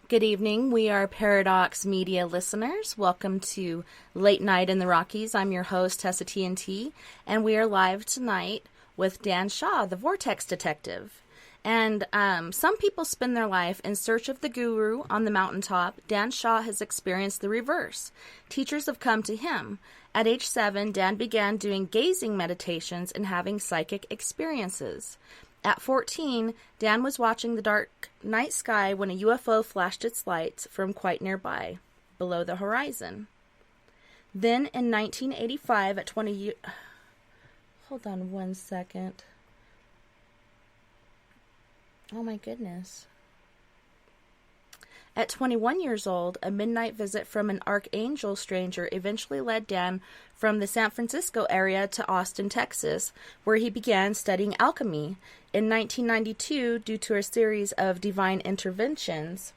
Good evening. We are Paradox Media listeners. Welcome to Late Night in the Rockies. I'm your host, TessaTNT, and we are live tonight with Dan Shaw, the Vortex Detective. And some people spend their life in search of the guru on the mountaintop. Dan Shaw has experienced the reverse. Teachers have come to him. At age 7, Dan began doing gazing meditations and having psychic experiences. At 14, Dan was watching the dark night sky when a UFO flashed its lights from quite nearby, below the horizon. Then in 1985, at 20... Hold on one second. Oh my goodness. At 21 years old, a midnight visit from an archangel stranger eventually led Dan from the San Francisco area to Austin, Texas, where he began studying alchemy. In 1992, due to a series of divine interventions,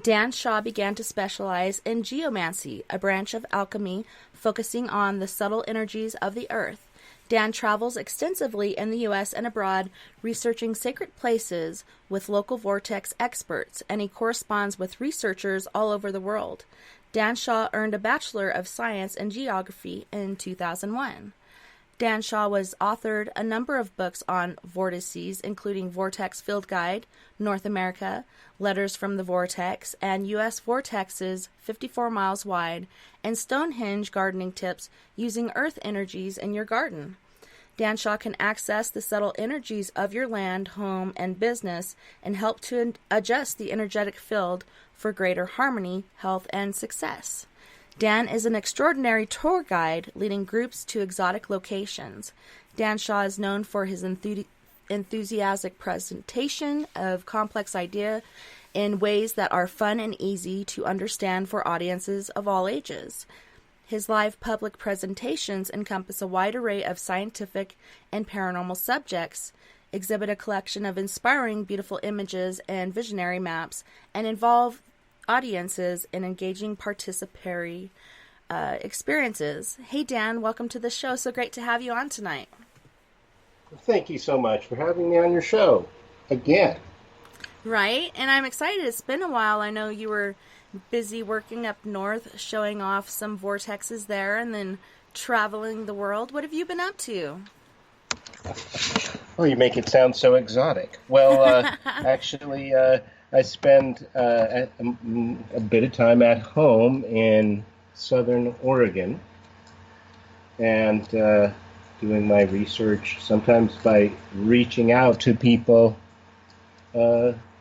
Dan Shaw began to specialize in geomancy, a branch of alchemy focusing on the subtle energies of the earth. Dan travels extensively in the U.S. and abroad, researching sacred places with local vortex experts, and he corresponds with researchers all over the world. Dan Shaw earned a Bachelor of Science in Geography in 2001. Dan Shaw has authored a number of books on vortecies, including Vortex Field Guide, North America, Letters from the Vortex, and U.S. Vortexes 54 Miles Wide, and Stonehenge Gardening Tips using Earth Energies in your garden. Dan Shaw can access the subtle energies of your land, home, and business and help to adjust the energetic field for greater harmony, health, and success. Dan is an extraordinary tour guide leading groups to exotic locations. Dan Shaw is known for his enthusiastic presentation of complex ideas in ways that are fun and easy to understand for audiences of all ages. His live public presentations encompass a wide array of scientific and paranormal subjects, exhibit a collection of inspiring, beautiful images and visionary maps, and involve audiences in engaging participatory experiences. Hey Dan, welcome to the show. So great to have you on tonight. Thank you so much for having me on your show again. Right, and I'm excited. It's been a while. I know you were busy working up north, showing off some vortexes there, and then traveling the world. What have you been up to? Well, you make it sound so exotic. Well, actually, I spend a bit of time at home in Southern Oregon and doing my research, sometimes by reaching out to people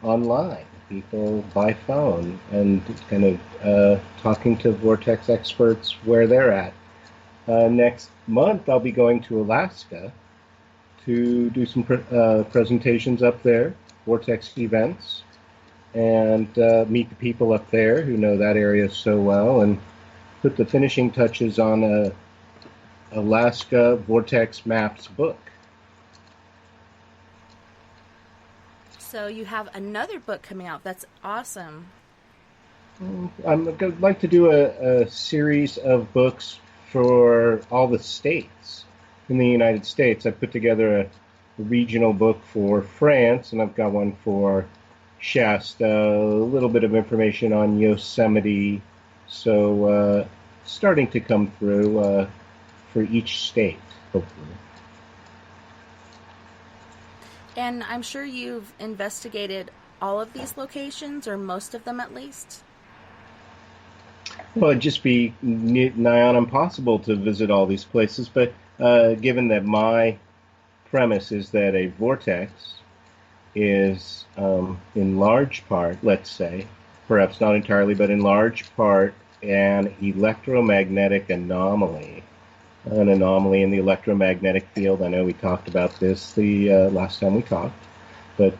online, people by phone, and kind of talking to vortex experts where they're at. Next month, I'll be going to Alaska to do some presentations up there, vortex events, and meet the people up there who know that area so well, and put the finishing touches on a Alaska Vortex Maps book. So you have another book coming out. That's awesome. I'd like to do a series of books for all the states in the United States. I put together a regional book for France, and I've got one for Shasta, a little bit of information on Yosemite, so starting to come through for each state, hopefully. And I'm sure you've investigated all of these locations, or most of them at least? Well, it'd just be nigh on impossible to visit all these places, but given that my premise is that a vortex is in large part, let's say, perhaps not entirely, but in large part, an electromagnetic anomaly. An anomaly in the electromagnetic field. I know we talked about this the last time we talked, but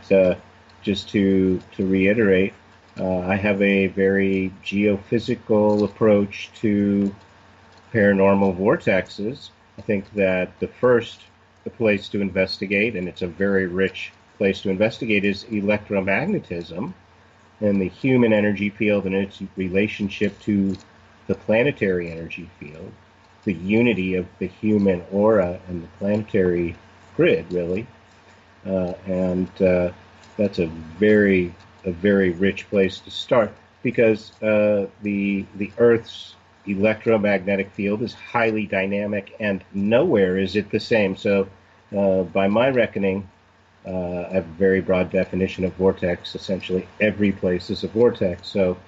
just to reiterate, I have a very geophysical approach to paranormal vortexes. I think that the place to investigate, and it's a very rich place to investigate, is electromagnetism and the human energy field and its relationship to the planetary energy field, the unity of the human aura and the planetary grid, really. and that's a very rich place to start because the Earth's electromagnetic field is highly dynamic, and nowhere is it the same. So, by my reckoning, I have a very broad definition of vortex. Essentially, every place is a vortex. So,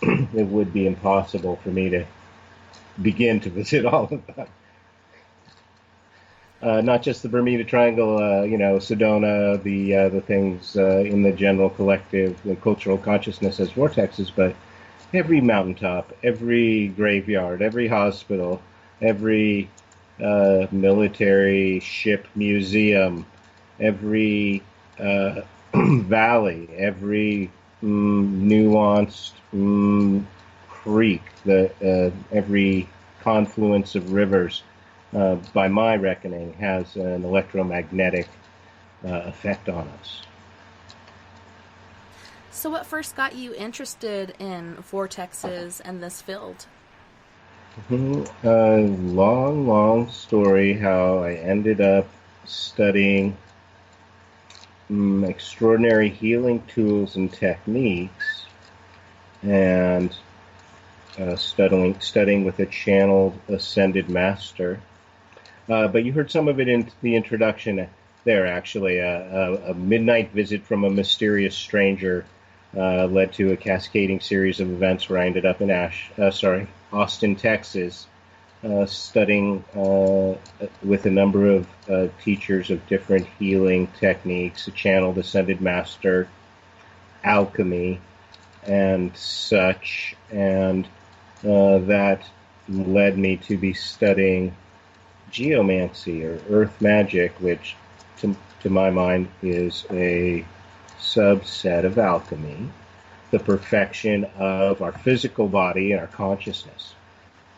it would be impossible for me to begin to visit all of them. Not just the Bermuda Triangle, Sedona, the things in the general collective, the cultural consciousness as vortexes, but every mountaintop, every graveyard, every hospital, every military ship museum, every valley, every nuanced creek, every confluence of rivers, by my reckoning, has an electromagnetic effect on us. So, what first got you interested in vortexes and this field? Long, long story how I ended up studying extraordinary healing tools and techniques, and studying with a channeled ascended master. But you heard some of it in the introduction there, actually. A midnight visit from a mysterious stranger led to a cascading series of events where I ended up in Austin, Texas, studying with a number of teachers of different healing techniques, a channeled ascended master, alchemy, and such. And that led me to be studying geomancy or earth magic, which to my mind is a subset of alchemy, the perfection of our physical body and our consciousness,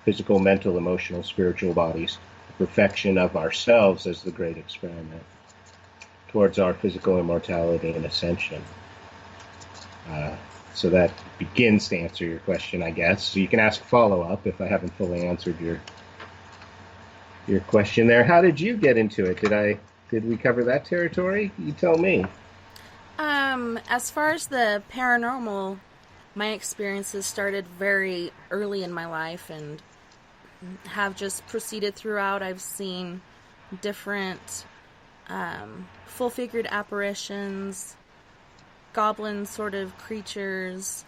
physical, mental, emotional, spiritual bodies, the perfection of ourselves as the great experiment towards our physical immortality and ascension. So that begins to answer your question, I guess. So you can ask follow-up if I haven't fully answered your question there. How did you get into it? Did we cover that territory? You tell me. As far as the paranormal, my experiences started very early in my life and have just proceeded throughout. I've seen different full-figured apparitions, goblin sort of creatures,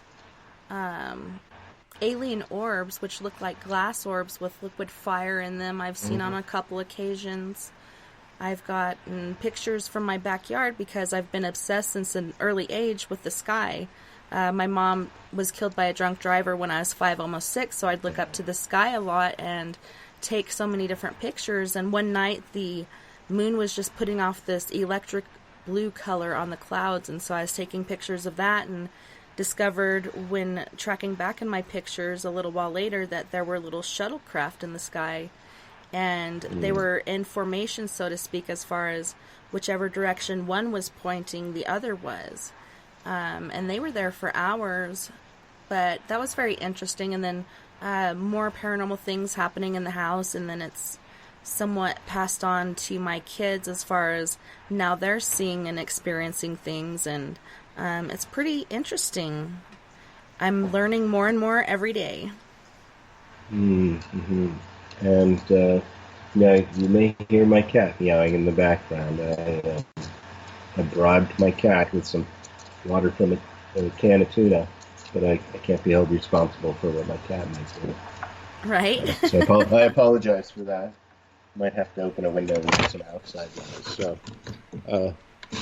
alien orbs, which look like glass orbs with liquid fire in them. I've seen on a couple occasions. I've gotten pictures from my backyard because I've been obsessed since an early age with the sky. My mom was killed by a drunk driver when I was 5, almost 6, so I'd look up to the sky a lot and take so many different pictures. And one night the moon was just putting off this electric blue color on the clouds, and so I was taking pictures of that and discovered when tracking back in my pictures a little while later that there were little shuttlecraft in the sky, and they were in formation, so to speak, as far as whichever direction one was pointing, the other was. And they were there for hours, but that was very interesting. And then more paranormal things happening in the house, and then it's somewhat passed on to my kids as far as now they're seeing and experiencing things, and it's pretty interesting. I'm learning more and more every day. Mm-hmm. And yeah, you may hear my cat meowing in the background. I bribed my cat with some water from a can of tuna, but I can't be held responsible for what my cat might do. Right. So I apologize for that. Might have to open a window and get some outside noise. So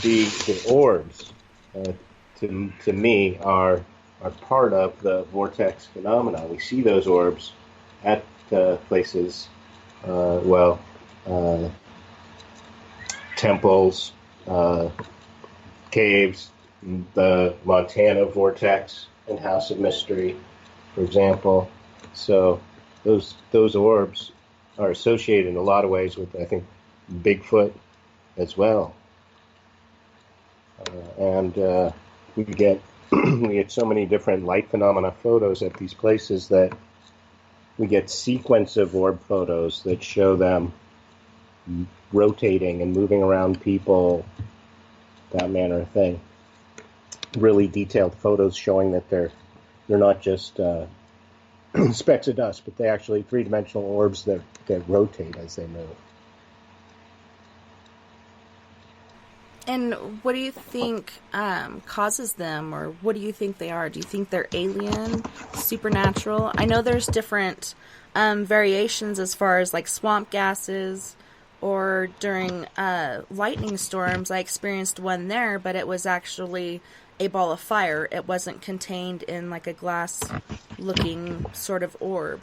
the orbs, to me, are part of the vortex phenomena. We see those orbs at places, temples, caves, the Montana vortex and House of Mystery, for example. So those orbs are associated in a lot of ways with, I think, Bigfoot as well. And we get so many different light phenomena photos at these places that we get sequence of orb photos that show them rotating and moving around people that manner of thing. Really detailed photos showing that they're not just specks of dust, but they actually three-dimensional orbs that rotate as they move. And what do you think causes them, or what do you think they are? Do you think they're alien, supernatural? I know there's different variations as far as like swamp gases, or during lightning storms. I experienced one there, but it was actually a ball of fire. It wasn't contained in like a glass-looking sort of orb.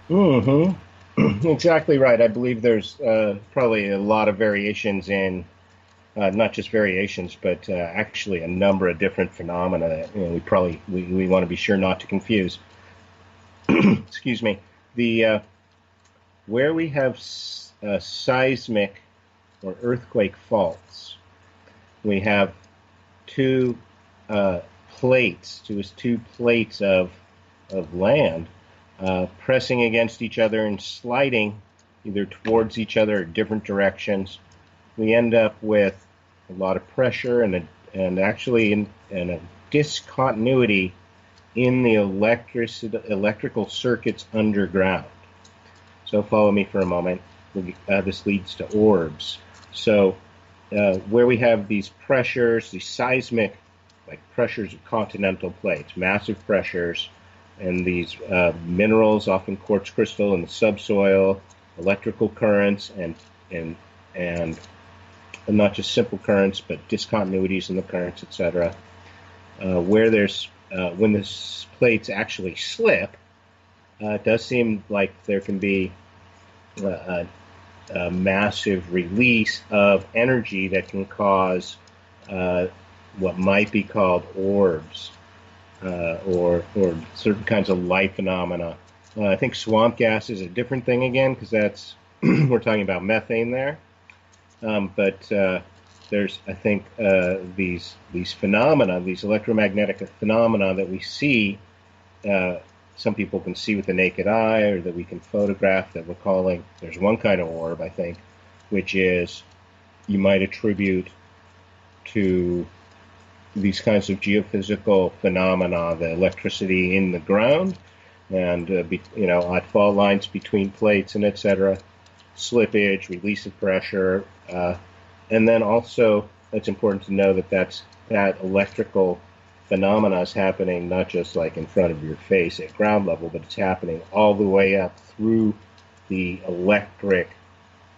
Mm-hmm. Exactly right. I believe there's probably a lot of variations in not just variations, but actually a number of different phenomena that we want to be sure not to confuse. Excuse me. The where we have seismic or earthquake faults, we have two plates of land pressing against each other and sliding either towards each other or different directions. We end up with a lot of pressure and actually in a discontinuity in the electrical circuits underground. So follow me for a moment. This leads to orbs. So where we have these pressures, these seismic, like pressures of continental plates, massive pressures, and these minerals, often quartz crystal in the subsoil, electrical currents, and not just simple currents, but discontinuities in the currents, etc. Where there's when the plates actually slip, it does seem like there can be a massive release of energy that can cause what might be called orbs. Or certain kinds of light phenomena. I think swamp gas is a different thing again, because that's we're talking about methane there. But there's, I think, these phenomena, these electromagnetic phenomena that we see. Some people can see with the naked eye, or that we can photograph. That we're calling. There's one kind of orb, I think, which is you might attribute to these kinds of geophysical phenomena, the electricity in the ground, and odd fault lines between plates and etc., slippage, release of pressure, and then also it's important to know that electrical phenomena is happening not just like in front of your face at ground level, but it's happening all the way up through the electric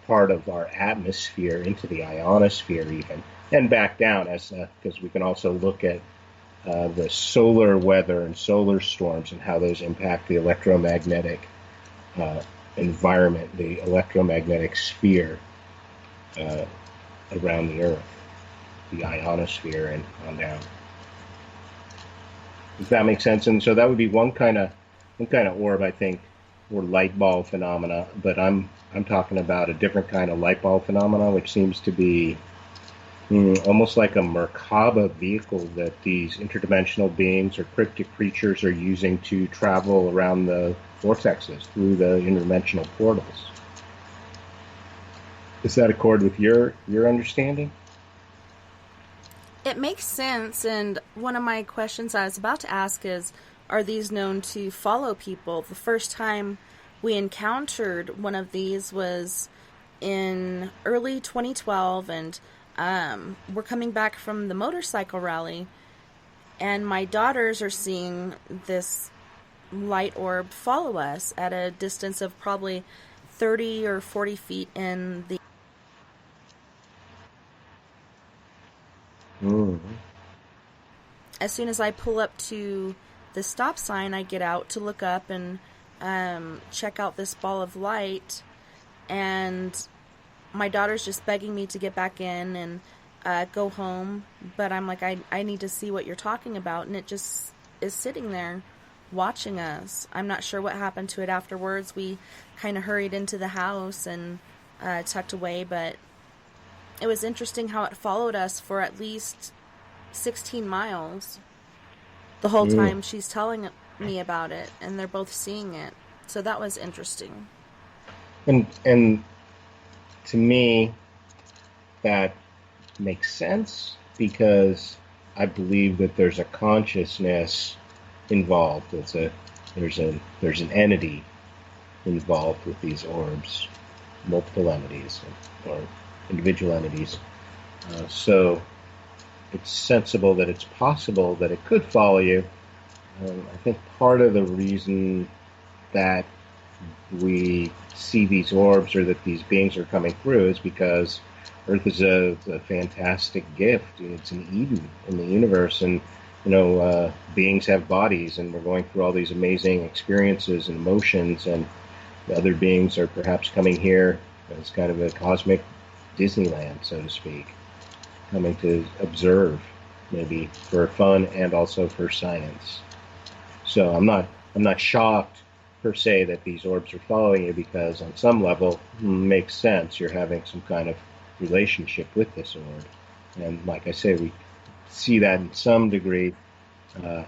part of our atmosphere into the ionosphere even, and back down, because we can also look at the solar weather and solar storms and how those impact the electromagnetic environment, the electromagnetic sphere around the Earth, the ionosphere, and on down. Does that make sense? And so that would be one kind of orb, I think, or light ball phenomena. But I'm talking about a different kind of light ball phenomena, which seems to be almost like a Merkaba vehicle that these interdimensional beings or cryptic creatures are using to travel around the vortexes through the interdimensional portals. Does that accord with your understanding? It makes sense, and one of my questions I was about to ask is, are these known to follow people? The first time we encountered one of these was in early 2012, and we're coming back from the motorcycle rally, and my daughters are seeing this light orb follow us at a distance of probably 30 or 40 feet in the... Mm-hmm. As soon as I pull up to the stop sign, I get out to look up and check out this ball of light, and my daughter's just begging me to get back in and go home, but I'm like, I need to see what you're talking about, and it just is sitting there watching us. I'm not sure what happened to it afterwards. We kind of hurried into the house and tucked away, but it was interesting how it followed us for at least 16 miles the whole time she's telling me about it, and they're both seeing it. So that was interesting. And to me, that makes sense because I believe that there's a consciousness involved. There's an entity involved with these orbs, multiple entities or individual entities. So it's sensible that it's possible that it could follow you. I think part of the reason that we see these orbs or that these beings are coming through is because Earth is a fantastic gift. It's an Eden in the universe, and beings have bodies, and we're going through all these amazing experiences and emotions, and the other beings are perhaps coming here as kind of a cosmic Disneyland, so to speak, coming to observe, maybe for fun and also for science. So I'm not shocked per se that these orbs are following you, because on some level it makes sense. You're having some kind of relationship with this orb, and like I say, we see that in some degree. At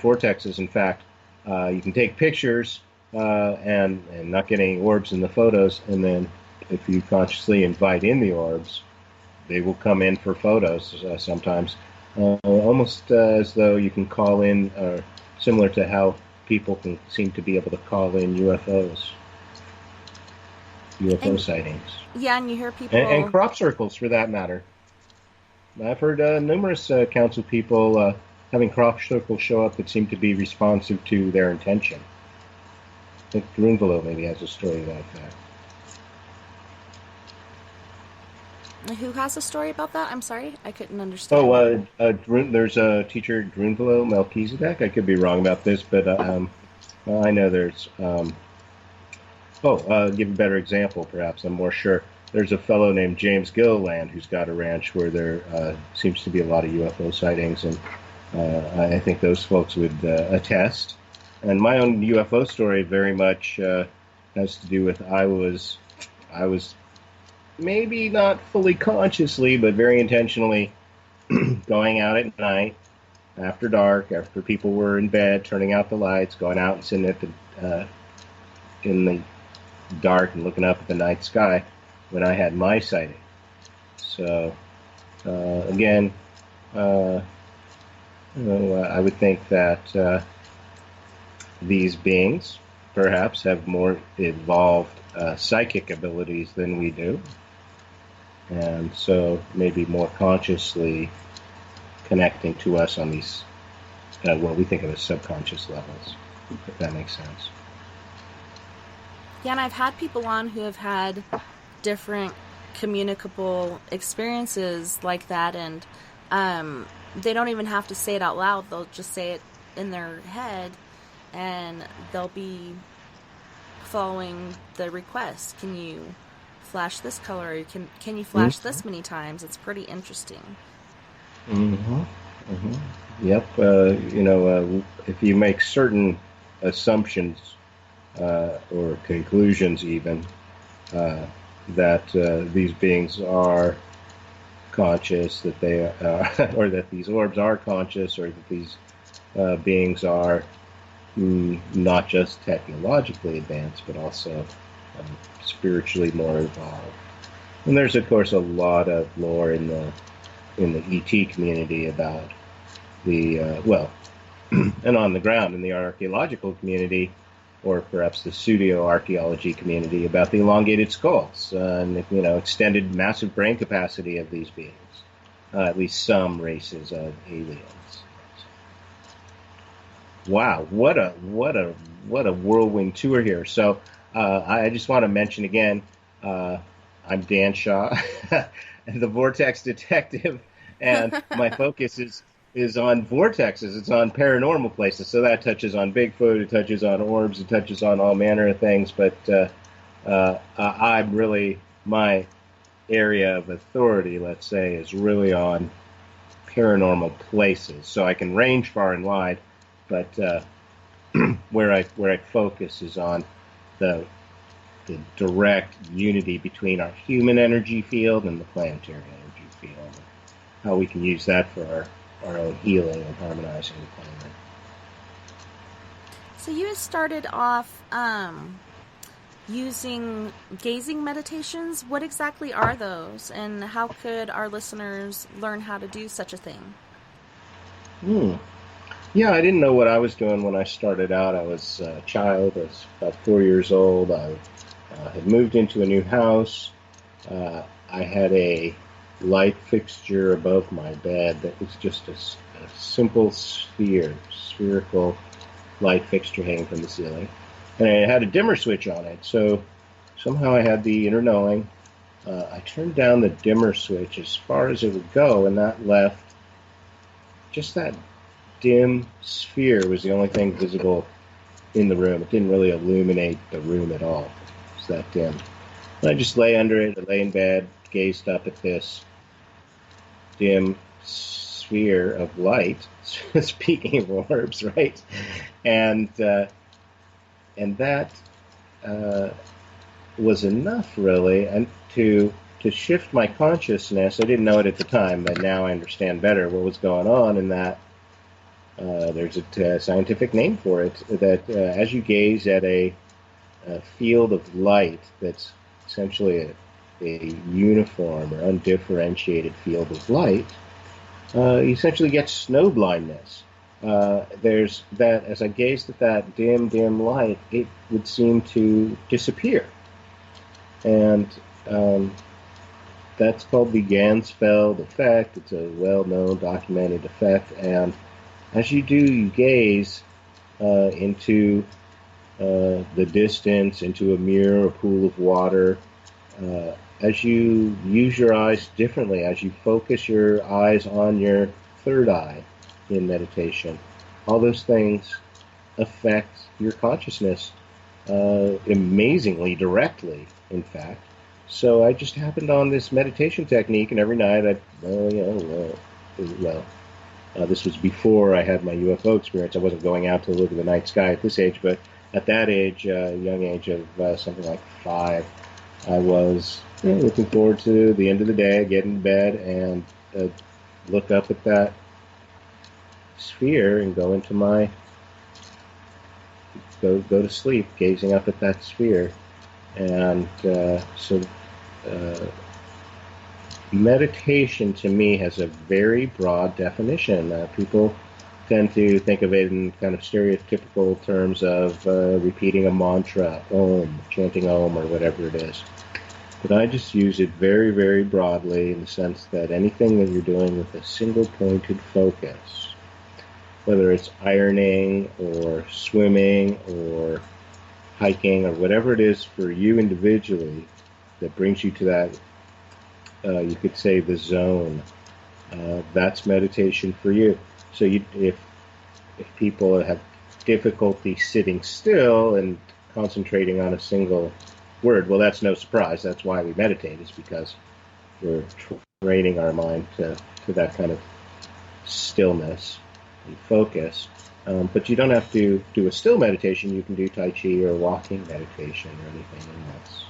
vortexes, in fact, you can take pictures and not get any orbs in the photos, and then if you consciously invite in the orbs, they will come in for photos sometimes, almost as though you can call in, similar to how people can seem to be able to call in UFO sightings. Yeah, and you hear people... And crop circles, for that matter. I've heard numerous accounts of people having crop circles show up that seem to be responsive to their intention. I think Grunvalo maybe has a story to that effect. Who has a story about that? I'm sorry, I couldn't understand. There's a teacher, Grunvalo Melchizedek. I could be wrong about this, but I know there's... I'll give a better example, perhaps. I'm more sure. There's a fellow named James Gilliland who's got a ranch where there seems to be a lot of UFO sightings, and I think those folks would attest. And my own UFO story very much has to do with I was maybe not fully consciously, but very intentionally going out at night after dark, after people were in bed, turning out the lights, going out and sitting at in the dark and looking up at the night sky when I had my sighting. So again, I would think that these beings perhaps have more evolved psychic abilities than we do, and so maybe more consciously connecting to us on these what we think of as subconscious levels, if that makes sense. Yeah, and I've had people on who have had different communicable experiences like that, and they don't even have to say it out loud. They'll just say it in their head, and they'll be following the request. Can you flash this color? Can you flash this many times? It's pretty interesting. Yep. If you make certain assumptions or conclusions, even that these beings are conscious, that they are, or that these orbs are conscious, or that these beings are not just technologically advanced, but also spiritually more evolved. And there's, of course, a lot of lore in the ET community about the and on the ground in the archaeological community, or perhaps the pseudo-archaeology community, about the elongated skulls and extended massive brain capacity of these beings, at least some races of aliens. Wow, what a whirlwind tour here. So I just want to mention again, I'm Dan Shaw, the Vortex Detective, and my focus is on vortexes. It's on paranormal places. So that touches on Bigfoot, it touches on orbs, it touches on all manner of things. But I'm really, my area of authority, let's say, is really on paranormal places. So I can range far and wide, but where I focus is on the direct unity between our human energy field and the planetary energy field, and how we can use that for our own healing and harmonizing the planet. So you had started off using gazing meditations. What exactly are those, and how could our listeners learn how to do such a thing? Hmm. Yeah, I didn't know what I was doing when I started out. I was a child. I was about 4 years old. I had moved into a new house. I had a light fixture above my bed that was just a simple spherical light fixture hanging from the ceiling. And it had a dimmer switch on it. So somehow I had the inner knowing. I turned down the dimmer switch as far as it would go, and that left just that dim sphere was the only thing visible in the room. It didn't really illuminate the room at all. It was that dim. And I just lay under it, I lay in bed, gazed up at this dim sphere of light. Speaking of orbs, right? And that uh, was enough, really, and to shift my consciousness. I didn't know it at the time, but now I understand better what was going on. In that there's a scientific name for it. That as you gaze at a field of light that's essentially a uniform or undifferentiated field of light, you essentially get snow blindness. There's that, as I gazed at that dim light, it would seem to disappear. And that's called the Gansfeld effect. It's a well-known, documented effect. And as you do, you gaze into the distance, into a mirror, a pool of water. As you use your eyes differently, as you focus your eyes on your third eye in meditation, all those things affect your consciousness amazingly directly, in fact. So I just happened on this meditation technique, and every night this was before I had my UFO experience. I wasn't going out to look at the night sky at this age, but at that age, young age of something like 5, I was looking forward to the end of the day, get in bed, and look up at that sphere and go into my go to sleep, gazing up at that sphere. And meditation to me has a very broad definition. People tend to think of it in kind of stereotypical terms of repeating a mantra, Om, chanting Om, or whatever it is. But I just use it very, very broadly in the sense that anything that you're doing with a single pointed focus, whether it's ironing or swimming or hiking or whatever it is for you individually that brings you to that, you could say the zone, that's meditation for you. So if people have difficulty sitting still and concentrating on a single word, well, that's no surprise. That's why we meditate, is because we're training our mind to that kind of stillness and focus. But you don't have to do a still meditation. You can do Tai Chi or walking meditation or anything else.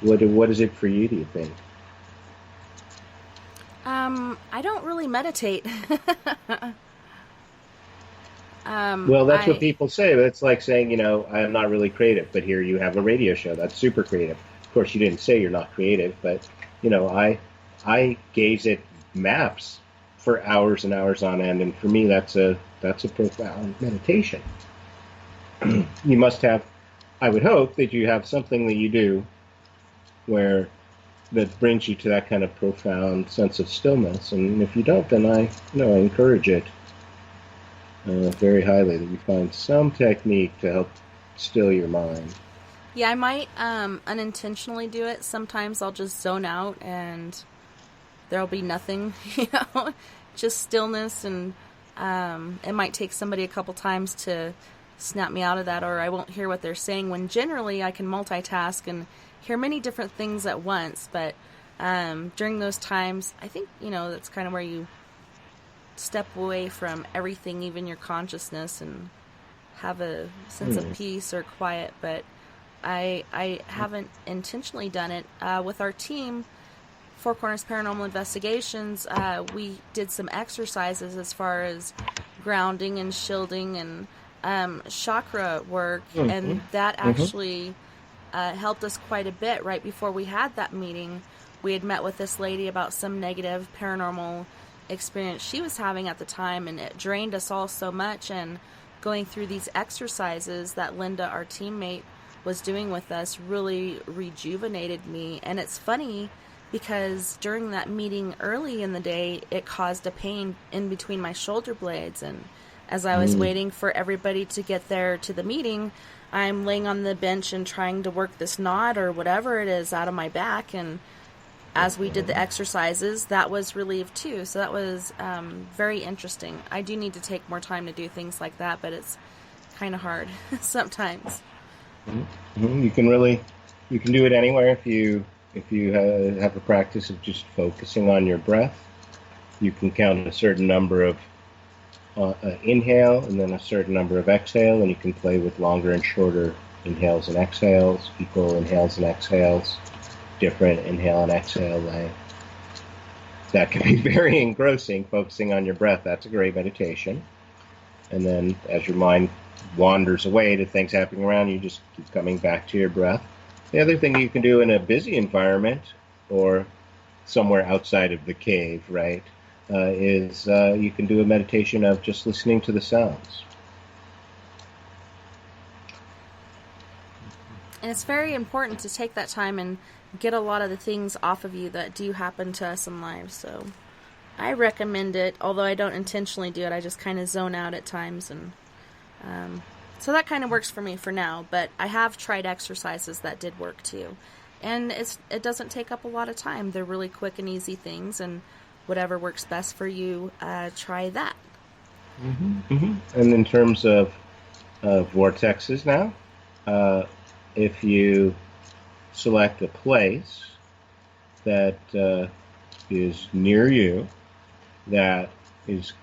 What is it for you, do you think? I don't really meditate. Well, that's what people say. It's like saying, I'm not really creative, but here you have a radio show that's super creative. Of course, you didn't say you're not creative, but I gaze at maps for hours and hours on end, and for me, that's a profound meditation. You must have. I would hope that you have something that you do that brings you to that kind of profound sense of stillness, and if you don't, then I encourage it very highly, that you find some technique to help still your mind. Yeah, I might unintentionally do it. Sometimes I'll just zone out and there'll be nothing, just stillness, and it might take somebody a couple times to snap me out of that, or I won't hear what they're saying, when generally I can multitask and hear many different things at once. But during those times, I think, that's kind of where you step away from everything, even your consciousness, and have a sense of peace or quiet. But I haven't intentionally done it. With our team, Four Corners Paranormal Investigations, we did some exercises as far as grounding and shielding and chakra work, Mm-hmm. and that Mm-hmm. actually helped us quite a bit. Right before we had that meeting, we had met with this lady about some negative paranormal experience she was having at the time, and it drained us all so much. And going through these exercises that Linda, our teammate, was doing with us really rejuvenated me. And it's funny because during that meeting early in the day, it caused a pain in between my shoulder blades. And as I was Mm. waiting for everybody to get there to the meeting, I'm laying on the bench and trying to work this knot or whatever it is out of my back. And as we did the exercises, that was relieved too. So that was very interesting. I do need to take more time to do things like that, but it's kind of hard sometimes. Mm-hmm. You can do it anywhere if you have a practice of just focusing on your breath. You can count a certain number of inhale and then a certain number of exhale, and you can play with longer and shorter inhales and exhales, equal inhales and exhales, different inhale and exhale length. That can be very engrossing, focusing on your breath. That's a great meditation. And then as your mind wanders away to things happening around you, just keep coming back to your breath. The other thing you can do in a busy environment or somewhere outside of the cave, right, is you can do a meditation of just listening to the sounds. And it's very important to take that time and get a lot of the things off of you that do happen to us in life. So I recommend it, although I don't intentionally do it. I just kind of zone out at times. And so that kind of works for me for now. But I have tried exercises that did work too. And it doesn't take up a lot of time. They're really quick and easy things. And whatever works best for you, try that. Mm-hmm. Mm-hmm. And in terms of vortexes now, if you select a place that is near you, that is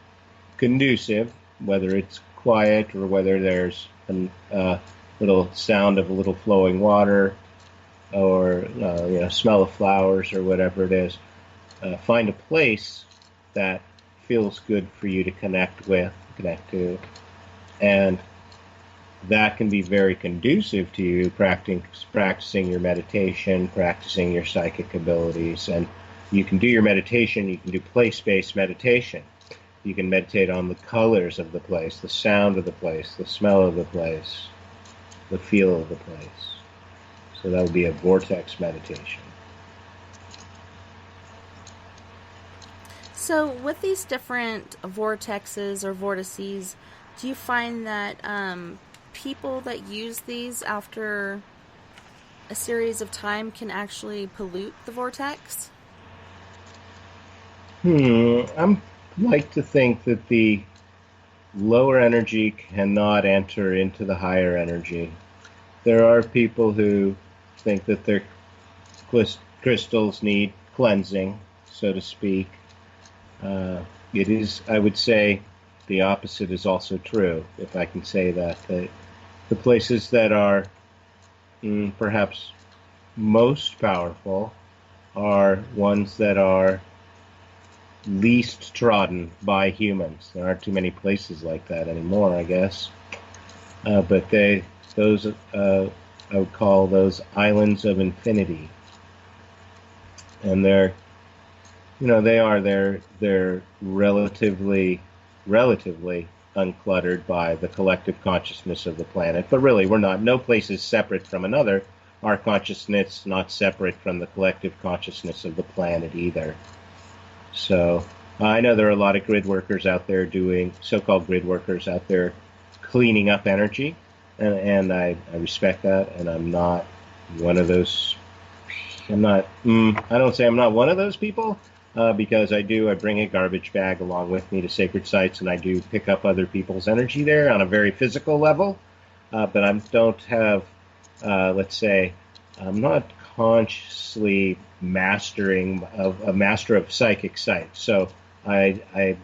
conducive, whether it's quiet or whether there's a little sound of a little flowing water or smell of flowers or whatever it is, find a place that feels good for you to connect to, and that can be very conducive to you practicing your meditation, practicing your psychic abilities. And you can do your meditation, you can do place-based meditation. You can meditate on the colors of the place, the sound of the place, the smell of the place, the feel of the place. So that would be a vortex meditation. So with these different vortexes or vortices, do you find that people that use these after a series of time can actually pollute the vortex? I like to think that the lower energy cannot enter into the higher energy. There are people who think that their crystals need cleansing, so to speak. It is, I would say, the opposite is also true, if I can say that. The places that are perhaps most powerful are ones that are least trodden by humans. There aren't too many places like that anymore, I guess. But I would call those islands of infinity. And they're relatively uncluttered by the collective consciousness of the planet. But really, no place is separate from another. Our consciousness not separate from the collective consciousness of the planet either. So I know there are a lot of grid workers out there so-called grid workers out there cleaning up energy, and I respect that, and I'm not one of those. I don't say I'm not one of those people, because I bring a garbage bag along with me to sacred sites, and I do pick up other people's energy there on a very physical level, but I don't have, let's say, I'm not consciously a master of psychic sight, so I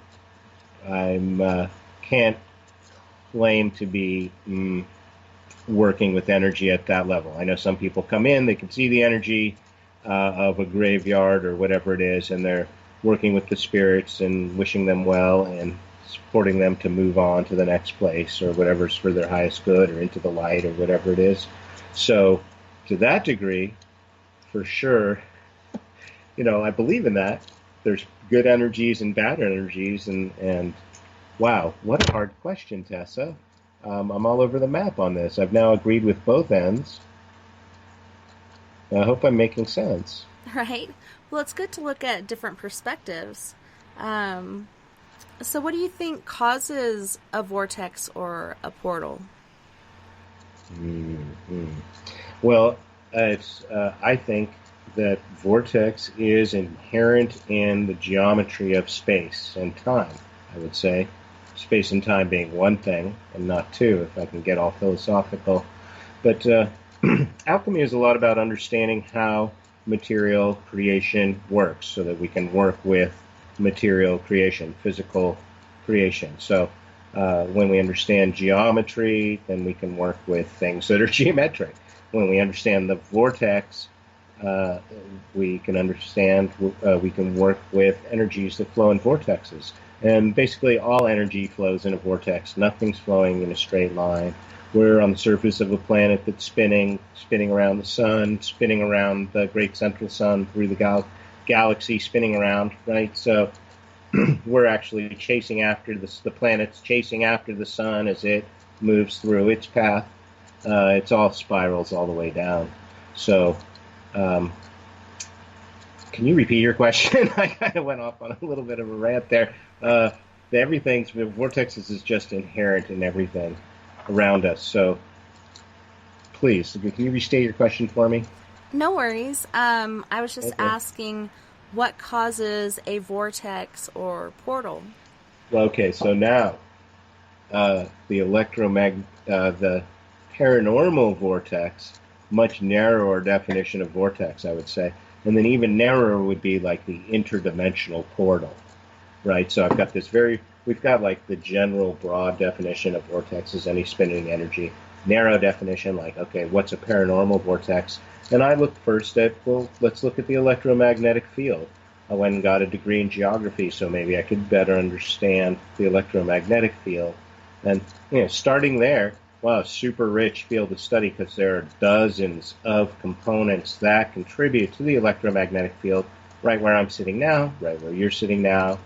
can't claim to be working with energy at that level. I know some people come in, they can see the energy of a graveyard or whatever it is, and they're working with the spirits and wishing them well and supporting them to move on to the next place or whatever's for their highest good or into the light or whatever it is. So to that degree, for sure, I believe in that. There's good energies and bad energies, and wow, what a hard question, Tessa. I'm all over the map on this. I've now agreed with both ends. I hope I'm making sense. Right? Well, it's good to look at different perspectives. So what do you think causes a vortex or a portal? Mm-hmm. Well, I think that vortex is inherent in the geometry of space and time, I would say. Space and time being one thing and not two, if I can get all philosophical. But alchemy is a lot about understanding how material creation works so that we can work with material creation, physical creation. So when we understand geometry, then we can work with things that are geometric. When we understand the vortex, we can work with energies that flow in vortexes. And basically all energy flows in a vortex. Nothing's flowing in a straight line. We're on the surface of a planet that's spinning around the sun, spinning around the great central sun through the galaxy, spinning around, right? So we're actually chasing after the planet's chasing after the sun as it moves through its path. It's all spirals all the way down. So can you repeat your question? I kind of went off on a little bit of a rant there. Vortexes is just inherent in everything around us. So please, can you restate your question for me? No worries. I was just asking what causes a vortex or portal. Okay, so now the paranormal vortex, much narrower definition of vortex, I would say. And then even narrower would be like the interdimensional portal, right? So we've got like the general broad definition of vortex is any spinning energy. Narrow definition, like, okay, what's a paranormal vortex? And I looked first at, let's look at the electromagnetic field. I went and got a degree in geography, so maybe I could better understand the electromagnetic field. And, starting there, wow, super rich field of study because there are dozens of components that contribute to the electromagnetic field right where I'm sitting now, right where you're sitting now,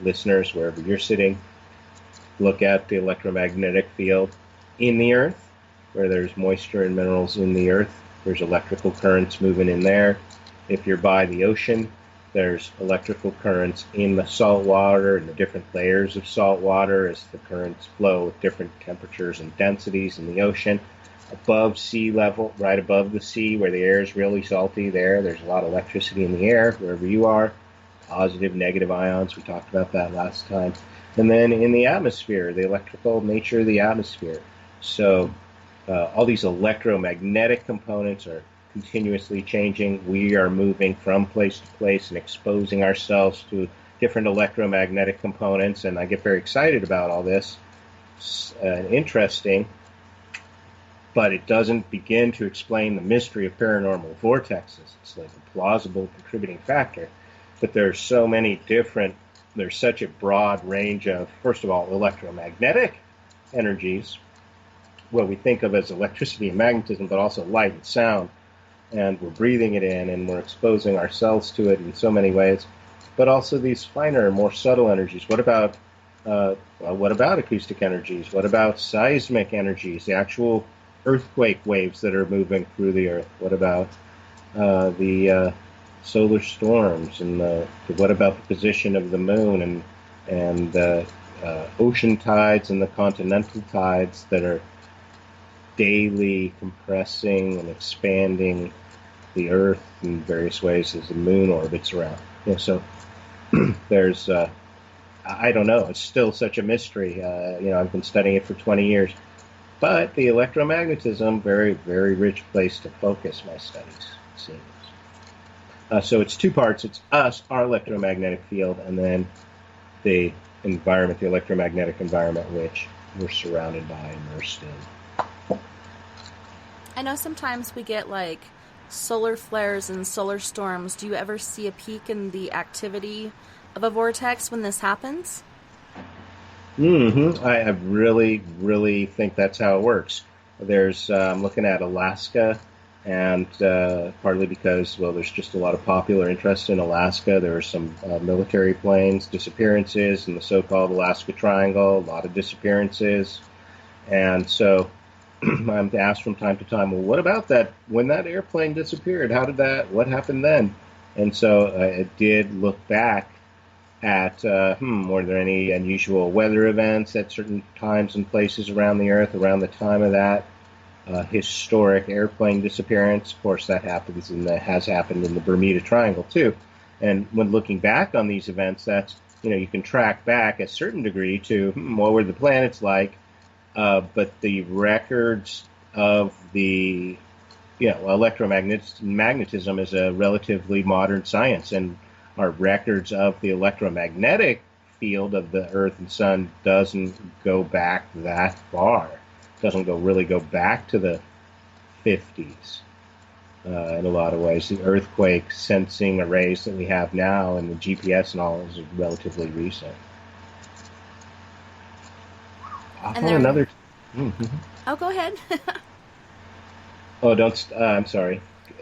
listeners, wherever you're sitting. Look at the electromagnetic field in the earth, where there's moisture and minerals in the earth. There's electrical currents moving in there. If you're by the ocean, there's electrical currents in the salt water and the different layers of salt water as the currents flow with different temperatures and densities in the ocean. Above sea level, right above the sea where the air is really salty there's a lot of electricity in the air wherever you are. Positive, negative ions, we talked about that last time. And then in the atmosphere, the electrical nature of the atmosphere. So all these electromagnetic components are continuously changing. We are moving from place to place and exposing ourselves to different electromagnetic components, and I get very excited about all this. It's interesting, but it doesn't begin to explain the mystery of paranormal vortexes. It's like a plausible contributing factor, but there's such a broad range of, first of all, electromagnetic energies, what we think of as electricity and magnetism, but also light and sound. And we're breathing it in, and we're exposing ourselves to it in so many ways. But also these finer, more subtle energies. What about acoustic energies? What about seismic energies, the actual earthquake waves that are moving through the earth? What about the solar storms? And what about the position of the moon and ocean tides and the continental tides that are daily compressing and expanding the Earth in various ways as the moon orbits around. So there's, I don't know, it's still such a mystery. I've been studying it for 20 years. But the electromagnetism, very, very rich place to focus my studies, it seems. So it's two parts. It's us, our electromagnetic field, and then the environment, the electromagnetic environment, which we're surrounded by, immersed in. I know sometimes we get like solar flares and solar storms. Do you ever see a peak in the activity of a vortex when this happens? I really, really think that's how it works. I'm looking at Alaska, and partly because, well, there's just a lot of popular interest in Alaska. There are some military planes disappearances in the so-called Alaska Triangle, a lot of disappearances. And so I'm asked from time to time, well, what about that? When that airplane disappeared, what happened then? And so I did look back at, were there any unusual weather events at certain times and places around the Earth around the time of that historic airplane disappearance? Of course, that has happened in the Bermuda Triangle too. And when looking back on these events, you can track back a certain degree to what were the planets like, but the records of the electromagnetism is a relatively modern science, and our records of the electromagnetic field of the Earth and Sun doesn't go back that far. It doesn't really go back to the 50s. In a lot of ways, the earthquake sensing arrays that we have now and the GPS and all is relatively recent. I And thought there. another. Oh, go ahead. Oh, don't. I'm sorry.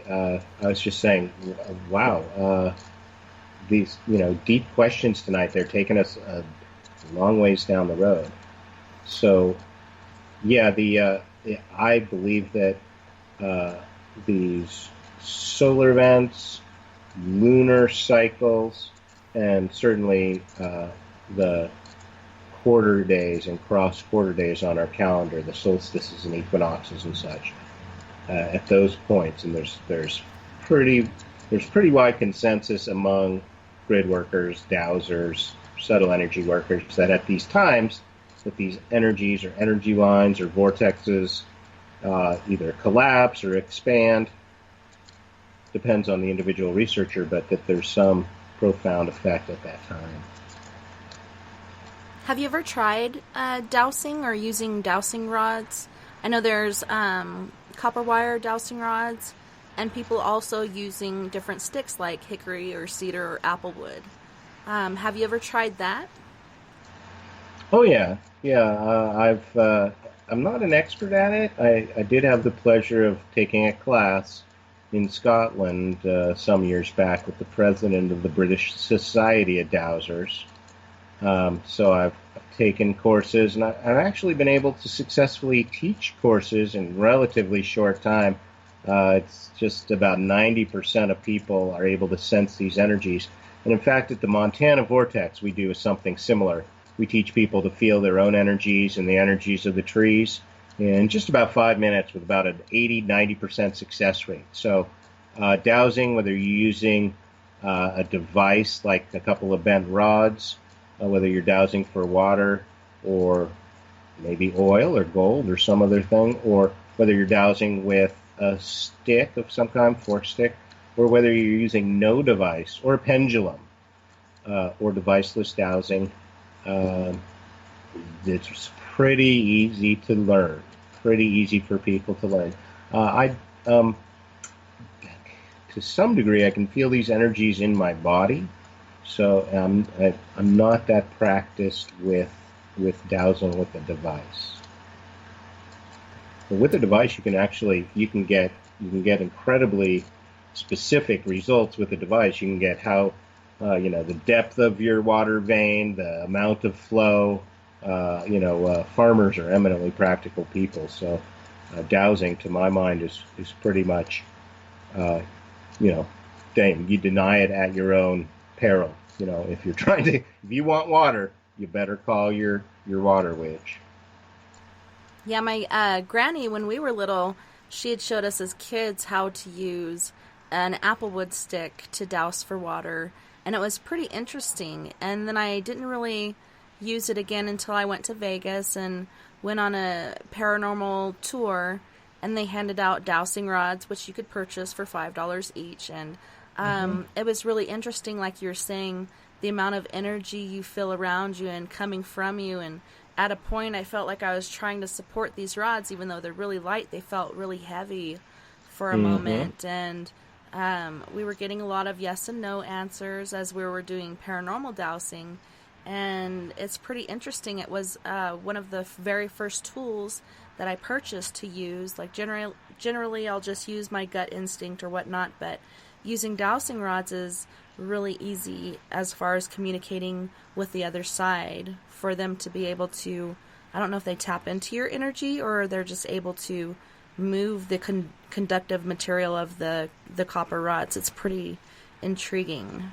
I was just saying. Wow. These, deep questions tonight. They're taking us a long ways down the road. So, yeah, I believe that these solar events, lunar cycles, and certainly the quarter days and cross quarter days on our calendar, the solstices and equinoxes and such, at those points, and there's pretty wide consensus among grid workers, dowsers, subtle energy workers that at these times that these energies or energy lines or vortexes either collapse or expand, depends on the individual researcher, but that there's some profound effect at that time. Have you ever tried dowsing or using dowsing rods? I know there's copper wire dowsing rods, and people also using different sticks like hickory or cedar or applewood. Have you ever tried that? Oh yeah. I'm not an expert at it. I did have the pleasure of taking a class in Scotland some years back with the president of the British Society of Dowsers. So I've taken courses, and I've actually been able to successfully teach courses in relatively short time. It's just about 90% of people are able to sense these energies. And in fact, at the Montana Vortex, we do something similar. We teach people to feel their own energies and the energies of the trees in just about 5 minutes with about an 80-90% success rate. So dowsing, whether you're using a device like a couple of bent rods, whether you're dowsing for water or maybe oil or gold or some other thing, or whether you're dowsing with a stick of some kind, fork stick, or whether you're using no device or a pendulum or deviceless dowsing, it's pretty easy to learn, pretty easy for people to learn. To some degree, I can feel these energies in my body. So I'm not that practiced with dowsing with a device. But with a device, you can get incredibly specific results with a device. You can get how the depth of your water vein, the amount of flow. Farmers are eminently practical people, so dowsing, to my mind, is pretty much dang, you deny it at your own peril. If you want water, you better call your water witch. Yeah, my granny, when we were little, she had showed us as kids how to use an applewood stick to douse for water, and it was pretty interesting. And then I didn't really use it again until I went to Vegas and went on a paranormal tour, and they handed out dowsing rods, which you could purchase for $5 each. And it was really interesting, like you're saying, the amount of energy you feel around you and coming from you. And at a point, I felt like I was trying to support these rods, even though they're really light. They felt really heavy for a moment. And we were getting a lot of yes and no answers as we were doing paranormal dowsing. and it's pretty interesting. It was one of the very first tools that I purchased to use. Like generally, I'll just use my gut instinct or whatnot, but using dowsing rods is really easy as far as communicating with the other side for them to be able to. I don't know if they tap into your energy or they're just able to move the conductive material of the copper rods. It's pretty intriguing.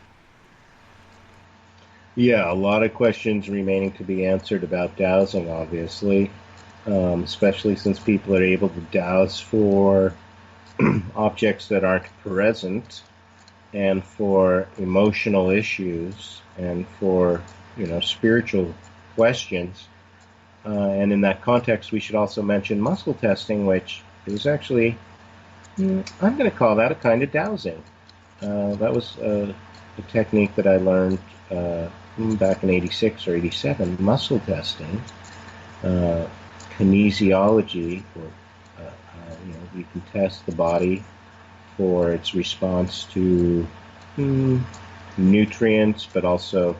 Yeah, a lot of questions remaining to be answered about dowsing, obviously, especially since people are able to dowse for objects that aren't present, and for emotional issues, and for spiritual questions. And in that context, we should also mention muscle testing, which is actually, I'm going to call that a kind of dowsing. That was a technique that I learned back in '86 or '87, muscle testing, kinesiology, or you can test the body for its response to nutrients, but also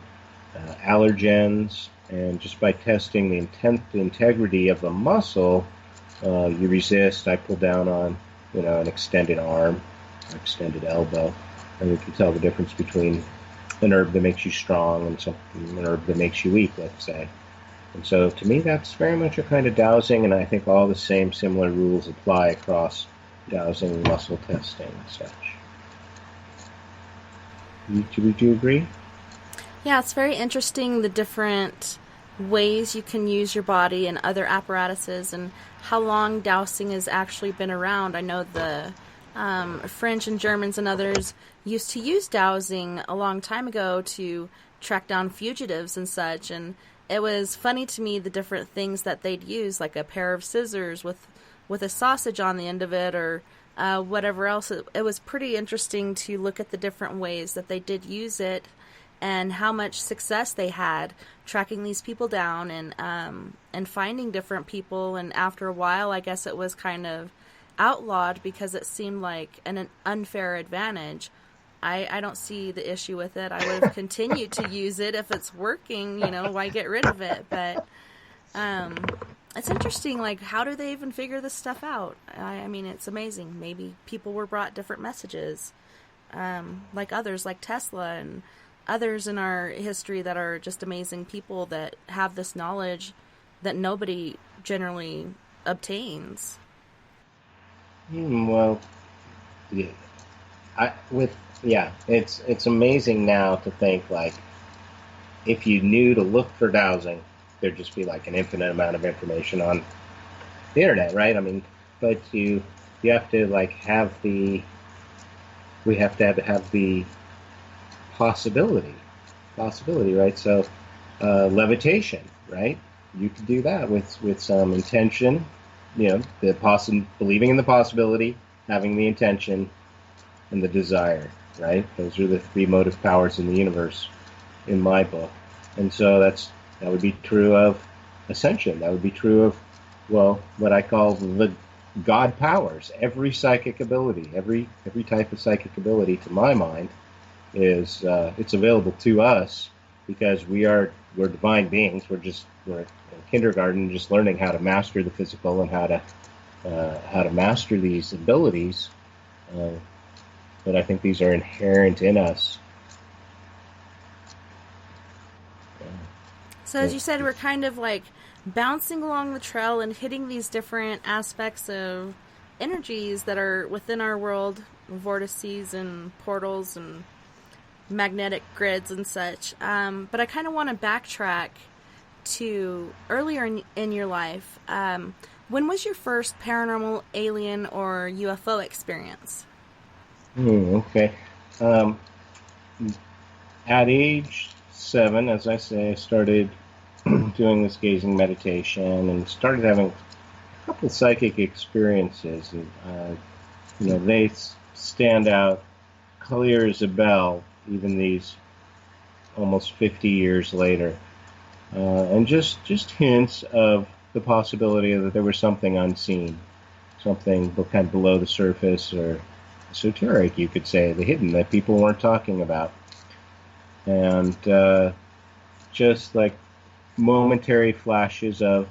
allergens, and just by testing the integrity of the muscle, you resist. I pull down on an extended arm, or extended elbow, and we can tell the difference between an herb that makes you strong and an herb that makes you weak, let's say. And so to me, that's very much a kind of dowsing, and I think all the same similar rules apply across dowsing, muscle testing, and such. Would you agree? Yeah, it's very interesting the different ways you can use your body and other apparatuses and how long dowsing has actually been around. I know the French and Germans and others used to use dowsing a long time ago to track down fugitives and such, and it was funny to me the different things that they'd use, like a pair of scissors with a sausage on the end of it, or whatever else. It was pretty interesting to look at the different ways that they did use it and how much success they had tracking these people down and finding different people. And after a while, I guess it was kind of outlawed because it seemed like an unfair advantage. I don't see the issue with it. I would have continued to use it if it's working, why get rid of it? But it's interesting, like, how do they even figure this stuff out? I mean, it's amazing. Maybe people were brought different messages, like others, like Tesla and others in our history that are just amazing people that have this knowledge that nobody generally obtains. Well, yeah, it's amazing now to think, like, if you knew to look for dowsing, there'd just be like an infinite amount of information on the internet, right? I mean, but you have to like we have to have the possibility, right? So levitation, right? You could do that with some intention, believing in the possibility, having the intention, and the desire, right? Those are the three motive powers in the universe in my book. And so that would be true of ascension. That would be true of, well, what I call the God powers. Every psychic ability, every type of psychic ability, to my mind, is it's available to us because we're divine beings. We're in kindergarten, just learning how to master the physical and how to master these abilities. But I think these are inherent in us. So as you said, we're kind of like bouncing along the trail and hitting these different aspects of energies that are within our world, vortecies and portals and magnetic grids and such. But I kind of want to backtrack to earlier in your life. When was your first paranormal, alien, or UFO experience? Okay. At age 7, as I say, I started doing this gazing meditation and started having a couple psychic experiences. And, they stand out clear as a bell, even these almost 50 years later. And just hints of the possibility that there was something unseen, something kind of below the surface, or esoteric, you could say, the hidden, that people weren't talking about. And just like momentary flashes of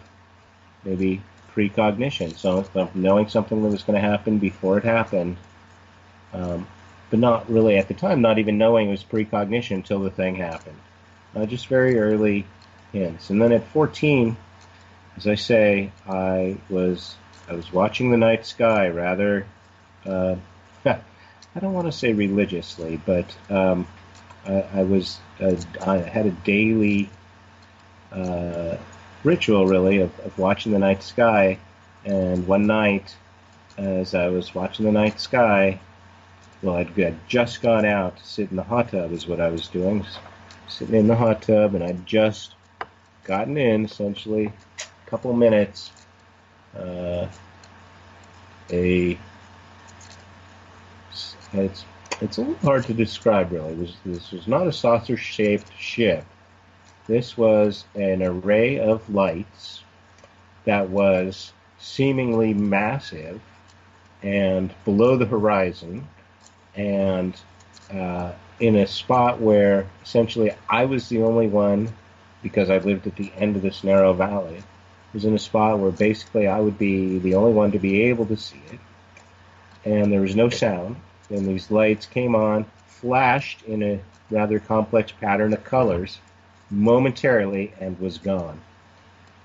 maybe precognition, so knowing something that was going to happen before it happened, but not really at the time, not even knowing it was precognition until the thing happened. Just very early hints. And then at 14, as I say, I was watching the night sky rather, I don't want to say religiously, but I had a daily ritual, really, of watching the night sky. And one night, as I was watching the night sky, well, I'd just gone out to sit in the hot tub, is what I was doing, sitting in the hot tub, and I'd just gotten in, essentially, a couple minutes. It's a little hard to describe, really. This was not a saucer-shaped ship. This was an array of lights that was seemingly massive and below the horizon, and in a spot where essentially I was the only one, because I lived at the end of this narrow valley. It was in a spot where basically I would be the only one to be able to see it, and there was no sound. And these lights came on, flashed in a rather complex pattern of colors momentarily, and was gone.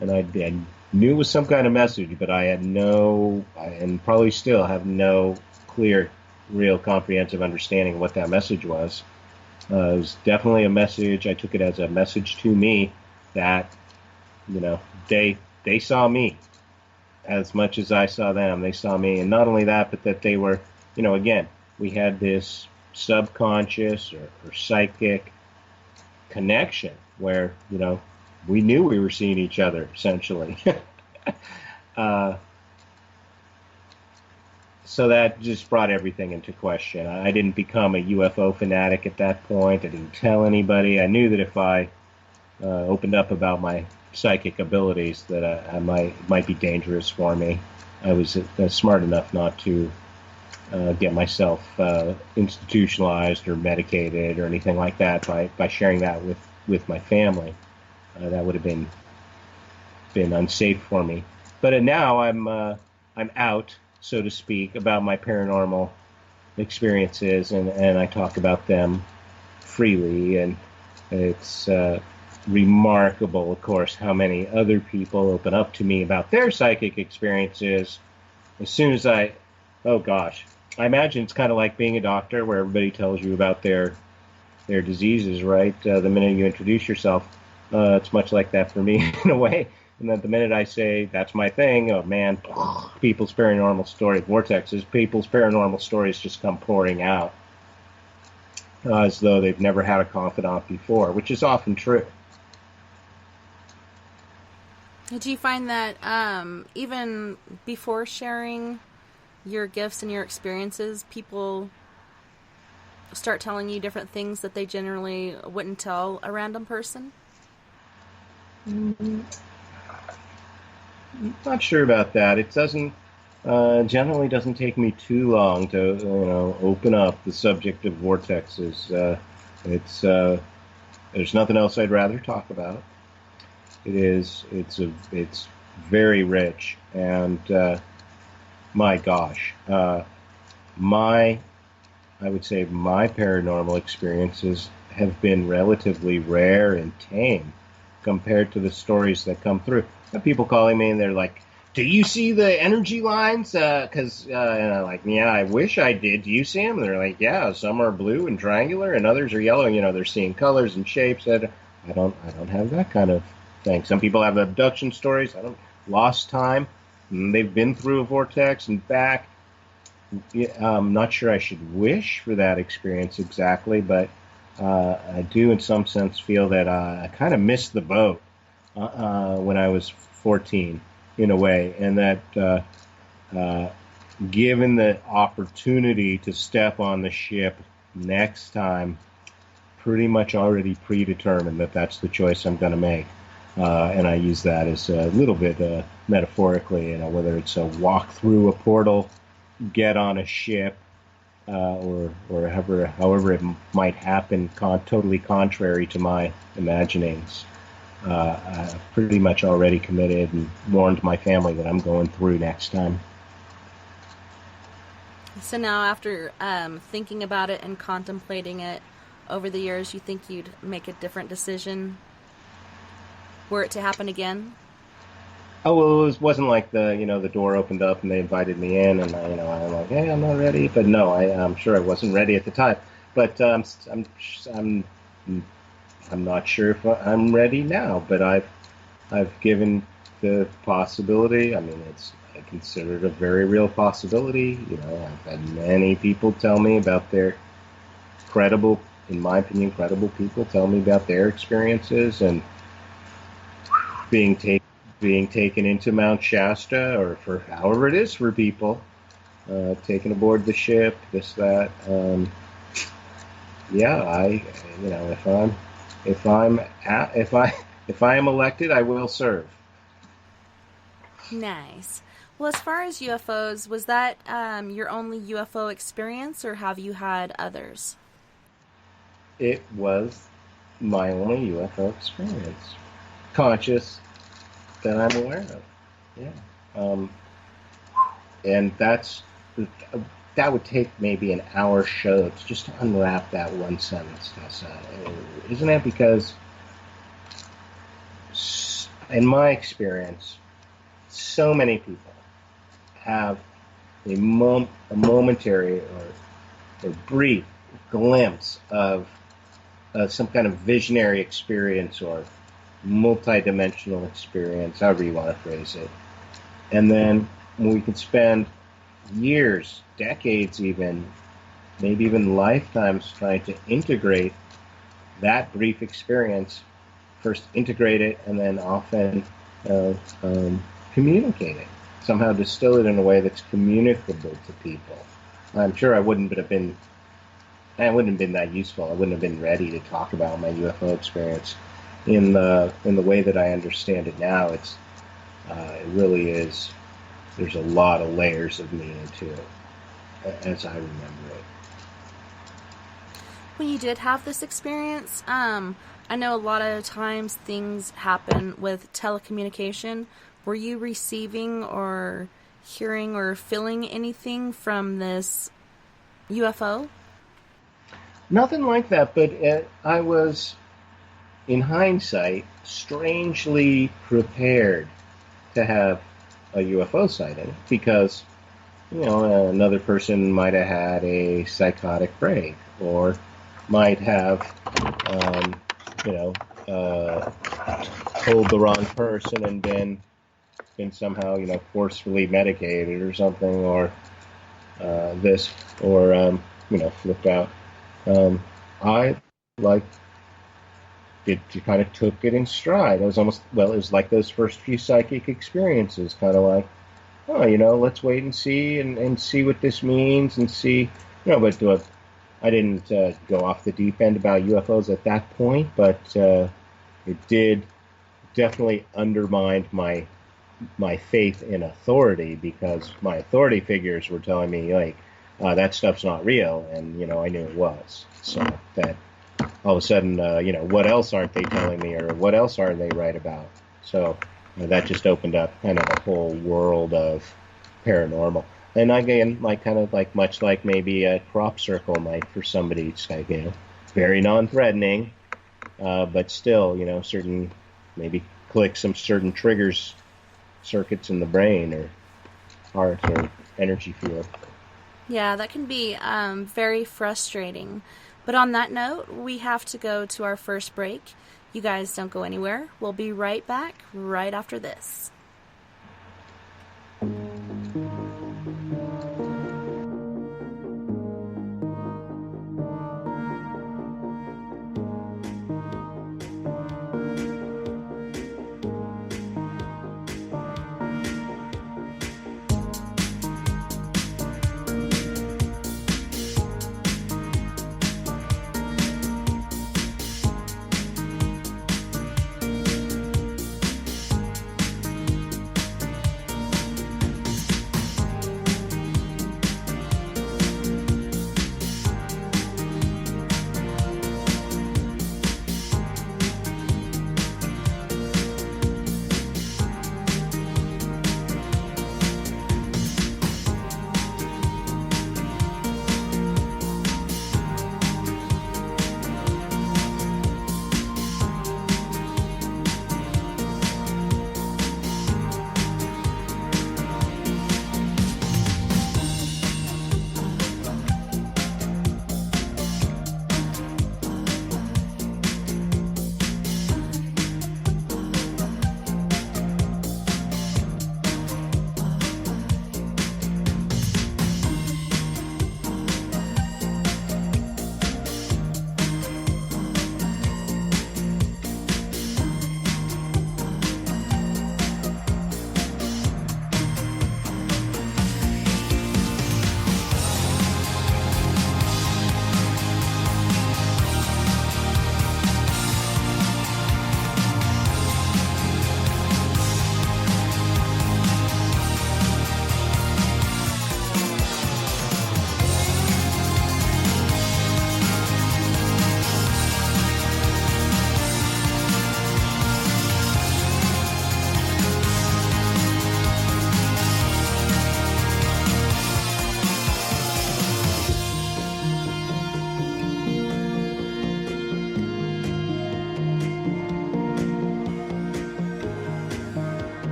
And I knew it was some kind of message, but I had and probably still have no clear, real comprehensive understanding of what that message was. It was definitely a message. I took it as a message to me that, they saw me as much as I saw them. They saw me. And not only that, but that they were, again, we had this subconscious or psychic connection where, we knew we were seeing each other, essentially. So that just brought everything into question. I didn't become a UFO fanatic at that point. I didn't tell anybody. I knew that if I opened up about my psychic abilities, that I might be dangerous for me. I was smart enough not to get myself institutionalized or medicated or anything like that by sharing that with my family. That would have been unsafe for me. But now I'm out, so to speak, about my paranormal experiences, and I talk about them freely, and it's remarkable, of course, how many other people open up to me about their psychic experiences as soon as oh gosh, I imagine it's kind of like being a doctor where everybody tells you about their diseases, right? The minute you introduce yourself, it's much like that for me in a way. And then the minute I say, that's my thing, oh man, people's paranormal stories just come pouring out as though they've never had a confidant before, which is often true. Do you find that even before sharing your gifts and your experiences, people start telling you different things that they generally wouldn't tell a random person? Not sure about that. It doesn't generally doesn't take me too long to open up the subject of vortexes. There's nothing else I'd rather talk about. It's very rich, and my gosh, I would say my paranormal experiences have been relatively rare and tame compared to the stories that come through. I have people calling me and they're like, "Do you see the energy lines?" Because and I'm like, "Yeah, I wish I did. Do you see them?" And they're like, "Yeah, some are blue and triangular, and others are yellow. They're seeing colors and shapes." I don't have that kind of thing. Some people have abduction stories. Lost time. They've been through a vortex and back. I'm not sure I should wish for that experience exactly, but I do in some sense feel that I kind of missed the boat when I was 14 in a way, and that given the opportunity to step on the ship next time, pretty much already predetermined that that's the choice I'm going to make. And I use that as a little bit metaphorically, whether it's a walk through a portal, get on a ship, or however it might happen, totally contrary to my imaginings. I've pretty much already committed and warned my family that I'm going through next time. So now, after thinking about it and contemplating it over the years, you think you'd make a different decision were it to happen again? Oh well, it wasn't like the door opened up and they invited me in, and I'm like, hey, I'm not ready. But no, I'm sure I wasn't ready at the time. But I'm I'm not sure if I'm ready now. But I've given the possibility. I mean, I consider it a very real possibility. I've had many people tell me about their credible, in my opinion, credible people tell me about their experiences and being taken into Mount Shasta, or for however it is for people, taken aboard the ship, this that. Yeah, if I am elected, I will serve. Nice. Well, as far as UFOs, was that your only UFO experience, or have you had others? It was my only UFO experience, conscious, that I'm aware of. Yeah. Um, and that would take maybe an hour show just to unwrap that one sentence, Tessa. Isn't it? Because in my experience, so many people have a momentary or brief glimpse of some kind of visionary experience or multi-dimensional experience, however you want to phrase it. And then we can spend years, decades even, maybe even lifetimes trying to integrate that brief experience, first integrate it, and then often uh, um, communicate it, somehow distill it in a way that's communicable to people. I'm sure I wouldn't have been that useful. I wouldn't have been ready to talk about my UFO experience in the way that I understand it now. It really is. There's a lot of layers of meaning to it, as I remember it. When you did have this experience, I know a lot of times things happen with telecommunication. Were you receiving or hearing or feeling anything from this UFO? Nothing like that, but I was, in hindsight, strangely prepared to have a UFO sighting because, another person might have had a psychotic break or might have, um, you know, told the wrong person and been somehow, forcefully medicated or something, or this, or flipped out. I like it. You kind of took it in stride. It was it was like those first few psychic experiences, kind of like, oh, let's wait and see and see what this means and see, but I didn't go off the deep end about UFOs at that point, but it did definitely undermine my faith in authority because my authority figures were telling me like that stuff's not real, and I knew it was. So that all of a sudden, what else aren't they telling me, or what else are they right about? So that just opened up kind of a whole world of paranormal. And again, much like maybe a crop circle might for somebody, it's like, very non-threatening, but still, certain, maybe click some certain triggers, circuits in the brain or heart or energy field. Yeah, that can be very frustrating. But on that note, we have to go to our first break. You guys don't go anywhere. We'll be right back right after this.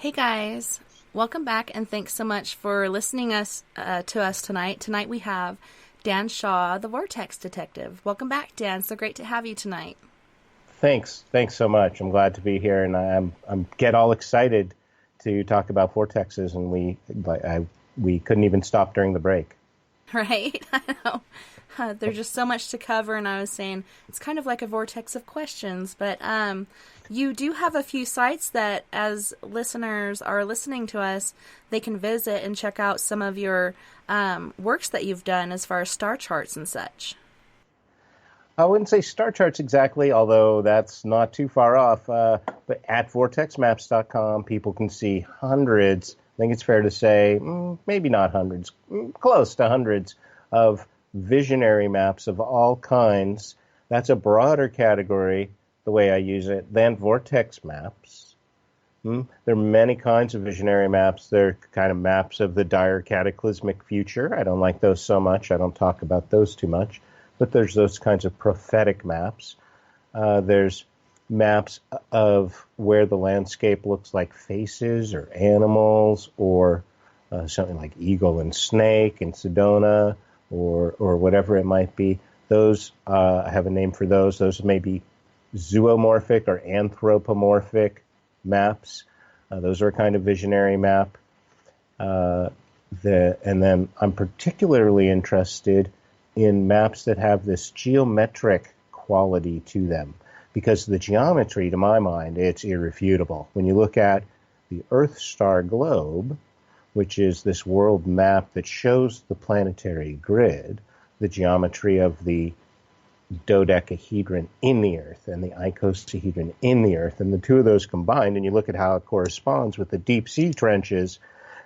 Hey guys, welcome back and thanks so much for listening to us tonight. Tonight we have Dan Shaw, the Vortex Detective. Welcome back, Dan. So great to have you tonight. Thanks so much. I'm glad to be here, and I'm get all excited to talk about vortexes, and we couldn't even stop during the break. Right? I know. There's just so much to cover, and I was saying it's kind of like a vortex of questions, but you do have a few sites that, as listeners are listening to us, they can visit and check out some of your works that you've done as far as star charts and such. I wouldn't say star charts exactly, although that's not too far off. But at vortexmaps.com, people can see hundreds, I think it's fair to say, maybe not hundreds, close to hundreds of visionary maps of all kinds. That's a broader category, the way I use it, than vortex maps. There are many kinds of visionary maps. They're kind of maps of the dire cataclysmic future. I don't like those so much. I don't talk about those too much. But there's those kinds of prophetic maps. There's maps of where the landscape looks like faces or animals, or something like eagle and snake and Sedona, or whatever it might be. Those, I have a name for those. Those may be zoomorphic or anthropomorphic maps. Those are a kind of visionary map. And then I'm particularly interested in maps that have this geometric quality to them, because the geometry, to my mind, it's irrefutable. When you look at the Earth star globe, which is this world map that shows the planetary grid, the geometry of the dodecahedron in the Earth and the icosahedron in the Earth, and the two of those combined, and you look at how it corresponds with the deep sea trenches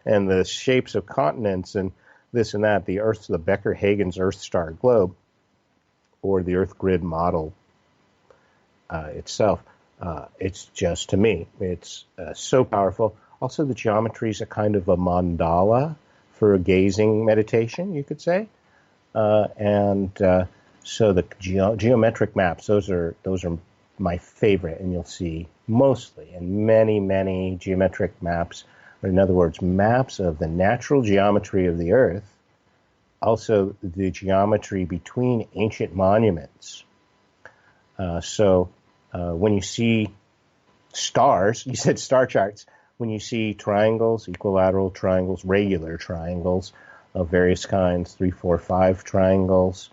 and the shapes of continents and this and that, the Becker-Hagen's Earth star globe, or the Earth grid model itself, it's just, to me, it's so powerful. Also, the geometry is a kind of a mandala for a gazing meditation, you could say. So the geometric maps, those are my favorite, and you'll see mostly in many geometric maps, or in other words, maps of the natural geometry of the Earth, also the geometry between ancient monuments. When you see stars, you said star charts, when you see triangles, equilateral triangles, regular triangles of various kinds, 3, 4, 5 triangles,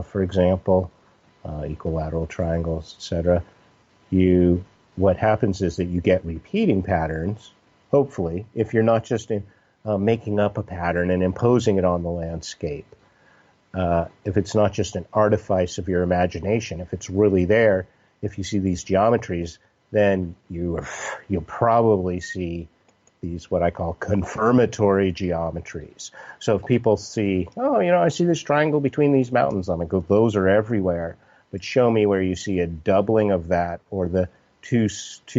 for example, equilateral triangles, etc., what happens is that you get repeating patterns, hopefully, if you're not just making up a pattern and imposing it on the landscape. If it's not just an artifice of your imagination, if it's really there, if you see these geometries, then you'll probably see these, what I call confirmatory geometries. So if people see, I see this triangle between these mountains, I'm going to go, those are everywhere. But show me where you see a doubling of that, or the two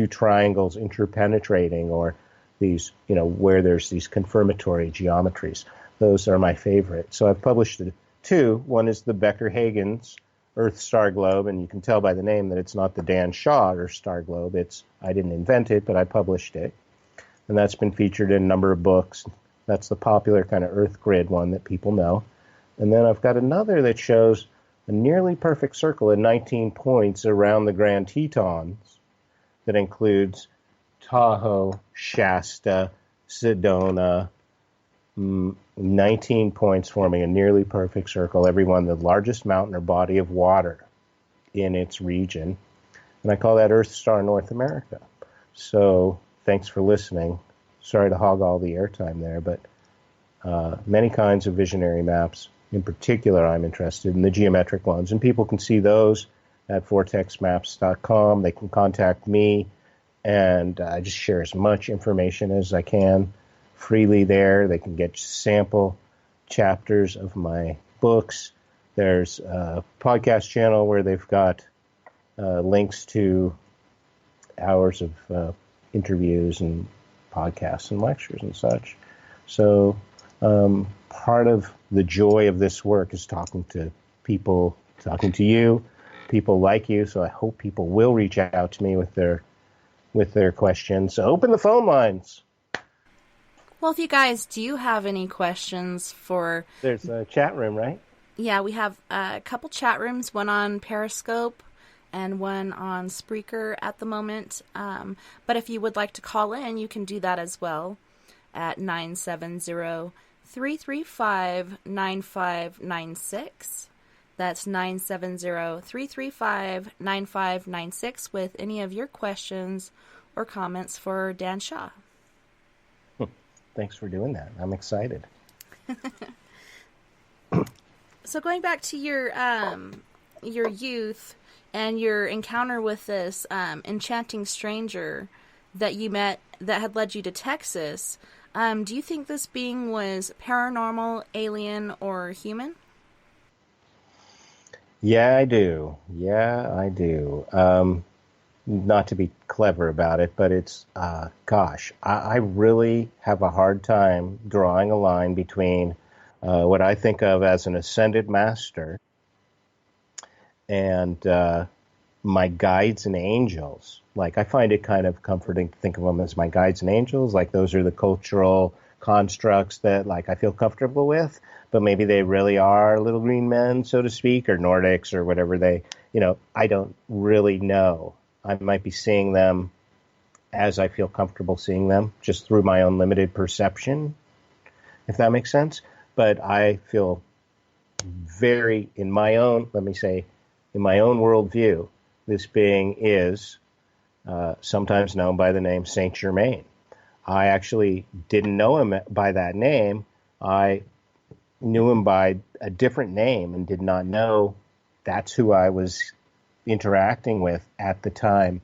triangles interpenetrating, or these, where there's these confirmatory geometries. Those are my favorite. So I've published two. One is the Becker-Hagen's Earth star globe, and you can tell by the name that it's not the Dan Shaw Earth star globe. I didn't invent it, but I published it. And that's been featured in a number of books. That's the popular kind of Earth grid one that people know. And then I've got another that shows a nearly perfect circle at 19 points around the Grand Tetons that includes Tahoe, Shasta, Sedona, 19 points forming a nearly perfect circle, every one the largest mountain or body of water in its region. And I call that Earth Star North America. So thanks for listening. Sorry to hog all the airtime there, but many kinds of visionary maps. In particular, I'm interested in the geometric ones, and people can see those at vortexmaps.com. They can contact me, and I just share as much information as I can freely there. They can get sample chapters of my books. There's a podcast channel where they've got links to hours of interviews and podcasts and lectures and such. So part of the joy of this work is talking to people, talking to you, people like you. So I hope people will reach out to me with their with their questions. So open the phone lines. Well, if you guys do have any questions for... There's a chat room, right? Yeah, we have a couple chat rooms, one on Periscope and one on Spreaker at the moment. But if you would like to call in, you can do that as well at 970-335-9596. That's 970-335-9596 with any of your questions or comments for Dan Shaw. Thanks for doing that. I'm excited. So going back to your youth and your encounter with this enchanting stranger that you met that had led you to Texas, do you think this being was paranormal, alien, or human? Yeah, I do. Not to be clever about it, but it's, I really have a hard time drawing a line between what I think of as an ascended master and my guides and angels. Like, I find it kind of comforting to think of them as my guides and angels. Like, those are the cultural constructs that, like, I feel comfortable with, but maybe they really are little green men, so to speak, or Nordics or whatever I don't really know. I might be seeing them as I feel comfortable seeing them, just through my own limited perception, if that makes sense. But I feel in my own worldview, this being is sometimes known by the name Saint Germain. I actually didn't know him by that name. I knew him by a different name and did not know that's who I was interacting with at the time.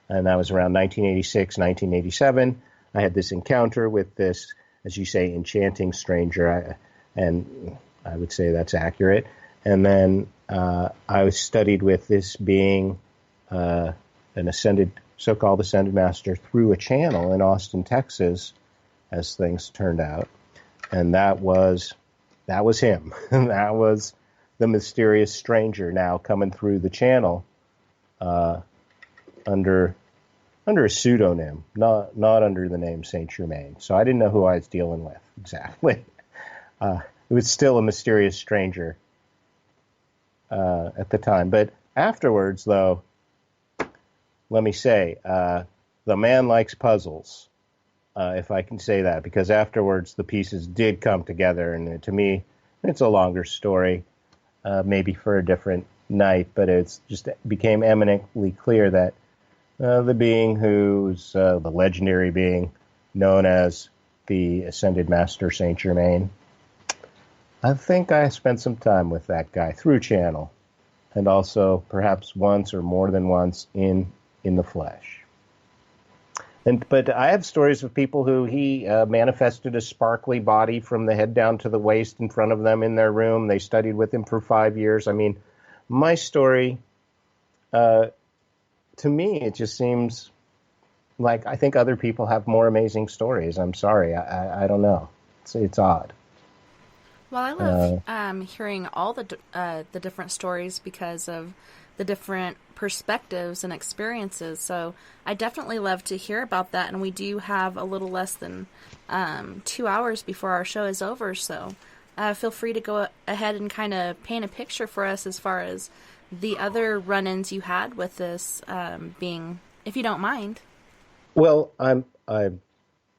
And that was around 1986, 1987. I had this encounter with this, as you say, enchanting stranger, and I would say that's accurate. And then I was studied with this being an so-called ascended master through a channel in Austin, Texas, as things turned out. And that was him. That was the mysterious stranger now coming through the channel under a pseudonym, not under the name Saint Germain. So I didn't know who I was dealing with exactly. It was still a mysterious stranger at the time. But afterwards, though, let me say, the man likes puzzles, if I can say that, because afterwards the pieces did come together. And to me, it's a longer story, maybe for a different night, but it's just became eminently clear that the being who's the legendary being known as the Ascended Master Saint Germain, I think I spent some time with that guy through channel, and also perhaps once or more than once in the flesh. But I have stories of people who he manifested a sparkly body from the head down to the waist in front of them in their room. They studied with him for 5 years. I mean, my story, to me, it just seems like I think other people have more amazing stories. I'm sorry. I don't know. It's odd. Well, I love hearing all the different stories because of the different perspectives and experiences. So I definitely love to hear about that. And we do have a little less than 2 hours before our show is over. So feel free to go ahead and kind of paint a picture for us as far as the other run-ins you had with this being, if you don't mind. Well, I'm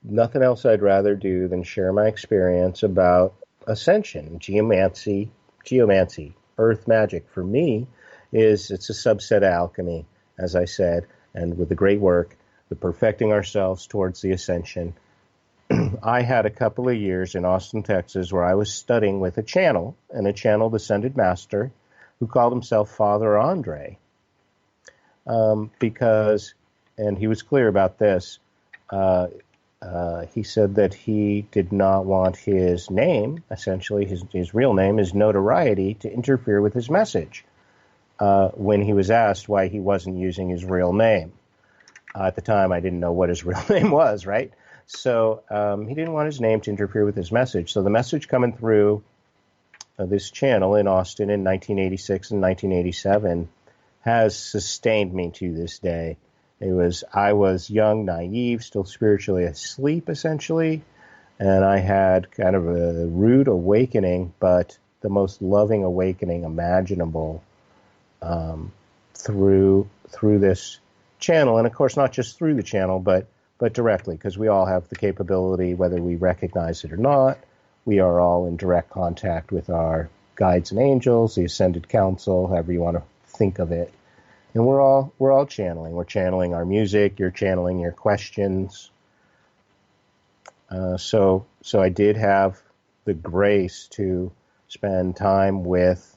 nothing else I'd rather do than share my experience about ascension, geomancy, earth magic. For me, it's a subset of alchemy, as I said, and with the great work, the perfecting ourselves towards the ascension. I had a couple of years in Austin, Texas, where I was studying with a channel ascended master who called himself Father Andre, because, and he was clear about this, he said that he did not want his name, essentially his real name, his notoriety, to interfere with his message. When he was asked why he wasn't using his real name. At the time, I didn't know what his real name was, right? So he didn't want his name to interfere with his message. So the message coming through this channel in Austin in 1986 and 1987 has sustained me to this day. I was young, naive, still spiritually asleep, essentially, and I had kind of a rude awakening, but the most loving awakening imaginable, through this channel, and of course not just through the channel, but directly, because we all have the capability, whether we recognize it or not. We are all in direct contact with our guides and angels, the ascended council, however you want to think of it. And we're all channeling. We're channeling our music. You're channeling your questions. So I did have the grace to spend time with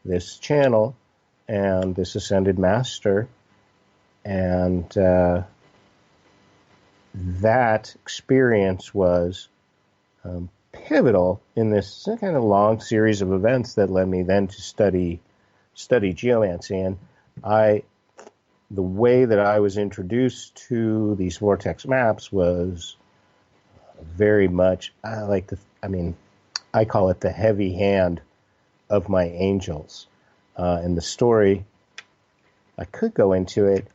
this channel and this ascended master, and that experience was pivotal in this kind of long series of events that led me then to study geomancy. And the way that I was introduced to these vortex maps was very much I call it the heavy hand of my angels. And the story, I could go into it.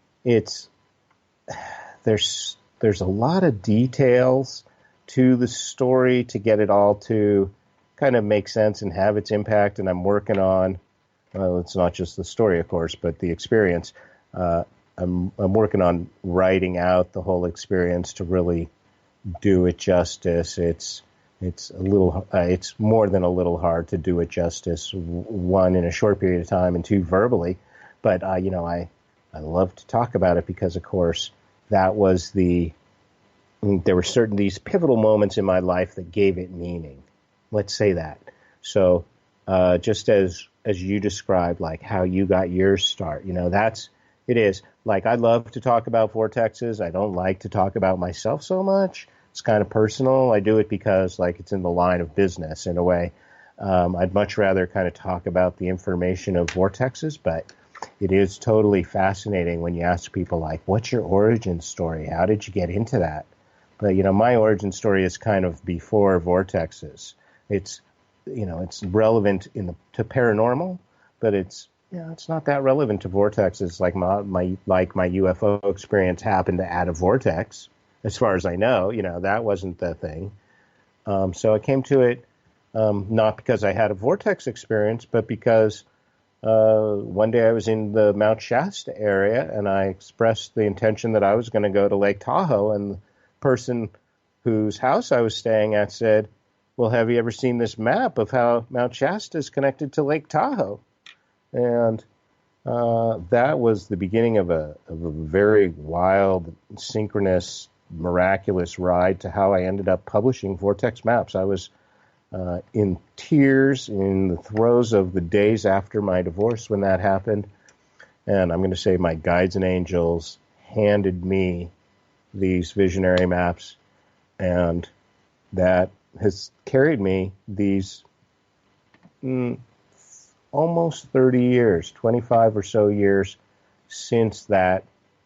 There's a lot of details to the story to get it all to kind of make sense and have its impact. And I'm working on, well, it's not just the story, of course, but the experience. I'm working on writing out the whole experience to really do it justice. It's more than a little hard to do it justice. One, in a short period of time, and two, verbally. But I love to talk about it because, of course, there were certain these pivotal moments in my life that gave it meaning. Let's say that. So just as you described, like how you got your start, it is. Like, I love to talk about vortexes. I don't like to talk about myself so much. It's kind of personal. I do it because, like, it's in the line of business in a way. I'd much rather kind of talk about the information of vortexes, but it is totally fascinating when you ask people, like, what's your origin story? How did you get into that? But, my origin story is kind of before vortexes. It's relevant to paranormal, but it's not that relevant to vortexes. Like my UFO experience happened to add a vortex. As far as I know, that wasn't the thing. So I came to it not because I had a vortex experience, but because one day I was in the Mount Shasta area, and I expressed the intention that I was going to go to Lake Tahoe, and the person whose house I was staying at said, well, have you ever seen this map of how Mount Shasta is connected to Lake Tahoe? And that was the beginning of a very wild, synchronous, miraculous ride to how I ended up publishing Vortex Maps. I was in tears in the throes of the days after my divorce when that happened. And I'm going to say my guides and angels handed me these visionary maps, and that has carried me these almost 30 years, 25 or so years since that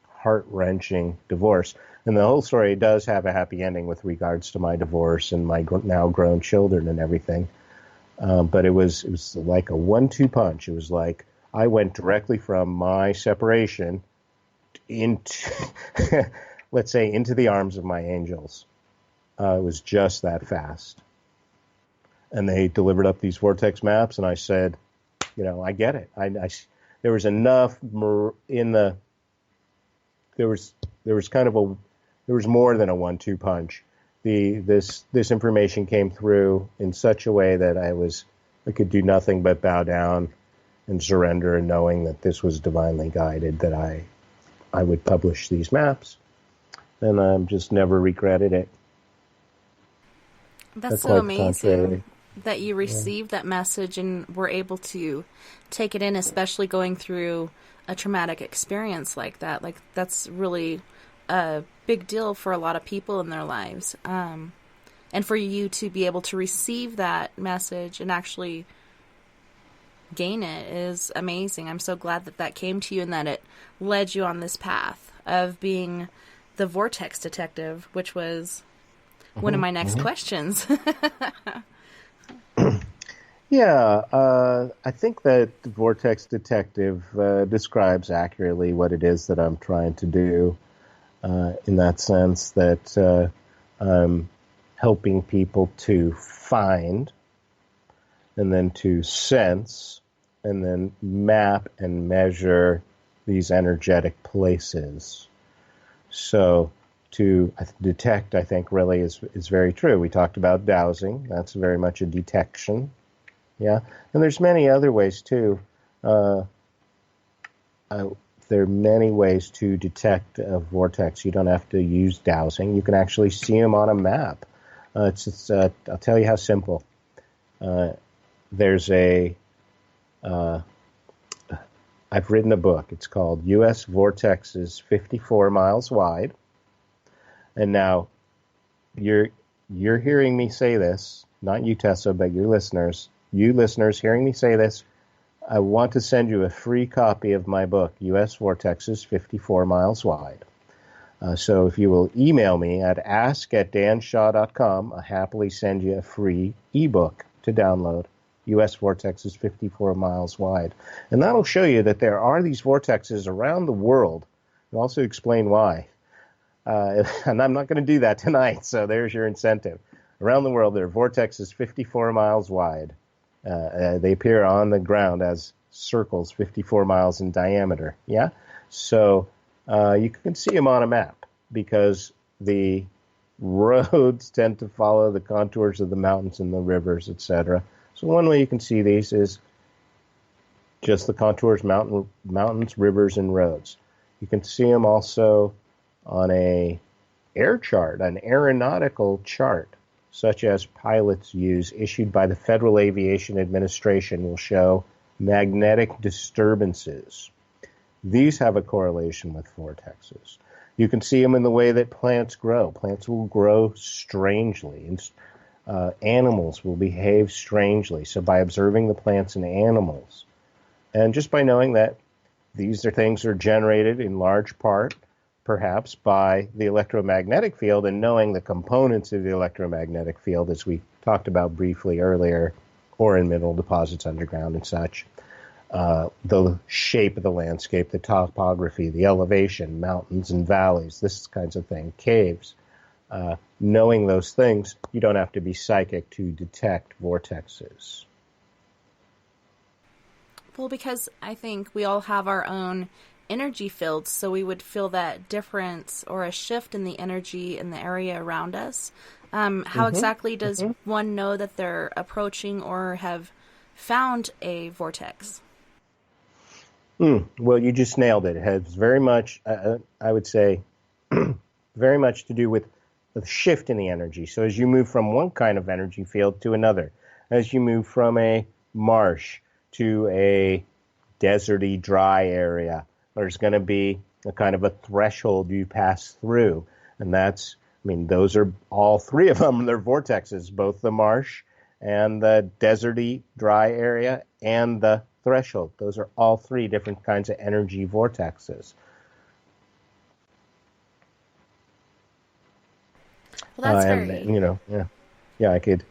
heart-wrenching divorce. And the whole story does have a happy ending with regards to my divorce and my now grown children and everything. But it was like a 1-2 punch. It was like I went directly from my separation into, let's say, into the arms of my angels. It was just that fast. And they delivered up these vortex maps, and I said, I get it. There was enough in the. There was more than a 1-2 punch. This information came through in such a way that I could do nothing but bow down and surrender, and knowing that this was divinely guided, that I would publish these maps, and I've just never regretted it. That's so amazing that you received that message and were able to take it in, especially going through a traumatic experience like that. Like, that's really a big deal for a lot of people in their lives. And for you to be able to receive that message and actually gain it is amazing. I'm so glad that came to you and that it led you on this path of being the Vortex Detective, which was one of my next questions. Yeah, I think that the Vortex Detective describes accurately what it is that I'm trying to do, in that sense that I'm helping people to find and then to sense and then map and measure these energetic places. So to detect, I think, really is very true. We talked about dowsing. That's very much a detection. Yeah, and there's many other ways too. Uh, there are many ways to detect a vortex. You don't have to use dowsing. You can actually see them on a map. I'll tell you how simple. Uh, there's a I've written a book. It's called U.S. Vortexes 54 Miles Wide. And now you're hearing me say this, not you, Tessa, but your listeners. You listeners hearing me say this, I want to send you a free copy of my book, U.S. Vortexes 54 Miles Wide. So if you will email me at ask@danshaw.com, I'll happily send you a free ebook to download. U.S. Vortexes 54 Miles Wide. And that'll show you that there are these vortexes around the world, and also explain why. And I'm not going to do that tonight, so there's your incentive. Around the world, there are vortexes 54 miles wide. They appear on the ground as circles 54 miles in diameter. Yeah? So you can see them on a map because the roads tend to follow the contours of the mountains and the rivers, etc. So one way you can see these is just the contours, mountains, rivers, and roads. You can see them also on a air chart, an aeronautical chart, such as pilots use, issued by the Federal Aviation Administration, will show magnetic disturbances. These have a correlation with vortexes. You can see them in the way that plants grow. Plants will grow strangely, and animals will behave strangely. So by observing the plants and animals, and just by knowing that these are things that are generated in large part, perhaps, by the electromagnetic field, and knowing the components of the electromagnetic field, as we talked about briefly earlier, or in mineral deposits underground and such, the shape of the landscape, the topography, the elevation, mountains and valleys, this kinds of thing, caves. Knowing those things, you don't have to be psychic to detect vortexes. Well, because I think we all have our own energy fields, so we would feel that difference or a shift in the energy in the area around us. How exactly does one know that they're approaching or have found a vortex? Well, you just nailed it. It has very much, I would say, very much to do with the shift in the energy. So as you move from one kind of energy field to another, as you move from a marsh to a deserty, dry area, there's going to be a kind of a threshold you pass through. And those are all three of them. They're vortexes, both the marsh and the deserty, dry area and the threshold. Those are all three different kinds of energy vortexes. Well, that's very... I could.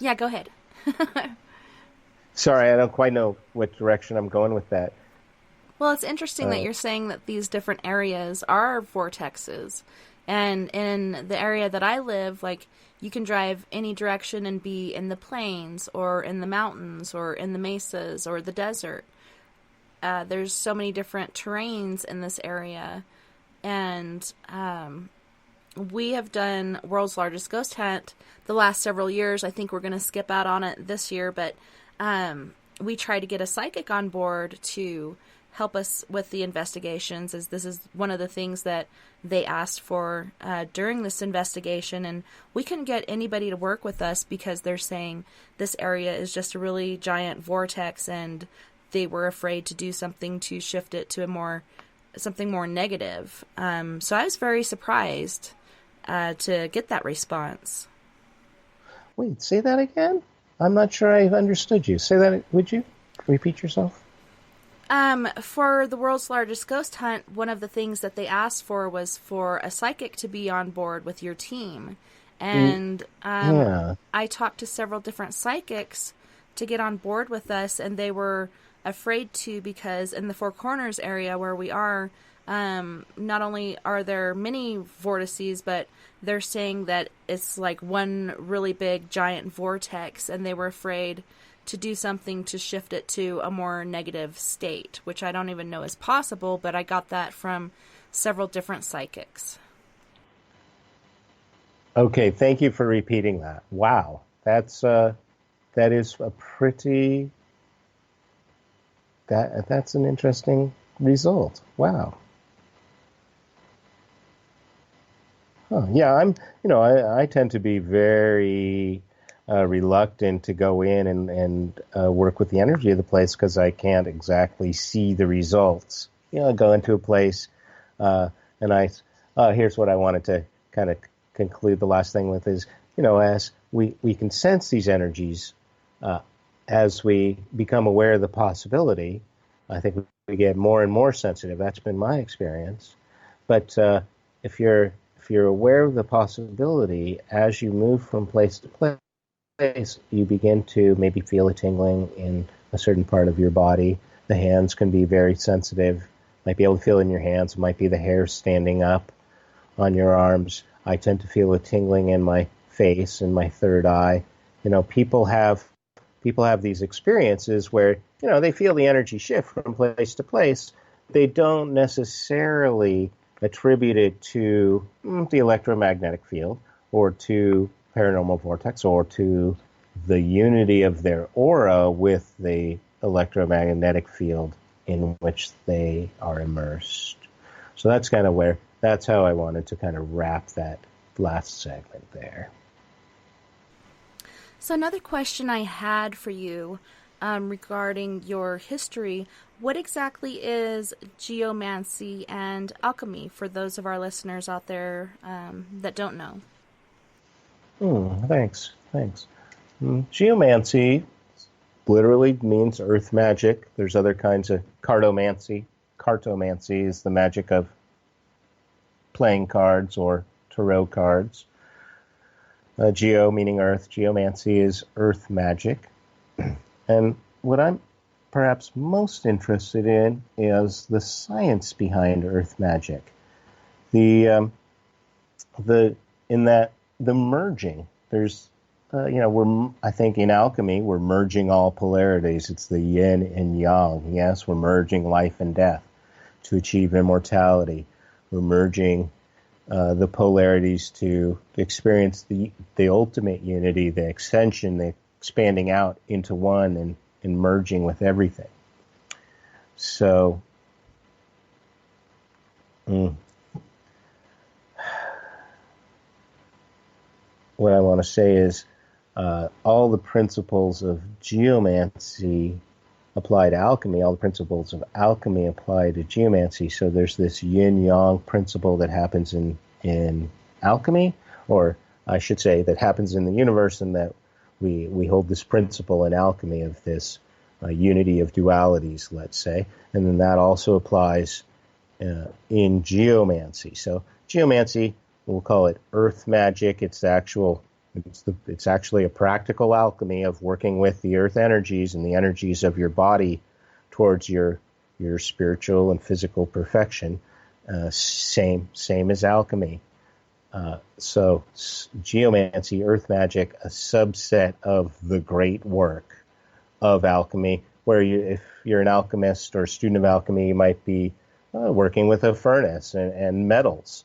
Yeah, go ahead. Sorry, I don't quite know what direction I'm going with that. Well, it's interesting that you're saying that these different areas are vortexes. And in the area that I live, you can drive any direction and be in the plains or in the mountains or in the mesas or the desert. There's so many different terrains in this area. And we have done World's Largest Ghost Hunt the last several years. I think we're going to skip out on it this year, but we try to get a psychic on board to help us with the investigations, as this is one of the things that they asked for during this investigation. And we couldn't get anybody to work with us because they're saying this area is just a really giant vortex, and they were afraid to do something to shift it to something more negative. So I was very surprised to get that response. Wait, say that again? I'm not sure I understood you. Say that, would you? Repeat yourself? For the World's Largest Ghost Hunt, one of the things that they asked for was for a psychic to be on board with your team. And Yeah. I talked to several different psychics to get on board with us, and they were afraid to because in the Four Corners area where we are, not only are there many vortices, but they're saying that it's like one really big giant vortex, and they were afraid to do something to shift it to a more negative state, which I don't even know is possible, but I got that from several different psychics. Okay, thank you for repeating that. Wow, that is a pretty that's an interesting result. Wow. Huh. Yeah, I tend to be very reluctant to go in and work with the energy of the place because I can't exactly see the results. I go into a place and here's what I wanted to kind of conclude the last thing with is, as we can sense these energies, as we become aware of the possibility, I think we get more and more sensitive. That's been my experience. But if you're aware of the possibility, as you move from place to place, you begin to maybe feel a tingling in a certain part of your body. The hands can be very sensitive. Might be able to feel in your hands. It might be the hair standing up on your arms. I tend to feel a tingling in my face and my third eye. People have these experiences where they feel the energy shift from place to place. They don't necessarily attribute it to the electromagnetic field or to paranormal vortex or to the unity of their aura with the electromagnetic field in which they are immersed. So that's how I wanted to kind of wrap that last segment there. So, another question I had for you regarding your history, what exactly is geomancy and alchemy for those of our listeners out there that don't know? Thanks. Geomancy literally means earth magic. There's other kinds of cartomancy. Cartomancy is the magic of playing cards or tarot cards. Geo meaning earth. Geomancy is earth magic. And what I'm perhaps most interested in is the science behind earth magic. The merging. There's I think in alchemy we're merging all polarities. It's the yin and yang. Yes, we're merging life and death to achieve immortality. We're merging the polarities to experience the ultimate unity, the extension, the expanding out into one and merging with everything. So, what I want to say is all the principles of geomancy apply to alchemy. All the principles of alchemy apply to geomancy. So there's this yin-yang principle that happens in alchemy, or I should say that happens in the universe, and that we hold this principle in alchemy of this unity of dualities, let's say. And then that also applies in geomancy. So geomancy, we'll call it earth magic. It's actually a practical alchemy of working with the earth energies and the energies of your body towards your spiritual and physical perfection. Same as alchemy. So geomancy, earth magic, a subset of the great work of alchemy, where if you're an alchemist or a student of alchemy, you might be working with a furnace and metals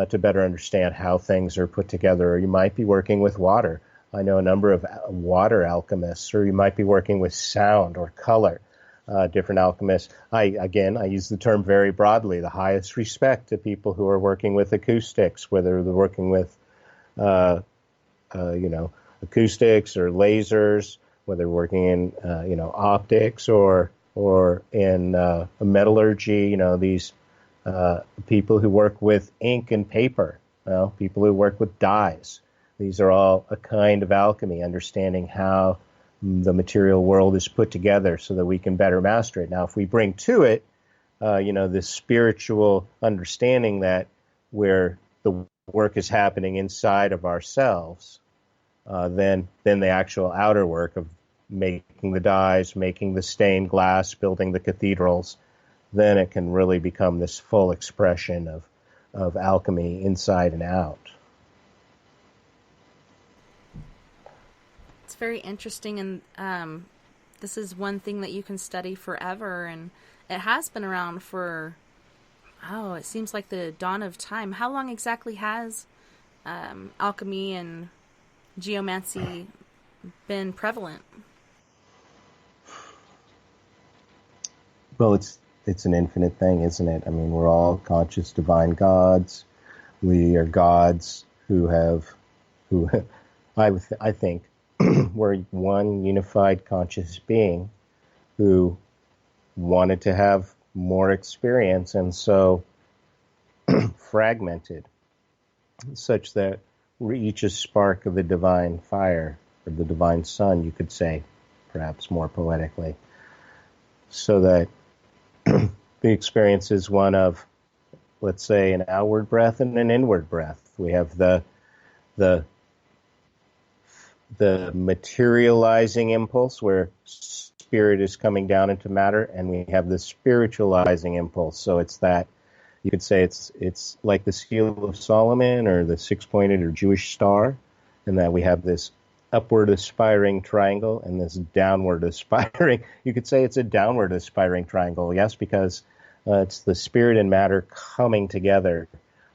to better understand how things are put together, or you might be working with water. I know a number of water alchemists, or you might be working with sound or color. Different alchemists. I use the term very broadly. The highest respect to people who are working with acoustics, whether they're working with, acoustics or lasers, whether they're working in, optics or in metallurgy. These people who work with ink and paper. People who work with dyes. These are all a kind of alchemy, understanding how the material world is put together so that we can better master it. Now, if we bring to it, this spiritual understanding that the work is happening inside of ourselves than the actual outer work of making the dyes, making the stained glass, building the cathedrals. Then it can really become this full expression of alchemy inside and out. It's very interesting, and this is one thing that you can study forever, and it has been around for, it seems like the dawn of time. How long exactly has alchemy and geomancy been prevalent? Well, it's an infinite thing, isn't it? I mean, we're all conscious divine gods. We are gods who I think, we're one unified conscious being who wanted to have more experience, and so fragmented, such that we're each a spark of the divine fire, or the divine sun, you could say, perhaps more poetically, so that the experience is one of, let's say, an outward breath and an inward breath. We have the materializing impulse where spirit is coming down into matter, and we have the spiritualizing impulse. So it's that, you could say it's like the seal of Solomon or the six-pointed or Jewish star, and that we have this upward aspiring triangle and this downward aspiring. You could say it's a downward aspiring triangle, yes, because it's the spirit and matter coming together,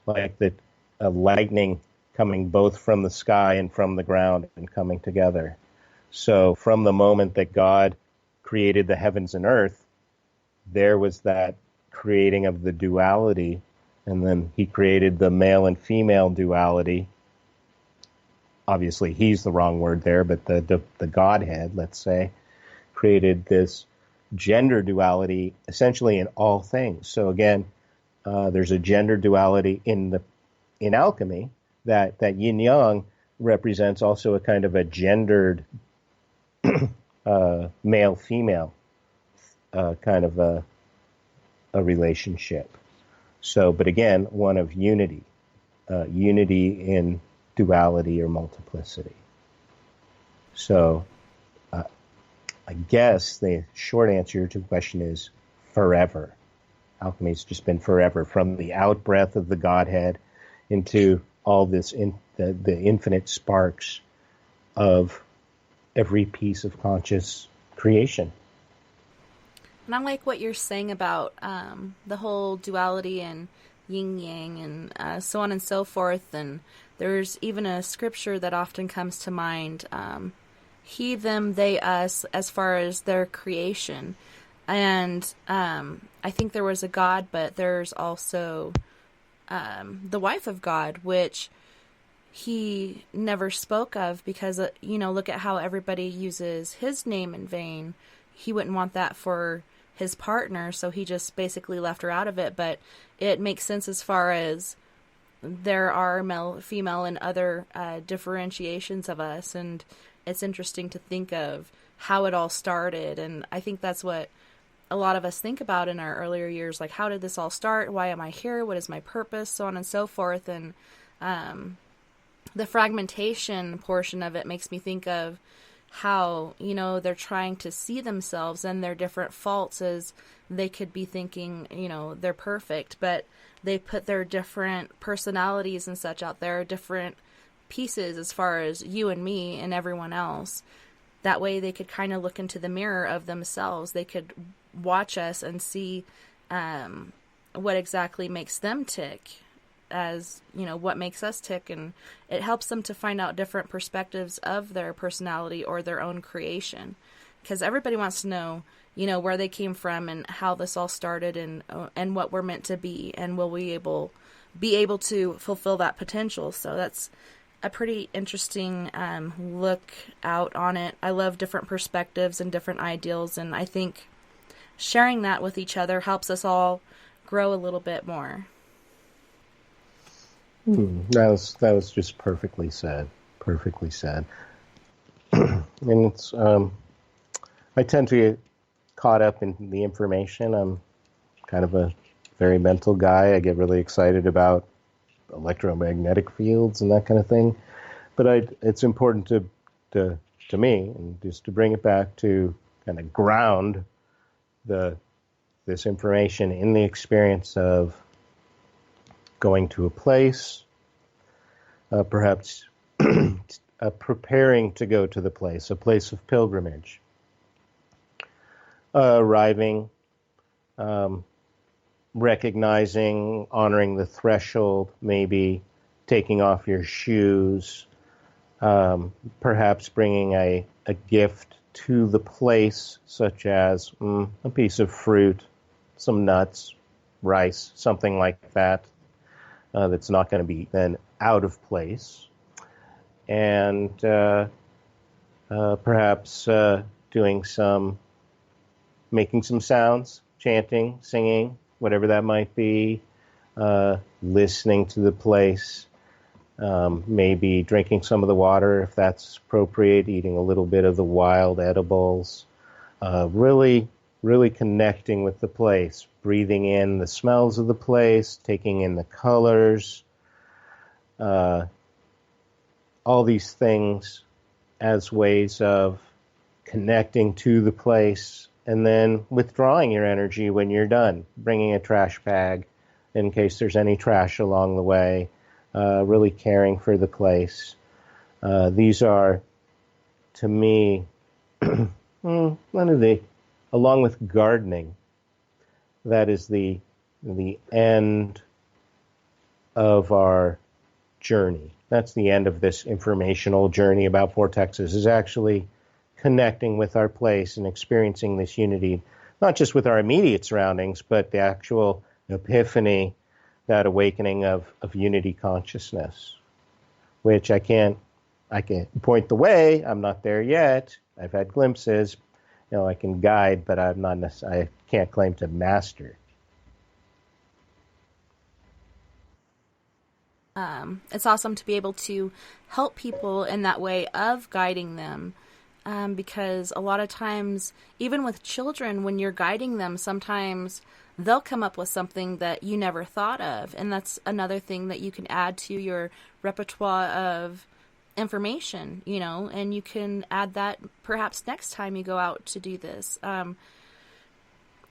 like the lightning coming both from the sky and from the ground and coming together. So from the moment that God created the heavens and earth, there was that creating of the duality, and then he created the male and female duality. Obviously, he's the wrong word there, but the Godhead, let's say, created this gender duality essentially in all things. So again, there's a gender duality in alchemy, that yin yang represents also a kind of a gendered male female kind of a relationship. So, but again, one of unity in duality or multiplicity. So I guess the short answer to the question is forever. Alchemy's just been forever, from the out-breath of the Godhead into all this, the infinite sparks of every piece of conscious creation. And I like what you're saying about the whole duality and yin yang and so on and so forth. And there's even a scripture that often comes to mind, he, them, they, us, as far as their creation. And I think there was a God, but there's also the wife of God, which he never spoke of because, look at how everybody uses his name in vain. He wouldn't want that for his partner, so he just basically left her out of it. But it makes sense as far as there are male, female, and other differentiations of us, and it's interesting to think of how it all started. And I think that's what a lot of us think about in our earlier years, like, how did this all start? Why am I here? What is my purpose? So on and so forth. And the fragmentation portion of it makes me think of how, they're trying to see themselves and their different faults as they could be thinking, they're perfect, but they put their different personalities and such out there, different pieces as far as you and me and everyone else. That way they could kind of look into the mirror of themselves. They could watch us and see what exactly makes them tick, as what makes us tick, and it helps them to find out different perspectives of their personality or their own creation, because everybody wants to know where they came from and how this all started, and what we're meant to be, and will we be able to fulfill that potential. So that's a pretty interesting look out on it. I love different perspectives and different ideals, and I think sharing that with each other helps us all grow a little bit more. That was just perfectly said. Perfectly said. And it's I tend to get caught up in the information. I'm kind of a very mental guy. I get really excited about electromagnetic fields and that kind of thing. But it's important to me, and just to bring it back to kind of ground this information in the experience of going to a place, perhaps preparing to go to the place, a place of pilgrimage, arriving, recognizing, honoring the threshold, maybe taking off your shoes, perhaps bringing a gift to the place, such as a piece of fruit, some nuts, rice, something like that, that's not going to be then out of place. And perhaps making some sounds, chanting, singing, whatever that might be, listening to the place, maybe drinking some of the water if that's appropriate, eating a little bit of the wild edibles, really connecting with the place, breathing in the smells of the place, taking in the colors, all these things as ways of connecting to the place, and then withdrawing your energy when you're done, bringing a trash bag in case there's any trash along the way, really caring for the place. These are, to me, one of the, along with gardening, that is the end of our journey. That's the end of this informational journey about vortexes, is actually connecting with our place and experiencing this unity, not just with our immediate surroundings, but the actual epiphany, that awakening of unity consciousness, which I can't point the way. I'm not there yet. I've had glimpses. I can guide, but I can't claim to master. It's awesome to be able to help people in that way of guiding them, because a lot of times, even with children, when you're guiding them, sometimes they'll come up with something that you never thought of, and that's another thing that you can add to your repertoire of information, and you can add that perhaps next time you go out to do this.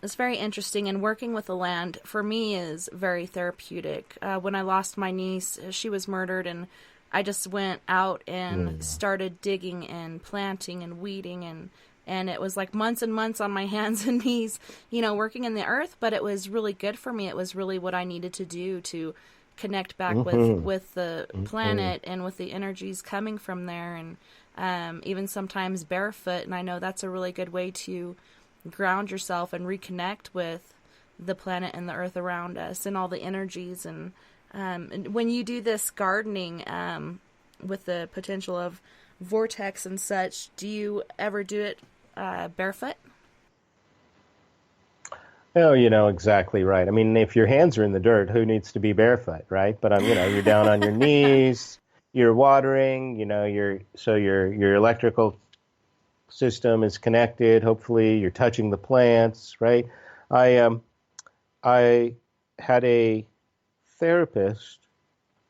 It's very interesting, and working with the land for me is very therapeutic. When I lost my niece, she was murdered, and I just went out and started digging and planting and weeding, and it was like months and months on my hands and knees, working in the earth, but it was really good for me. It was really what I needed to do to connect back with the planet and with the energies coming from there, and even sometimes barefoot, and I know that's a really good way to ground yourself and reconnect with the planet and the earth around us and all the energies. And when you do this gardening with the potential of vortex and such, do you ever do it barefoot? Oh, exactly right. I mean, if your hands are in the dirt, who needs to be barefoot, right? But you're down on your knees, you're watering, your electrical system is connected. Hopefully, you're touching the plants, right? I had a therapist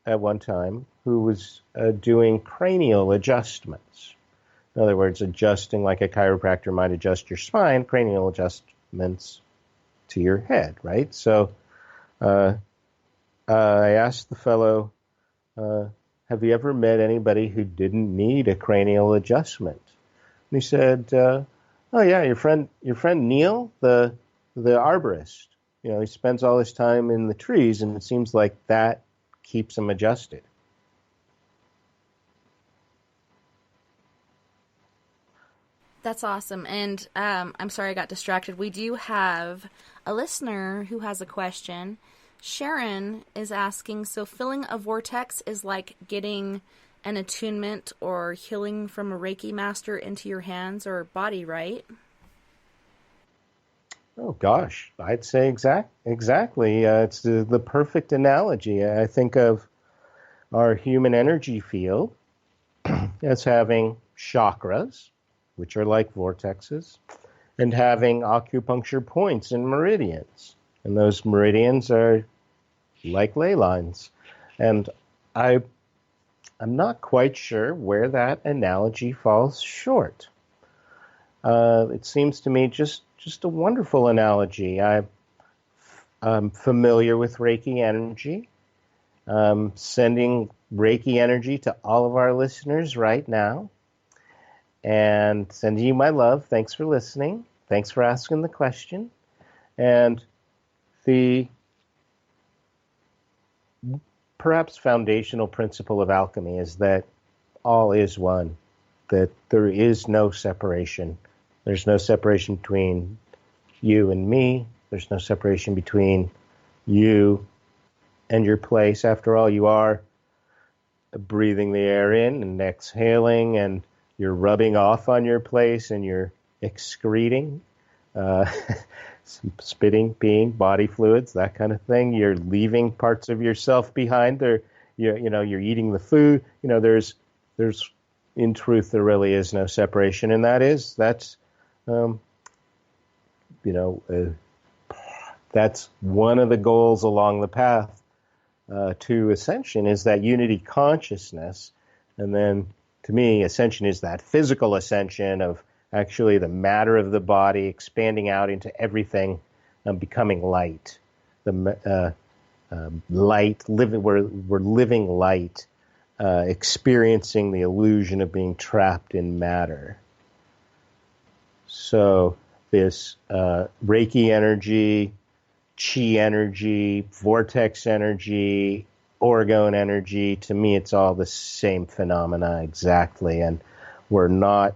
at one time who was doing cranial adjustments. In other words, adjusting like a chiropractor might adjust your spine, cranial adjustments to your head, right? So I asked the fellow, have you ever met anybody who didn't need a cranial adjustment? And he said, oh yeah, your friend Neil, the arborist. He spends all his time in the trees, and it seems like that keeps him adjusted. That's awesome. And I'm sorry I got distracted. We do have a listener who has a question. Sharon is asking, so filling a vortex is like getting an attunement or healing from a Reiki master into your hands or body, right? Oh gosh, I'd say exactly. It's the perfect analogy. I think of our human energy field as having chakras, which are like vortexes, and having acupuncture points and meridians. And those meridians are like ley lines. And I, I'm not quite sure where that analogy falls short. It seems to me just a wonderful analogy. I'm familiar with Reiki energy. Sending Reiki energy to all of our listeners right now and sending you my love. Thanks for listening. Thanks for asking the question. And the perhaps foundational principle of alchemy is that all is one, that there is no separation. There's no separation between you and me. There's no separation between you and your place. After all, you are breathing the air in and exhaling, and you're rubbing off on your place, and you're excreting, spitting, peeing, body fluids, that kind of thing. You're leaving parts of yourself behind. You're eating the food. There's in truth, there really is no separation, and that's that's one of the goals along the path to ascension, is that unity consciousness. And then, to me, ascension is that physical ascension of actually the matter of the body expanding out into everything and becoming light. The light, we're living light, experiencing the illusion of being trapped in matter. So this Reiki energy, Chi energy, vortex energy, orgone energy, to me it's all the same phenomena exactly. And we're not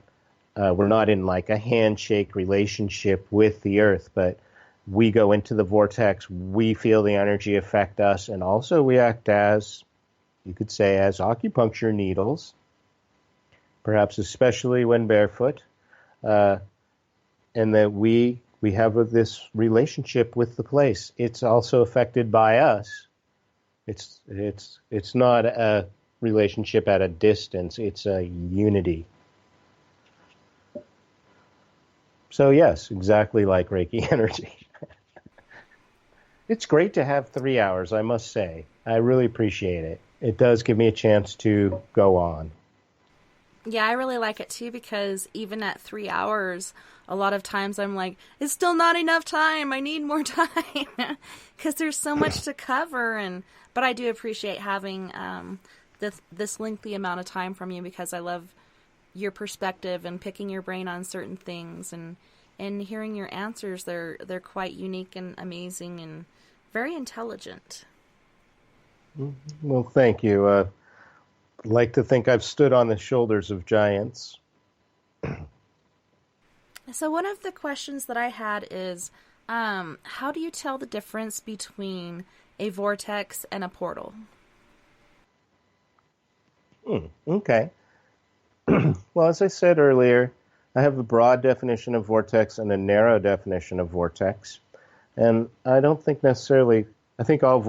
in like a handshake relationship with the earth, but we go into the vortex, we feel the energy affect us, and also we act as, you could say, as acupuncture needles, perhaps especially when barefoot, and that we have this relationship with the place. It's also affected by us. It's not a relationship at a distance. It's a unity. So yes, exactly like Reiki energy. It's great to have 3 hours, I must say. I really appreciate it. It does give me a chance to go on. Yeah, I really like it too, because even at 3 hours, a lot of times I'm like, it's still not enough time. I need more time, because there's so much to cover. But I do appreciate having this lengthy amount of time from you, because I love your perspective and picking your brain on certain things, and hearing your answers. They're quite unique and amazing and very intelligent. Well, thank you. I'd like to think I've stood on the shoulders of giants. So one of the questions that I had is, how do you tell the difference between a vortex and a portal? Okay. Well, as I said earlier, I have a broad definition of vortex and a narrow definition of vortex. And I don't think necessarily, I think all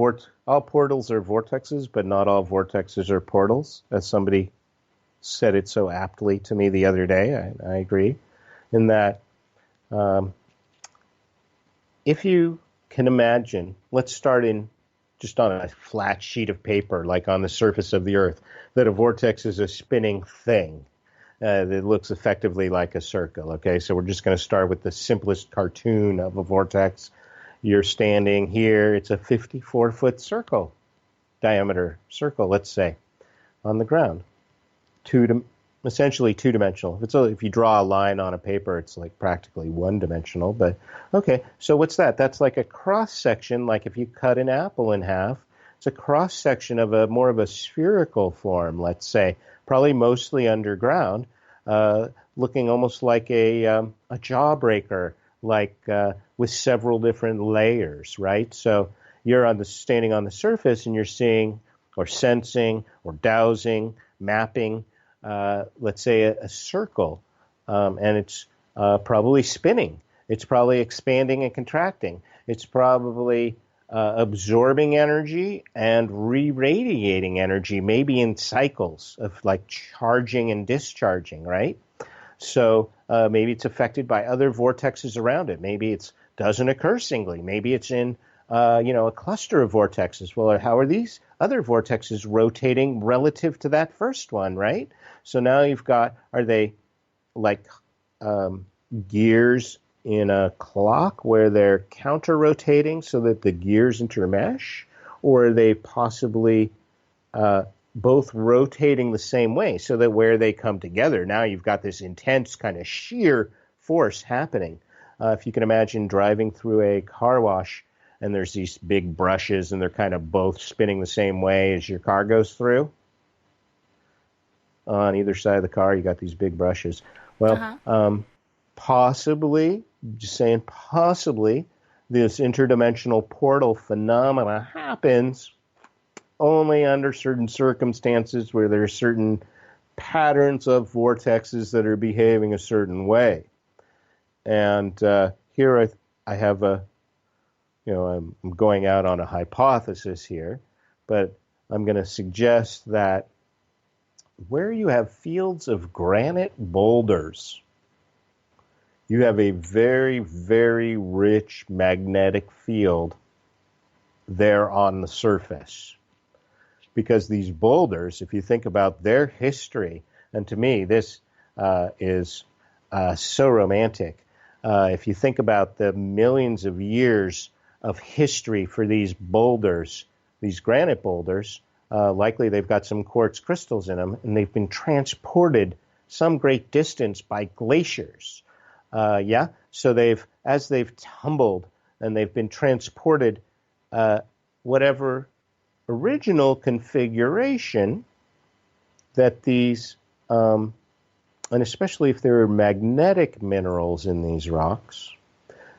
portals are vortexes, but not all vortexes are portals, as somebody said it so aptly to me the other day. I agree. In that, if you can imagine, let's start in just on a flat sheet of paper, like on the surface of the earth, that a vortex is a spinning thing that looks effectively like a circle. Okay, so we're just going to start with the simplest cartoon of a vortex. You're standing here, it's a 54-foot circle, diameter circle, let's say, on the ground. Essentially two-dimensional. If you draw a line on a paper, it's like practically one-dimensional. But okay, so what's that? That's like a cross-section, like if you cut an apple in half. It's a cross-section of more of a spherical form, let's say, probably mostly underground, looking almost like a jawbreaker, like with several different layers, right? So you're standing on the surface, and you're seeing or sensing or dowsing, mapping, let's say a circle, and it's probably spinning. It's probably expanding and contracting. It's probably absorbing energy and re-radiating energy, maybe in cycles of like charging and discharging, right? So maybe it's affected by other vortexes around it. Maybe it doesn't occur singly. Maybe it's in a cluster of vortexes. Well, how are these other vortexes rotating relative to that first one, right? So now you've got, are they like gears in a clock where they're counter-rotating so that the gears intermesh? Or are they possibly both rotating the same way so that where they come together, now you've got this intense kind of shear force happening. If you can imagine driving through a car wash and there's these big brushes and they're kind of both spinning the same way as your car goes through. On either side of the car, you got these big brushes. Well, possibly, just saying possibly, this interdimensional portal phenomena happens only under certain circumstances where there are certain patterns of vortexes that are behaving a certain way. And here I have I'm going out on a hypothesis here, but I'm going to suggest that where you have fields of granite boulders, you have a very, very rich magnetic field there on the surface. Because these boulders, if you think about their history, and to me this is so romantic. If you think about the millions of years of history for these boulders, these granite boulders, likely they've got some quartz crystals in them, and they've been transported some great distance by glaciers. So as they've tumbled and they've been transported, whatever original configuration that these, and especially if there are magnetic minerals in these rocks,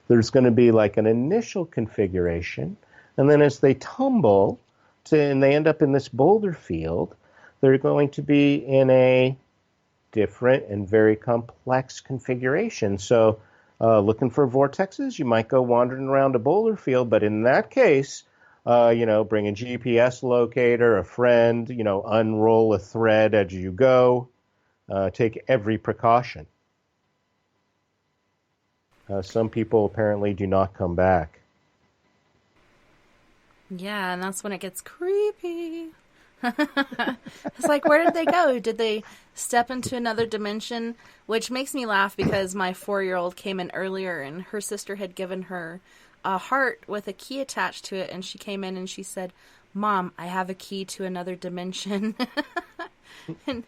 there's going to be like an initial configuration, and then as they tumble and they end up in this boulder field, they're going to be in a different and very complex configuration. So looking for vortexes, you might go wandering around a boulder field, but in that case, bring a GPS locator, a friend, unroll a thread as you go, take every precaution. Some people apparently do not come back. Yeah, and that's when it gets creepy. It's like, where did they go? Did they step into another dimension? Which makes me laugh because my 4-year-old came in earlier and her sister had given her a heart with a key attached to it, and she came in and she said, "Mom, I have a key to another dimension." And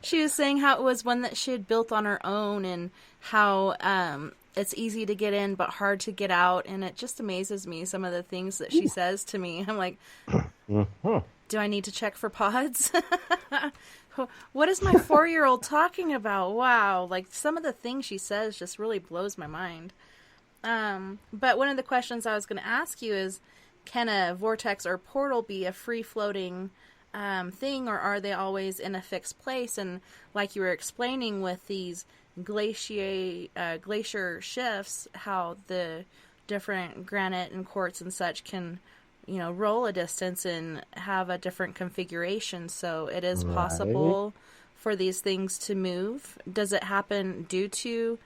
she was saying how it was one that she had built on her own, and how it's easy to get in but hard to get out, and it just amazes me, some of the things that she says to me. I'm like, do I need to check for pods? What is my 4-year-old talking about? Wow, like some of the things she says just really blows my mind. But one of the questions I was going to ask you is, can a vortex or portal be a free-floating thing, or are they always in a fixed place? And like you were explaining with these glacier shifts, how the different granite and quartz and such can, roll a distance and have a different configuration. So it is possible for these things to move. Does it happen due to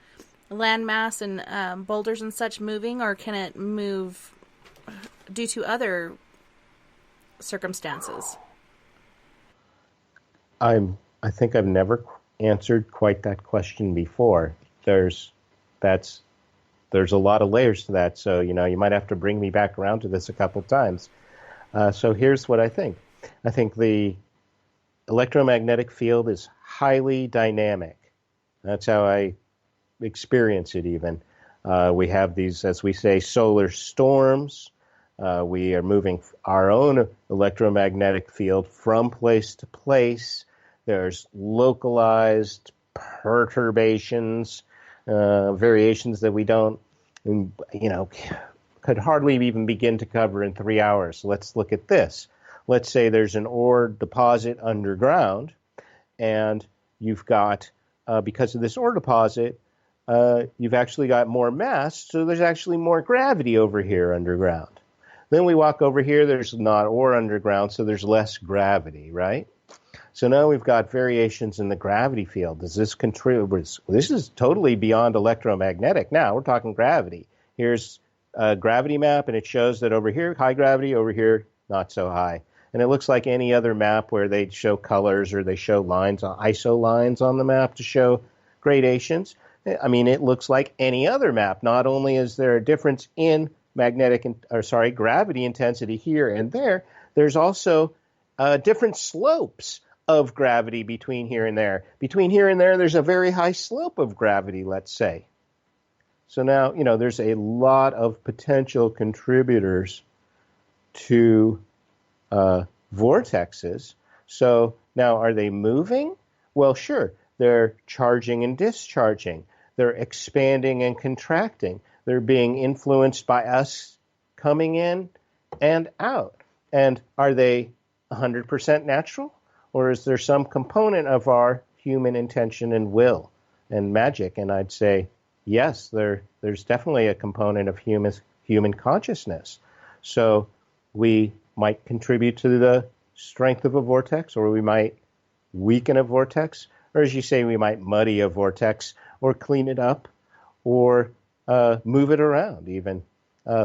landmass and boulders and such moving, or can it move due to other circumstances? I think I've never answered quite that question before. There's a lot of layers to that, so you might have to bring me back around to this a couple times. So here's what I think. I think the electromagnetic field is highly dynamic. That's how I experience it even. We have these, as we say, solar storms. We are moving our own electromagnetic field from place to place. There's localized perturbations, variations that we don't, could hardly even begin to cover in 3 hours. So let's look at this. Let's say there's an ore deposit underground, and you've got, because of this ore deposit, you've actually got more mass, so there's actually more gravity over here underground. Then we walk over here, there's not ore underground, so there's less gravity, right? So now we've got variations in the gravity field. Does this contribute? This is totally beyond electromagnetic. Now we're talking gravity. Here's a gravity map, and it shows that over here, high gravity, over here, not so high. And it looks like any other map where they show colors or they show lines, ISO lines on the map to show gradations. I mean, it looks like any other map. Not only is there a difference in gravity intensity here and there, there's also different slopes of gravity between here and there. Between here and there, there's a very high slope of gravity, let's say. So now, there's a lot of potential contributors to vortexes. So now, are they moving? Well, sure. They're charging and discharging. They're expanding and contracting. They're being influenced by us coming in and out. And are they 100% natural? Or is there some component of our human intention and will and magic? And I'd say, yes, there's definitely a component of human consciousness. So we might contribute to the strength of a vortex, or we might weaken a vortex, or as you say, we might muddy a vortex or clean it up or move it around, even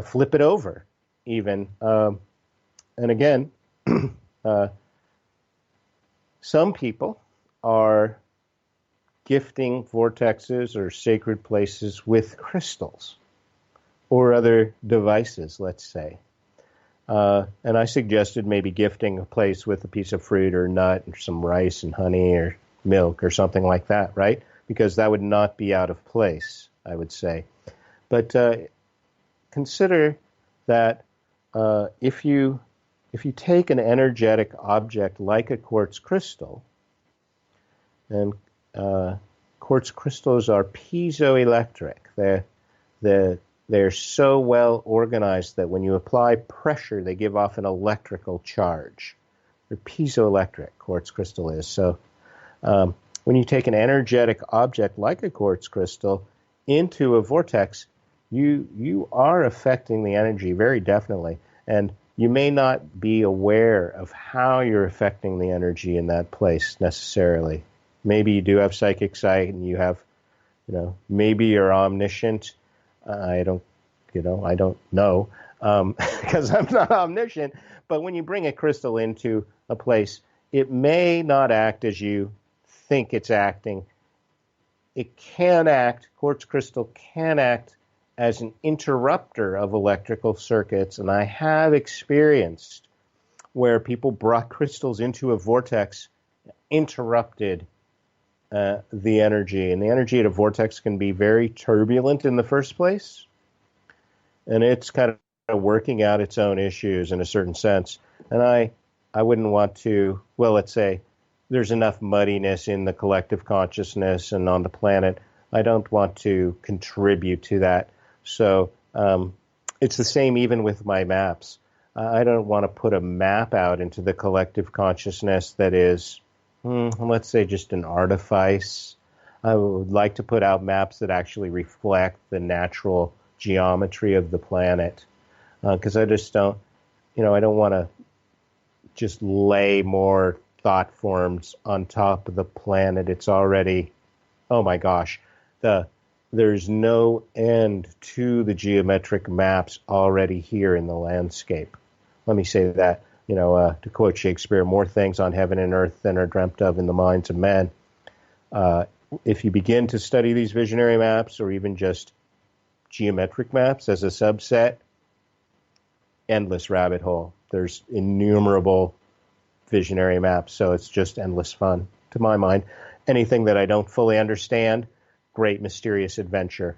flip it over, even. And again, some people are gifting vortexes or sacred places with crystals or other devices, let's say. And I suggested maybe gifting a place with a piece of fruit or nut or some rice and honey or milk or something like that, right? Because that would not be out of place, I would say. But consider that if you take an energetic object like a quartz crystal, and quartz crystals are piezoelectric. They're so well organized that when you apply pressure, they give off an electrical charge. They're piezoelectric, quartz crystal is. So when you take an energetic object like a quartz crystal into a vortex, you are affecting the energy very definitely. And you may not be aware of how you're affecting the energy in that place necessarily. Maybe you do have psychic sight and you have, maybe you're omniscient. I don't know because I'm not omniscient. But when you bring a crystal into a place, it may not act as you think it's acting. It can act, quartz crystal can act as an interrupter of electrical circuits. And I have experienced where people brought crystals into a vortex, interrupted the energy. And the energy at a vortex can be very turbulent in the first place. And it's kind of working out its own issues in a certain sense. And I wouldn't want to, let's say there's enough muddiness in the collective consciousness and on the planet. I don't want to contribute to that. So it's the same even with my maps. I don't want to put a map out into the collective consciousness that is, let's say, just an artifice. I would like to put out maps that actually reflect the natural geometry of the planet. Because I just don't, I don't want to just lay more thought forms on top of the planet. It's already, oh my gosh, there's no end to the geometric maps already here in the landscape. Let me say that, to quote Shakespeare, more things on heaven and earth than are dreamt of in the minds of men. If you begin to study these visionary maps or even just geometric maps as a subset, endless rabbit hole. There's innumerable visionary maps, so it's just endless fun to my mind. Anything that I don't fully understand, great mysterious adventure.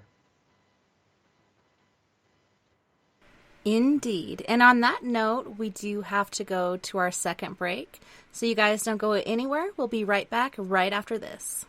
Indeed. And on that note, we do have to go to our second break. So you guys don't go anywhere. We'll be right back right after this.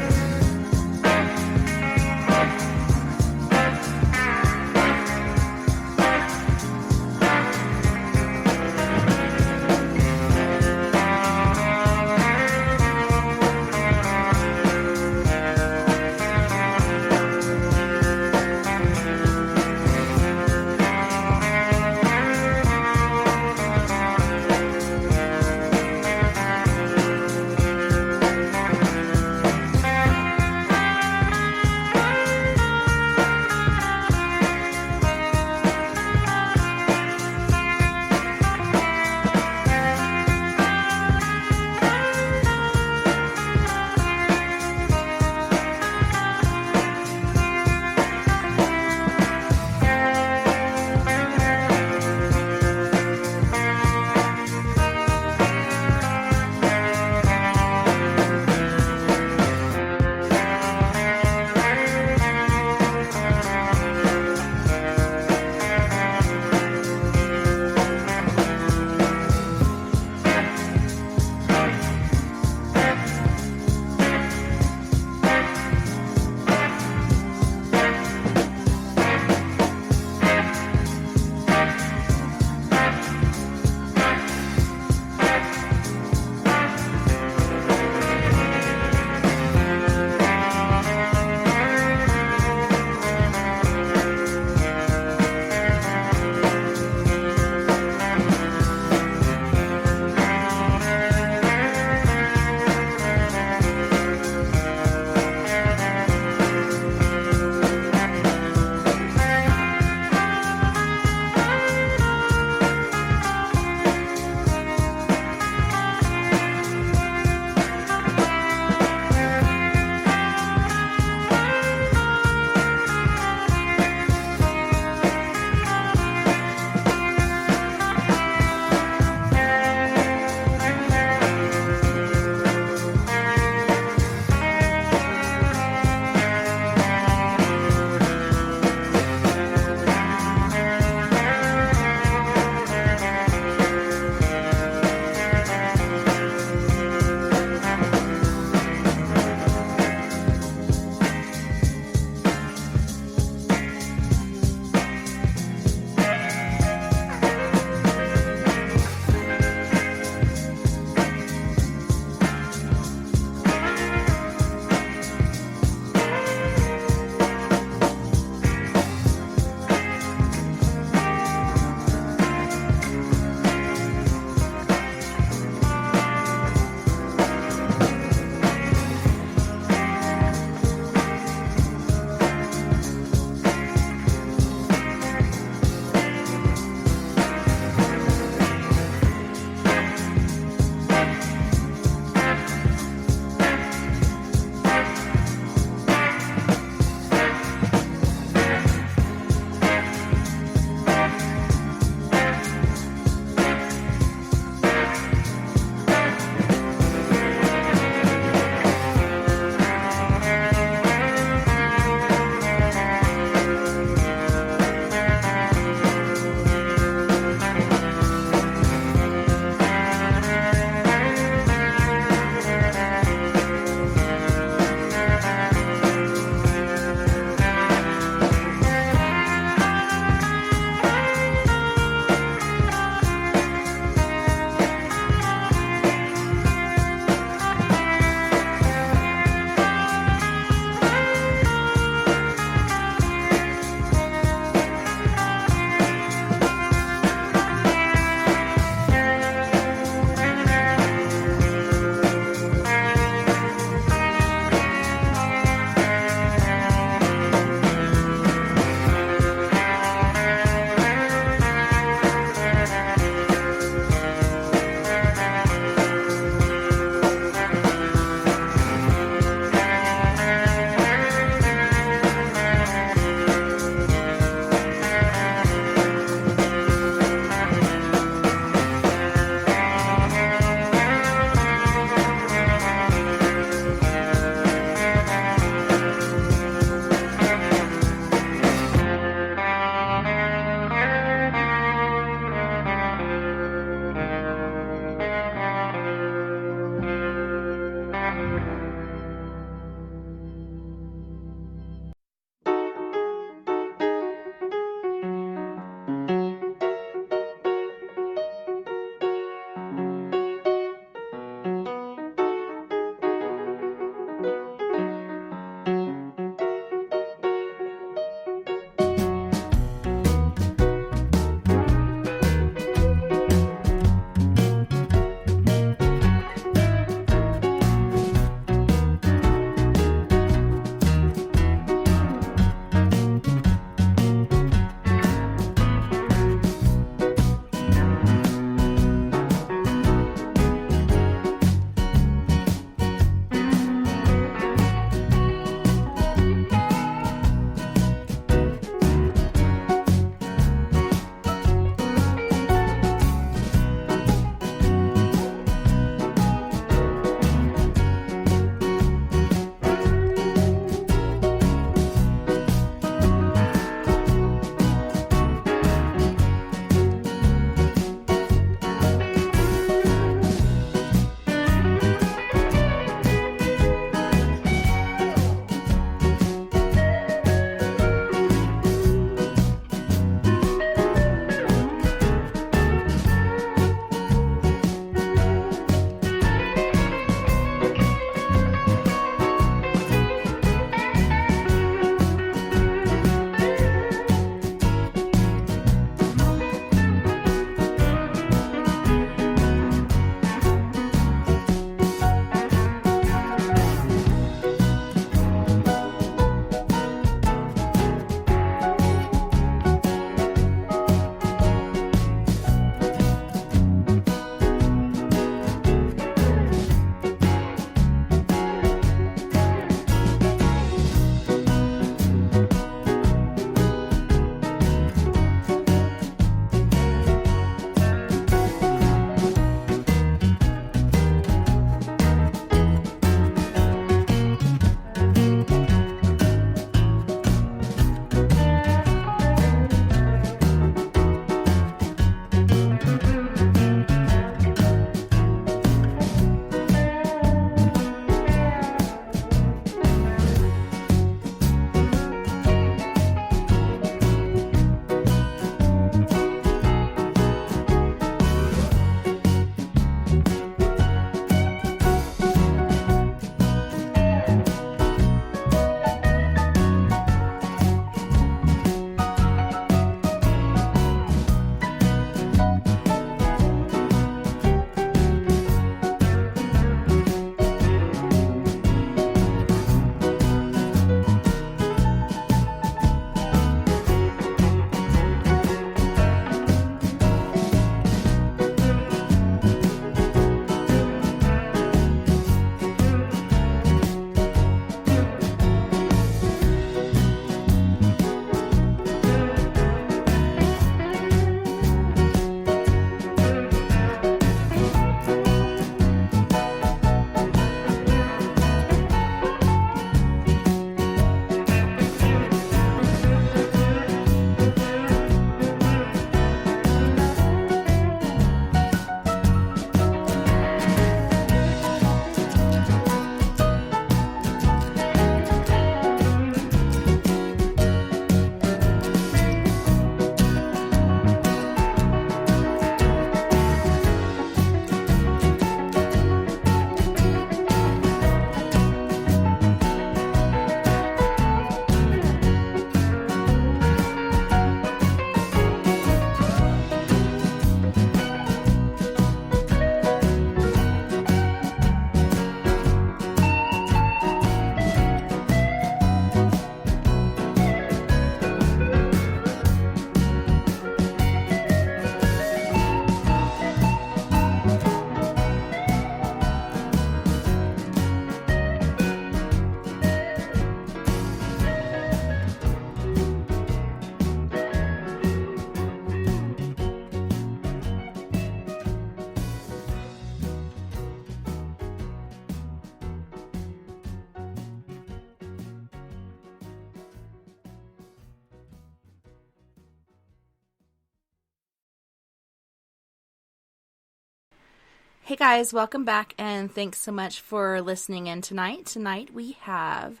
Hey guys, welcome back and thanks so much for listening in tonight. Tonight we have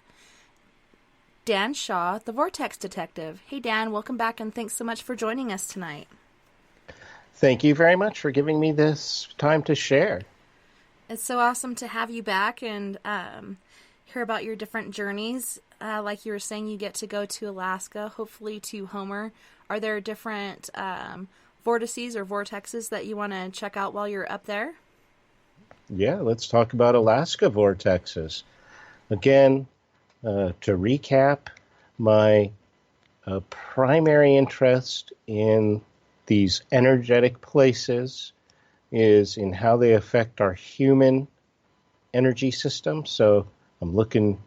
Dan Shaw, the Vortex Detective. Hey Dan, welcome back and thanks so much for joining us tonight. Thank you very much for giving me this time to share. It's so awesome to have you back and hear about your different journeys. Like you were saying, you get to go to Alaska, hopefully to Homer. Are there different vortices or vortexes that you want to check out while you're up there? Yeah, let's talk about Alaska vortexes. Again, to recap, my primary interest in these energetic places is in how they affect our human energy system. So I'm looking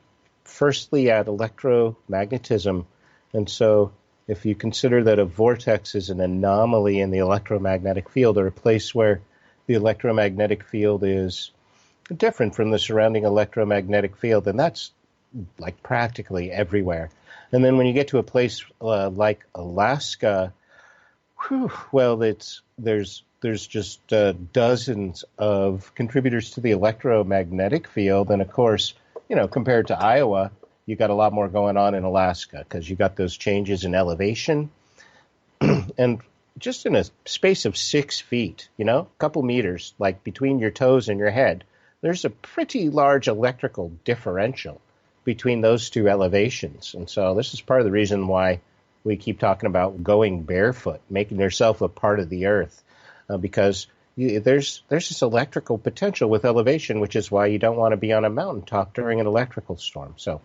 firstly at electromagnetism. And so if you consider that a vortex is an anomaly in the electromagnetic field, or a place where the electromagnetic field is different from the surrounding electromagnetic field, and that's like practically everywhere. And then when you get to a place like Alaska, well, there's just dozens of contributors to the electromagnetic field, and of course, compared to Iowa, you got a lot more going on in Alaska because you got those changes in elevation, and just in a space of 6 feet, a couple meters, like between your toes and your head, there's a pretty large electrical differential between those two elevations. And so this is part of the reason why we keep talking about going barefoot, making yourself a part of the earth, because there's this electrical potential with elevation, which is why you don't want to be on a mountaintop during an electrical storm. So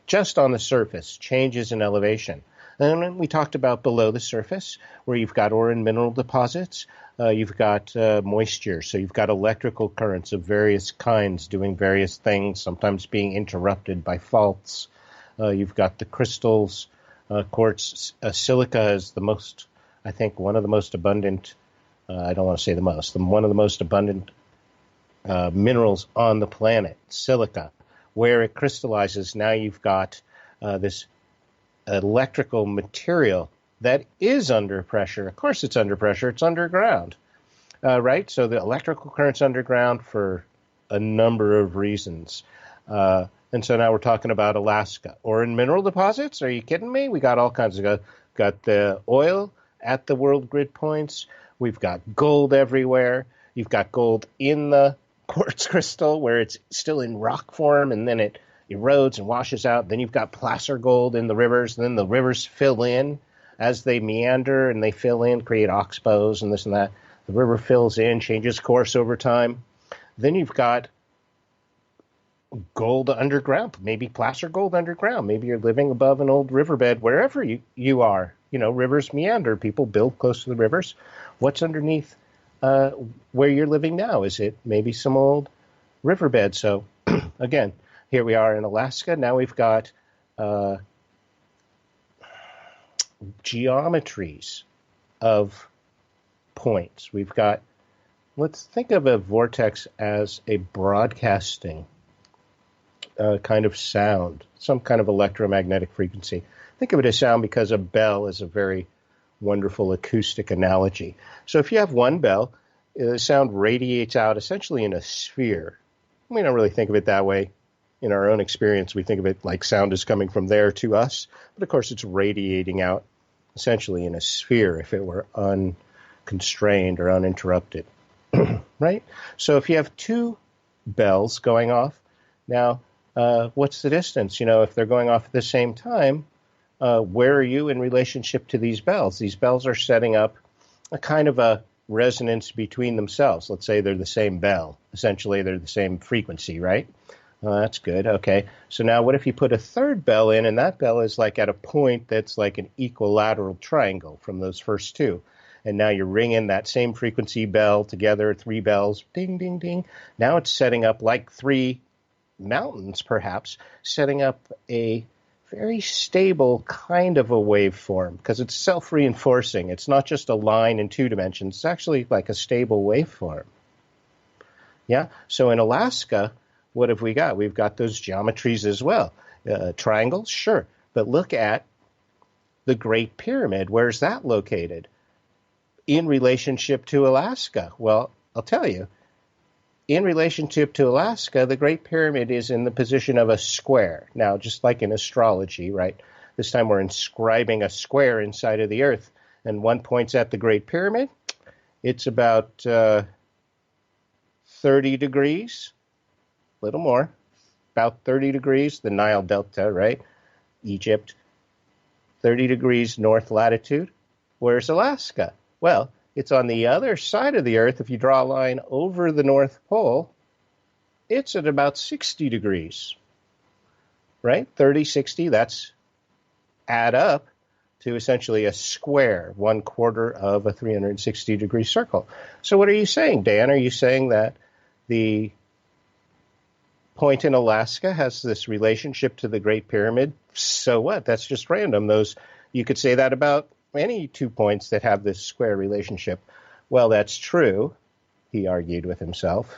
just on the surface, changes in elevation. And then we talked about below the surface, where you've got ore and mineral deposits. You've got moisture, so you've got electrical currents of various kinds doing various things, sometimes being interrupted by faults. You've got the crystals. Quartz, silica is the most, I think, one of the most abundant, I don't want to say the most, one of the most abundant minerals on the planet, silica. Where it crystallizes, now you've got this electrical material that is under pressure. Of course it's under pressure, it's underground, right? So the electrical current's underground for a number of reasons. And so now we're talking about Alaska. Ore and mineral deposits? Are you kidding me? We got all kinds of, got the oil at the world grid points. We've got gold everywhere. You've got gold in the quartz crystal where it's still in rock form, and then it erodes and washes out. Then you've got placer gold in the rivers, and then the rivers fill in as they meander, and they fill in, create oxbows and this and that. The river fills in, changes course over time. Then you've got gold underground, maybe placer gold underground. Maybe you're living above an old riverbed, wherever you are. Rivers meander. People build close to the rivers. What's underneath where you're living now? Is it maybe some old riverbed? So, again, here we are in Alaska. Now we've got geometries of points. We've got, let's think of a vortex as a broadcasting kind of sound, some kind of electromagnetic frequency. Think of it as sound because a bell is a very wonderful acoustic analogy. So if you have one bell, the sound radiates out essentially in a sphere. We don't really think of it that way. In our own experience, we think of it like sound is coming from there to us. But of course, it's radiating out essentially in a sphere if it were unconstrained or uninterrupted. Right? So if you have two bells going off, now what's the distance? If they're going off at the same time, where are you in relationship to these bells? These bells are setting up a kind of a resonance between themselves. Let's say they're the same bell. Essentially, they're the same frequency, right? That's good. Okay. So now what if you put a third bell in, and that bell is like at a point that's like an equilateral triangle from those first two. And now you're ringing that same frequency bell together, 3 bells, ding, ding, ding. Now it's setting up like 3 mountains, perhaps, setting up a very stable kind of a waveform because it's self-reinforcing. It's not just a line in 2 dimensions. It's actually like a stable waveform. Yeah. So in Alaska, what have we got? We've got those geometries as well. Triangles, sure. But look at the Great Pyramid. Where's that located? In relationship to Alaska? Well, I'll tell you. in relationship to Alaska, the Great Pyramid is in the position of a square. Now, just like in astrology, right? This time we're inscribing a square inside of the Earth, and one points at the Great Pyramid. It's about 30 degrees, a little more, about 30 degrees, the Nile Delta, right? Egypt, 30 degrees north latitude. Where's Alaska? Well, it's on the other side of the Earth. If you draw a line over the North Pole, it's at about 60 degrees, right? 30, 60, that's add up to essentially a square, 1/4 of a 360-degree circle. So what are you saying, Dan? Are you saying that the point in Alaska has this relationship to the Great Pyramid? So what? That's just random. You could say that about any 2 points that have this square relationship. Well, that's true, he argued with himself,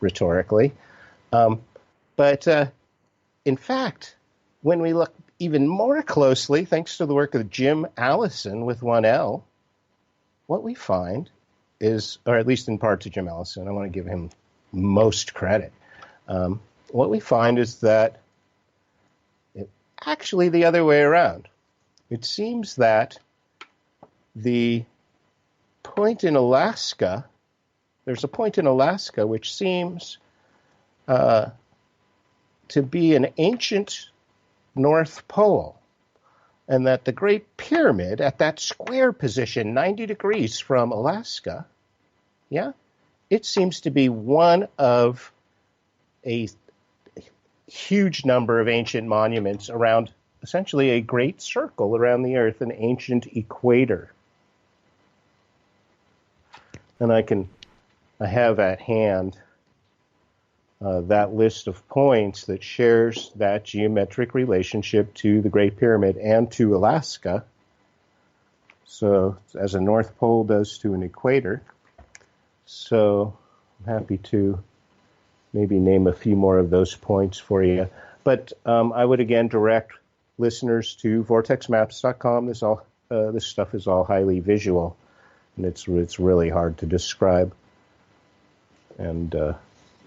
rhetorically. But in fact, when we look even more closely, thanks to the work of Jim Allison with one L, what we find is, or at least in part to Jim Allison, I want to give him most credit. What we find is that actually the other way around. It seems that the point in Alaska, there's a point in Alaska which seems to be an ancient North Pole, and that the Great Pyramid at that square position, 90 degrees from Alaska, it seems to be one of a huge number of ancient monuments around essentially a great circle around the Earth, an ancient equator. And I have at hand that list of points that shares that geometric relationship to the Great Pyramid and to Alaska. So as a North Pole does to an equator. So I'm happy to maybe name a few more of those points for you. But I would again direct listeners to vortexmaps.com. This stuff is all highly visual, and it's really hard to describe. And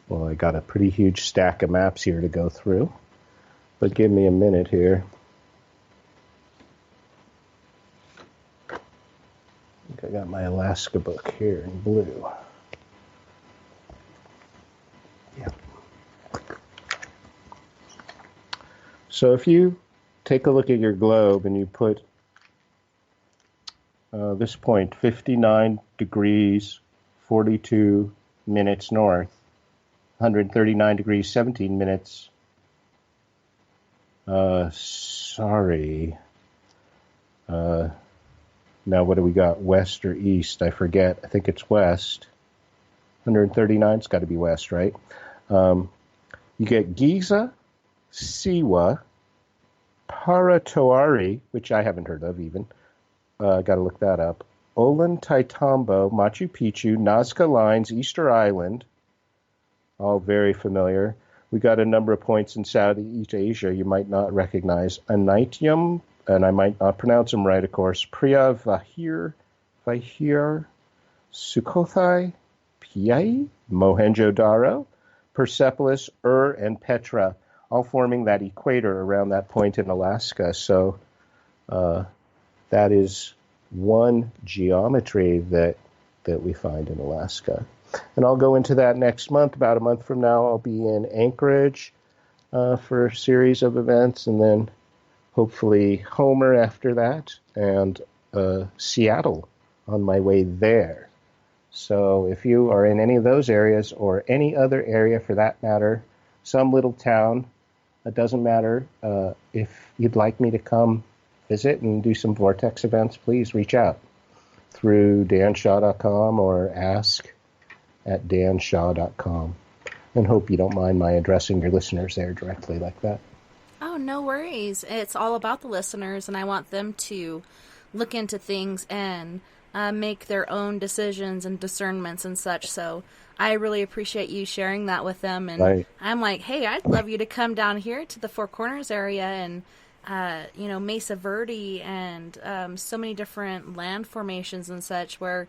well, I got a pretty huge stack of maps here to go through, but give me a minute here. I think I got my Alaska book here in blue. Yeah. So if you take a look at your globe and you put this point, 59 degrees, 42 minutes north, 139 degrees, 17 minutes. Sorry. Now what do we got? West or east? I forget. I think it's west. 139, it's got to be west, right? You get Giza, Siwa, Paratoari, which I haven't heard of even. Got to look that up. Ollantaytambo, Machu Picchu, Nazca Lines, Easter Island, all very familiar. We got a number of points in Southeast Asia you might not recognize. Anaitium, and I might not pronounce them right, of course. Priya Vahir, Sukhothai, Piai, Mohenjo-Daro, Persepolis, and Petra, all forming that equator around that point in Alaska. So that is one geometry that we find in Alaska. And I'll go into that next month. About a month from now, I'll be in Anchorage for a series of events, and then hopefully Homer after that, and Seattle on my way there. So if you are in any of those areas, or any other area for that matter, some little town, it doesn't matter. If you'd like me to come visit and do some Vortex events, please reach out through danshaw.com or ask@danshaw.com. And hope you don't mind my addressing your listeners there directly like that. Oh, no worries. It's all about the listeners, and I want them to look into things and make their own decisions and discernments and such. So I really appreciate you sharing that with them. And right. I'm like, hey, I'd love you to come down here to the Four Corners area and, Mesa Verde and so many different land formations and such where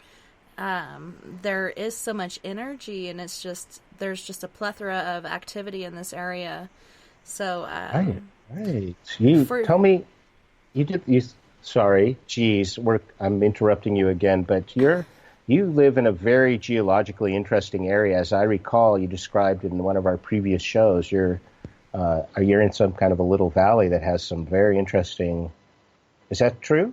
there is so much energy, and it's just there's just a plethora of activity in this area. So, Right, right. You for tell me, you did you. Sorry, geez, I'm interrupting you again, but you live in a very geologically interesting area, as I recall. You described in one of our previous shows. You're in some kind of a little valley that has some very interesting. Is that true?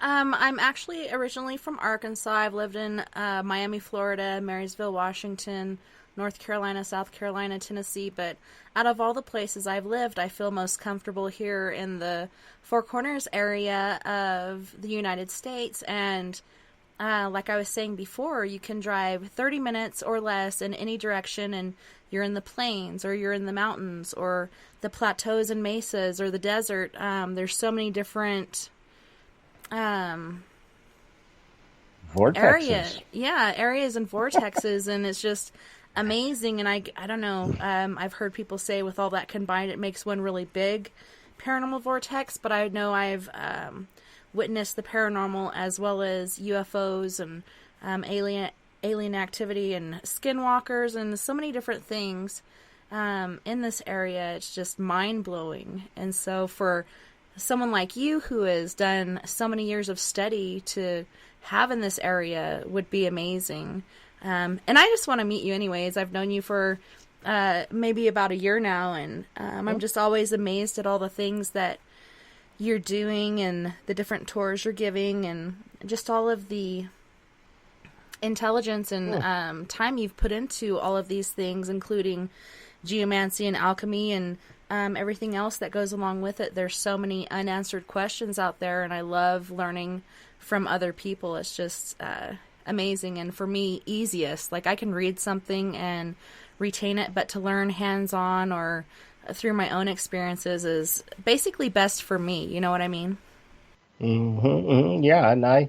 I'm actually originally from Arkansas. I've lived in Miami, Florida, Marysville, Washington, North Carolina, South Carolina, Tennessee. But out of all the places I've lived, I feel most comfortable here in the Four Corners area of the United States. And like I was saying before, you can drive 30 minutes or less in any direction, and you're in the plains, or you're in the mountains, or the plateaus and mesas, or the desert. There's so many different um Vortexes. areas and vortexes, and it's just amazing. And I don't know, I've heard people say with all that combined it makes one really big paranormal vortex, but I know I've witnessed the paranormal as well as UFOs and alien activity and skinwalkers and so many different things in this area. It's just mind-blowing. And so for someone like you who has done so many years of study to have in this area would be amazing. And I just want to meet you anyways. I've known you for maybe about a year now, and I'm just always amazed at all the things that you're doing and the different tours you're giving and just all of the intelligence and time you've put into all of these things, including geomancy and alchemy and everything else that goes along with it. There's so many unanswered questions out there, and I love learning from other people. It's just amazing, and for me, easiest. Like, I can read something and retain it, but to learn hands-on or through my own experiences is basically best for me. You know what I mean? Yeah, and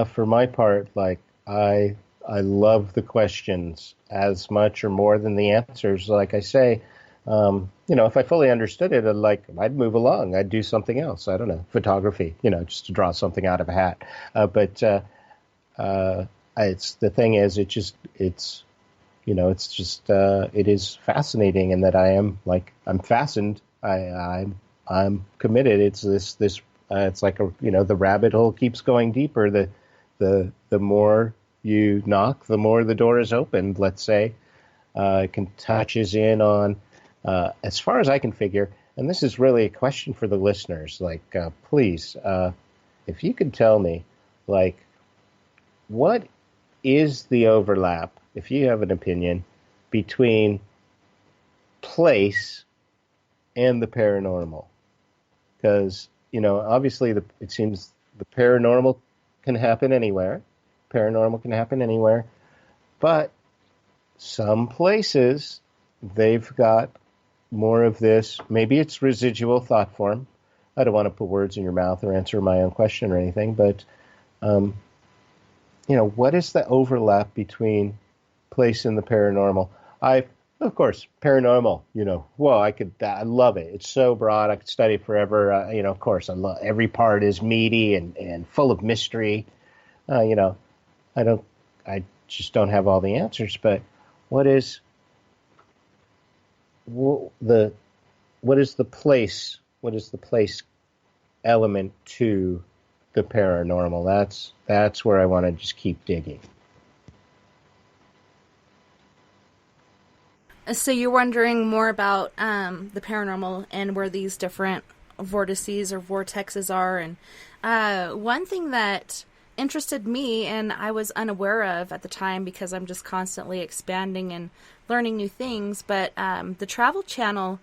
for my part, like I love the questions as much or more than the answers. Like I say, if I fully understood it, I'd move along. I'd do something else. I don't know, photography, just to draw something out of a hat. But it's the thing is, it is fascinating, in that I'm fastened. I'm committed. It's this. It's like the rabbit hole keeps going deeper. The more you knock, the more the door is opened. Let's say it can touches in on. As far as I can figure, and this is really a question for the listeners, please, if you could tell me, what is the overlap, if you have an opinion, between place and the paranormal? Because, obviously it seems the paranormal can happen anywhere. Paranormal can happen anywhere. But some places, they've got more of this. Maybe it's residual thought form. I don't want to put words in your mouth or answer my own question or anything, but what is the overlap between place and the paranormal? Of course, paranormal, I love it. It's so broad. I could study it forever. Of course, I love every part is meaty and full of mystery. I just don't have all the answers, but what is the place? What is the place element to the paranormal? That's where I want to just keep digging. So you're wondering more about the paranormal and where these different vortices or vortexes are. And one thing that interested me and I was unaware of at the time, because I'm just constantly expanding and learning new things, but the Travel Channel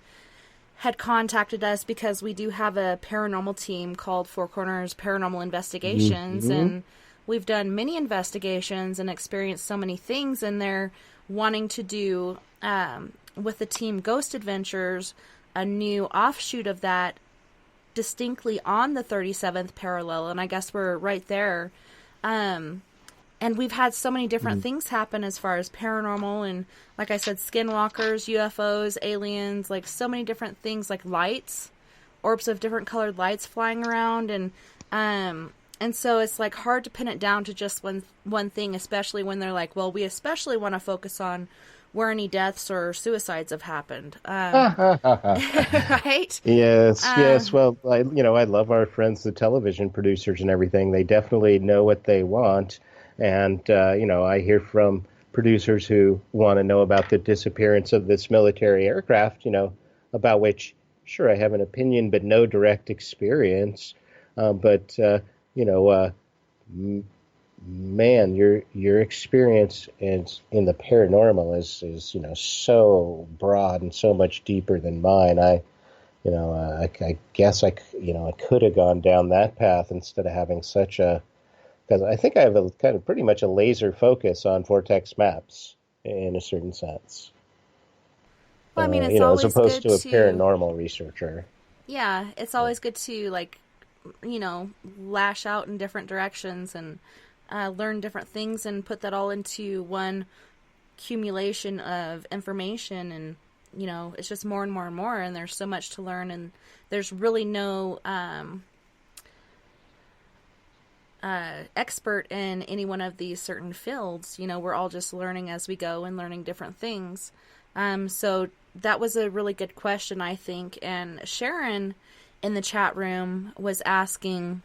had contacted us because we do have a paranormal team called Four Corners Paranormal Investigations, and we've done many investigations and experienced so many things, and they're wanting to do, with the team Ghost Adventures, a new offshoot of that distinctly on the 37th parallel, and I guess we're right there. And we've had so many different things happen as far as paranormal, and like I said, skinwalkers, UFOs, aliens, like so many different things, like lights, orbs of different colored lights flying around. And And so it's like hard to pin it down to just one thing, especially when they're like, well, we especially want to focus on where any deaths or suicides have happened. Right? Yes, Uh, yes. Well, I love our friends, the television producers and everything. They definitely know what they want. And, I hear from producers who want to know about the disappearance of this military aircraft, about which, sure, I have an opinion, but no direct experience. But, you know, man, your experience in the paranormal is so broad and so much deeper than mine. I guess I could have gone down that path instead of having such a, because I think I have a kind of pretty much a laser focus on vortex maps in a certain sense. well, I mean, it's As always opposed good to a to, paranormal researcher. yeah, it's always good to, like, lash out in different directions and learn different things and put that all into one accumulation of information. And, it's just more and more and more. And there's so much to learn. And there's really no expert in any one of these certain fields. We're all just learning as we go and learning different things. So that was a really good question, I think. And Sharon in the chat room was asking,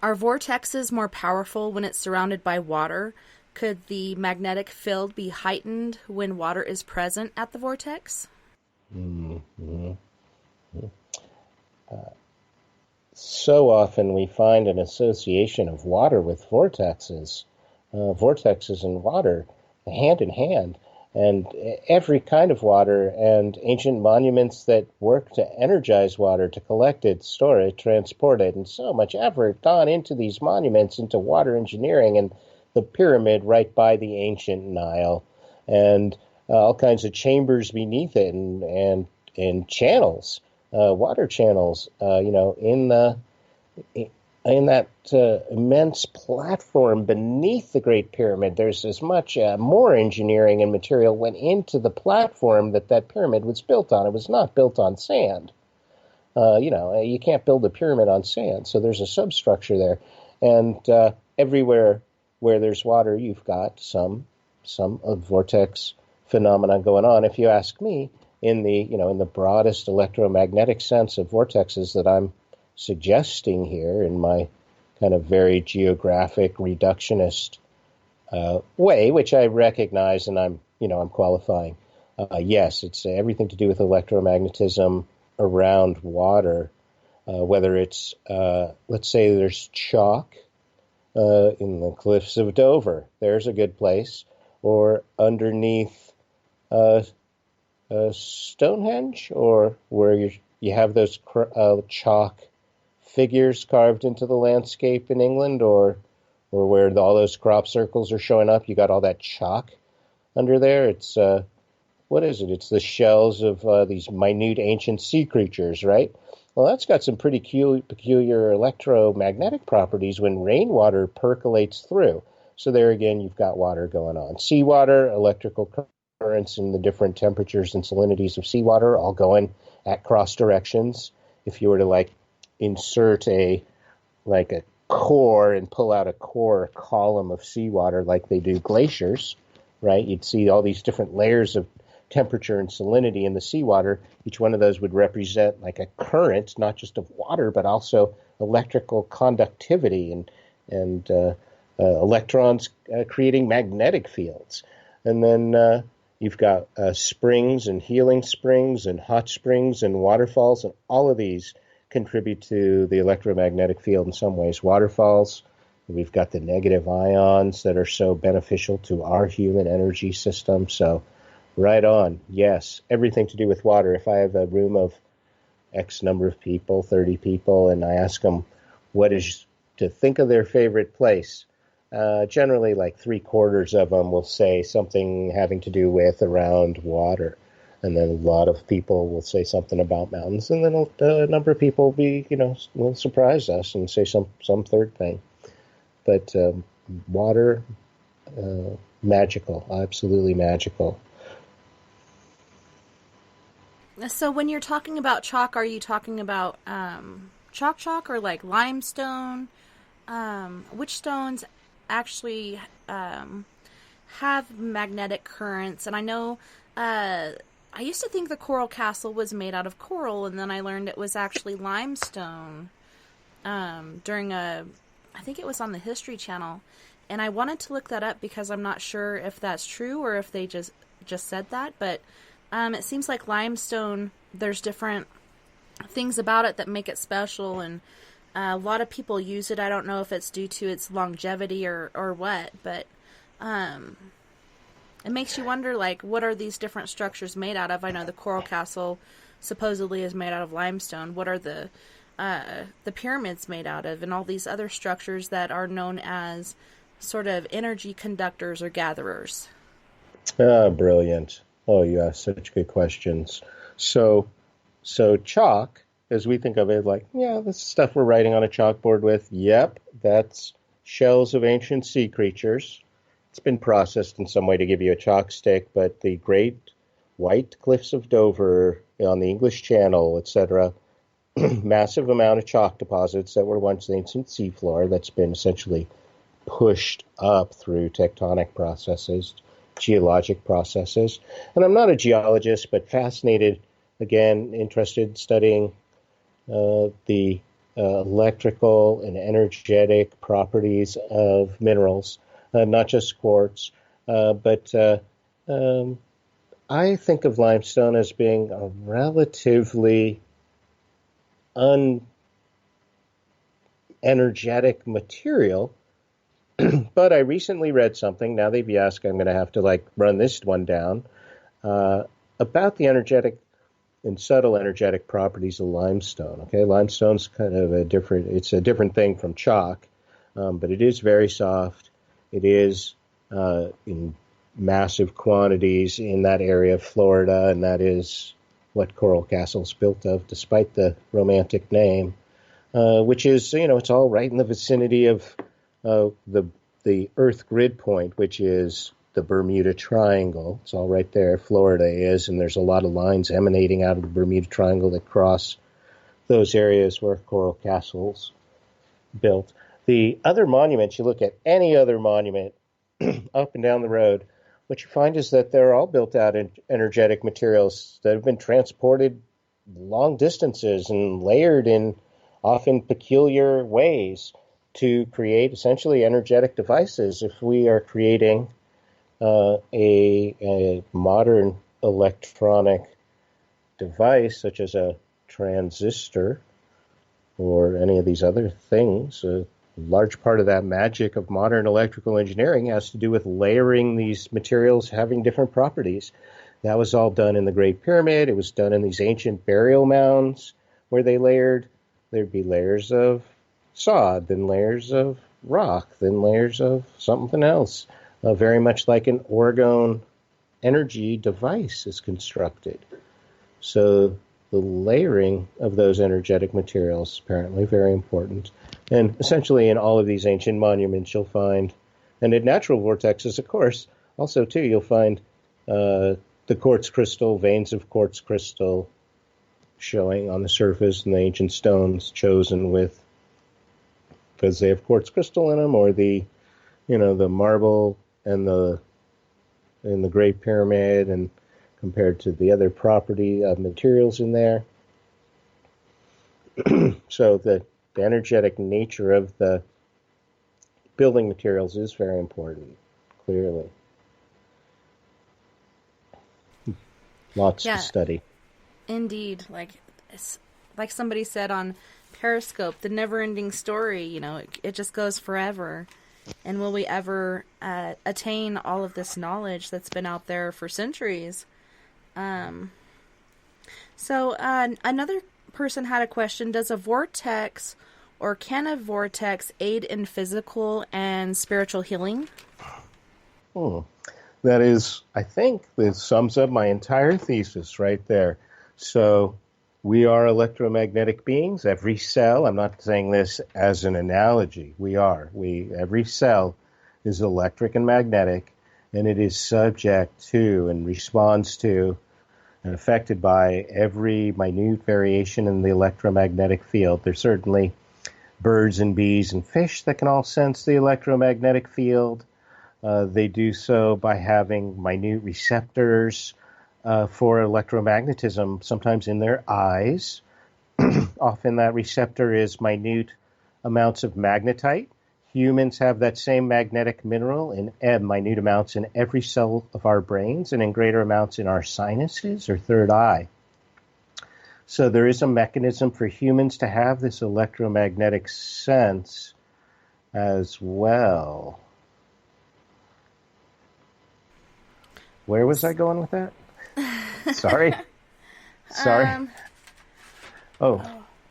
are vortexes more powerful when it's surrounded by water? Could the magnetic field be heightened when water is present at the vortex? Mm-hmm. So often we find an association of water with vortexes and water, hand in hand, and every kind of water, and ancient monuments that work to energize water, to collect it, store it, transport it, and so much effort gone into these monuments, into water engineering, and the pyramid right by the ancient Nile, and all kinds of chambers beneath it, and channels, water channels, in that immense platform beneath the Great Pyramid. There's as much more engineering and material went into the platform that pyramid was built on. It was not built on sand. You can't build a pyramid on sand, so there's a substructure there. And everywhere where there's water, you've got some of vortex phenomena going on. If you ask me, in the broadest electromagnetic sense of vortexes that I'm suggesting here in my kind of very geographic reductionist way, which I recognize and I'm qualifying. Yes, it's everything to do with electromagnetism around water, whether it's, let's say there's chalk in the cliffs of Dover. There's a good place. Or underneath Stonehenge, or where you have those chalk figures carved into the landscape in England, or where all those crop circles are showing up. You got all that chalk under there. It's what is it? It's the shells of these minute ancient sea creatures, right? Well, that's got some pretty peculiar electromagnetic properties when rainwater percolates through. So there again, you've got water going on. Seawater, electrical currents in the different temperatures and salinities of seawater all going at cross directions. If you were to insert a core and pull out a core column of seawater like they do glaciers, right? You'd see all these different layers of temperature and salinity in the seawater. Each one of those would represent like a current, not just of water, but also electrical conductivity and electrons creating magnetic fields. And then you've got springs and healing springs and hot springs and waterfalls, and all of these contribute to the electromagnetic field in some ways. Waterfalls, we've got the negative ions that are so beneficial to our human energy system. So right on. Yes, everything to do with water. If I have a room of X number of people, 30 people, and I ask them what is to think of their favorite place, generally like 3/4 of them will say something having to do with around water. And then a lot of people will say something about mountains, and then a number of people will surprise us and say some third thing. But water, magical, absolutely magical. So when you're talking about chalk, are you talking about chalk or like limestone? which stones actually have magnetic currents. And I know I used to think the coral castle was made out of coral, and then I learned it was actually limestone during I think it was on the History Channel. And I wanted to look that up because I'm not sure if that's true or if they just said that. But it seems like limestone, there's different things about it that make it special, and a lot of people use it. I don't know if it's due to its longevity or what, but it makes you wonder, like, what are these different structures made out of? I know the Coral Castle supposedly is made out of limestone. What are the pyramids made out of, and all these other structures that are known as sort of energy conductors or gatherers? Ah, brilliant. Oh, you ask such good questions. So chalk, as we think of it, like, yeah, this is stuff we're writing on a chalkboard with. Yep, that's shells of ancient sea creatures. It's been processed in some way to give you a chalk stick, but the great white cliffs of Dover on the English Channel, etc., massive amount of chalk deposits that were once the ancient seafloor that's been essentially pushed up through tectonic processes, geologic processes. And I'm not a geologist, but fascinated, again, interested studying the electrical and energetic properties of minerals, not just quartz, but I think of limestone as being a relatively unenergetic material. But I recently read something, now that you ask, I'm going to have to run this one down, about the energetic and subtle energetic properties of limestone. Okay, limestone's kind of it's a different thing from chalk, but it is very soft. It is in massive quantities in that area of Florida, and that is what Coral Castle's built of, despite the romantic name, which is, it's all right in the vicinity of the Earth grid point, which is the Bermuda Triangle. It's all right there. Florida is, and there's a lot of lines emanating out of the Bermuda Triangle that cross those areas where Coral Castle's built. The other monuments, you look at any other monument up and down the road, what you find is that they're all built out in energetic materials that have been transported long distances and layered in often peculiar ways to create essentially energetic devices. If we are creating a modern electronic device, such as a transistor or any of these other things, a large part of that magic of modern electrical engineering has to do with layering these materials having different properties. That was all done in the Great Pyramid. It was done in these ancient burial mounds where there'd be layers of sod, then layers of rock, then layers of something else. Very much like an orgone energy device is constructed. So the layering of those energetic materials is apparently very important. And essentially in all of these ancient monuments you'll find, and in natural vortexes, of course, also too, you'll find the quartz crystal, veins of quartz crystal showing on the surface, and the ancient stones chosen because they have quartz crystal in them, or the marble and the Great Pyramid, and compared to the other property of materials in there. So the energetic nature of the building materials is very important, clearly. Lots to study. Indeed. Like somebody said on Periscope, the never-ending story, it just goes forever. And will we ever attain all of this knowledge that's been out there for centuries? So another person had a question. Does a vortex or can a vortex aid in physical and spiritual healing? That is, I think, this sums up my entire thesis right there. So we are electromagnetic beings. Every cell, I'm not saying this as an analogy, every cell is electric and magnetic, and it is subject to and responds to and affected by every minute variation in the electromagnetic field. There's certainly birds and bees and fish that can all sense the electromagnetic field. They do so by having minute receptors for electromagnetism, sometimes in their eyes. Often that receptor is minute amounts of magnetite. Humans have that same magnetic mineral in minute amounts in every cell of our brains and in greater amounts in our sinuses or third eye. So there is a mechanism for humans to have this electromagnetic sense as well. Where was I going with that? Sorry.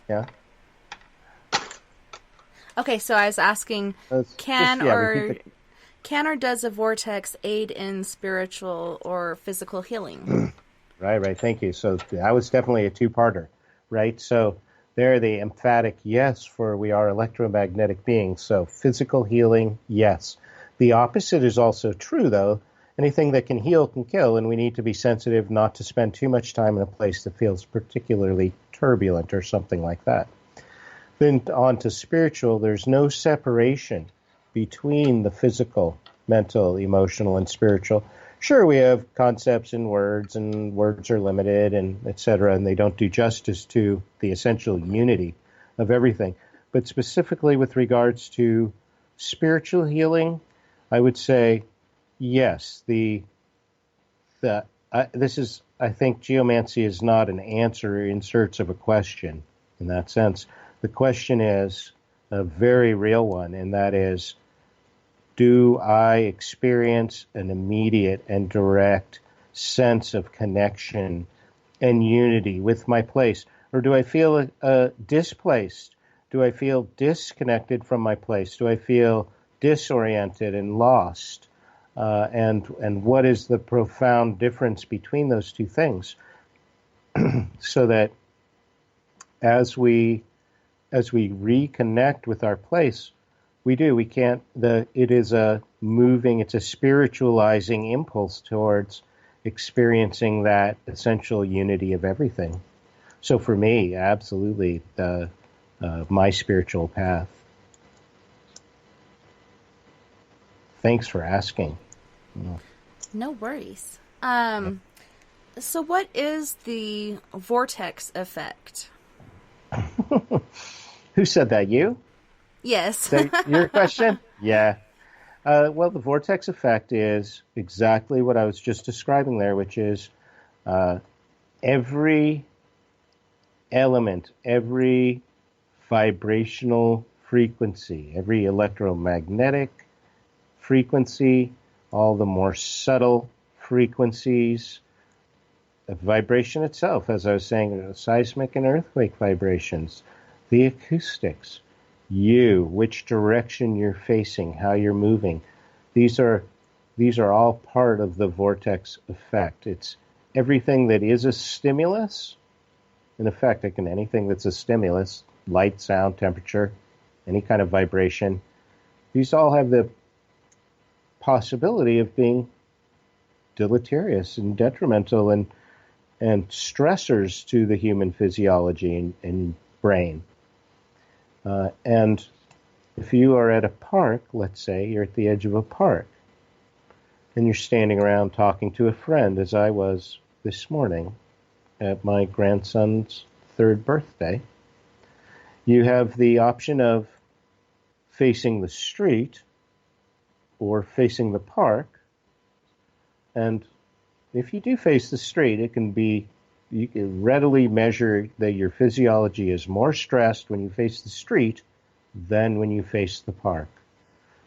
Yeah. Okay, so I was asking, can or does a vortex aid in spiritual or physical healing? Right. Thank you. So that was definitely a two-parter, right? So there, the emphatic yes for we are electromagnetic beings. So physical healing, yes. The opposite is also true, though. Anything that can heal can kill, and we need to be sensitive not to spend too much time in a place that feels particularly turbulent or something like that. Then on to spiritual, there's no separation between the physical, mental, emotional, and spiritual. Sure, we have concepts and words are limited, and et cetera, and they don't do justice to the essential unity of everything. But specifically with regards to spiritual healing, I would say yes. I think geomancy is not an answer in search of a question in that sense. The question is a very real one, and that is, do I experience an immediate and direct sense of connection and unity with my place? Or do I feel displaced? Do I feel disconnected from my place? Do I feel disoriented and lost? And what is the profound difference between those two things? So that as we reconnect with our place, it is it's a spiritualizing impulse towards experiencing that essential unity of everything. So for me, absolutely, my spiritual path. Thanks for asking. No worries. So what is the vortex effect? Who said that? You? Yes. Is that your question? Yeah. Well, the vortex effect is exactly what I was just describing there, which is every element, every vibrational frequency, every electromagnetic frequency, all the more subtle frequencies, the vibration itself, as I was saying, seismic and earthquake vibrations, the acoustics, which direction you're facing, how you're moving. These are all part of the vortex effect. It's everything that is a stimulus. In effect, anything that's a stimulus, light, sound, temperature, any kind of vibration, these all have the possibility of being deleterious and detrimental and stressors to the human physiology and brain. And if you are at a park, let's say you're at the edge of a park, and you're standing around talking to a friend, as I was this morning at my grandson's 3rd birthday, you have the option of facing the street or facing the park. And if you do face the street, you can readily measure that your physiology is more stressed when you face the street than when you face the park.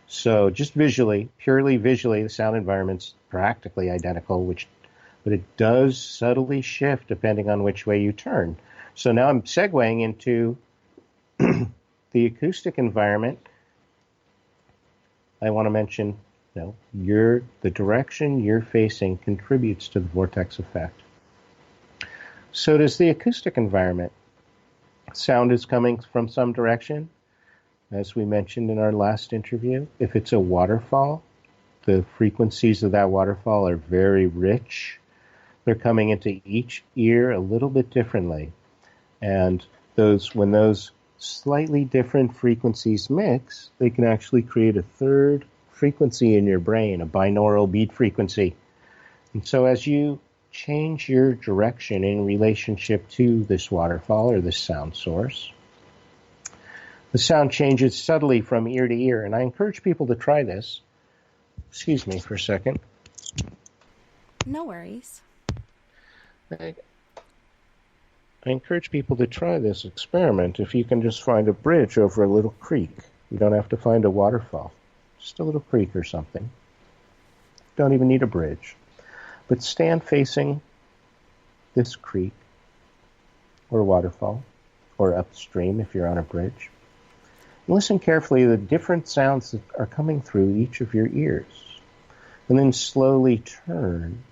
So just purely visually, the sound environment's practically identical, but it does subtly shift depending on which way you turn. So now I'm segueing into the acoustic environment. I want to mention, the direction you're facing contributes to the vortex effect. So does the acoustic environment. Sound is coming from some direction, as we mentioned in our last interview. If it's a waterfall, the frequencies of that waterfall are very rich. They're coming into each ear a little bit differently. And when those slightly different frequencies mix, they can actually create a third frequency in your brain, a binaural beat frequency. And so as you change your direction in relationship to this waterfall or this sound source, the sound changes subtly from ear to ear. And I encourage people to try this. Excuse me for a second. No worries. I encourage people to try this experiment if you can just find a bridge over a little creek. You don't have to find a waterfall. Just a little creek or something. Don't even need a bridge. But stand facing this creek or waterfall or upstream if you're on a bridge. Listen carefully to the different sounds that are coming through each of your ears. And then slowly turn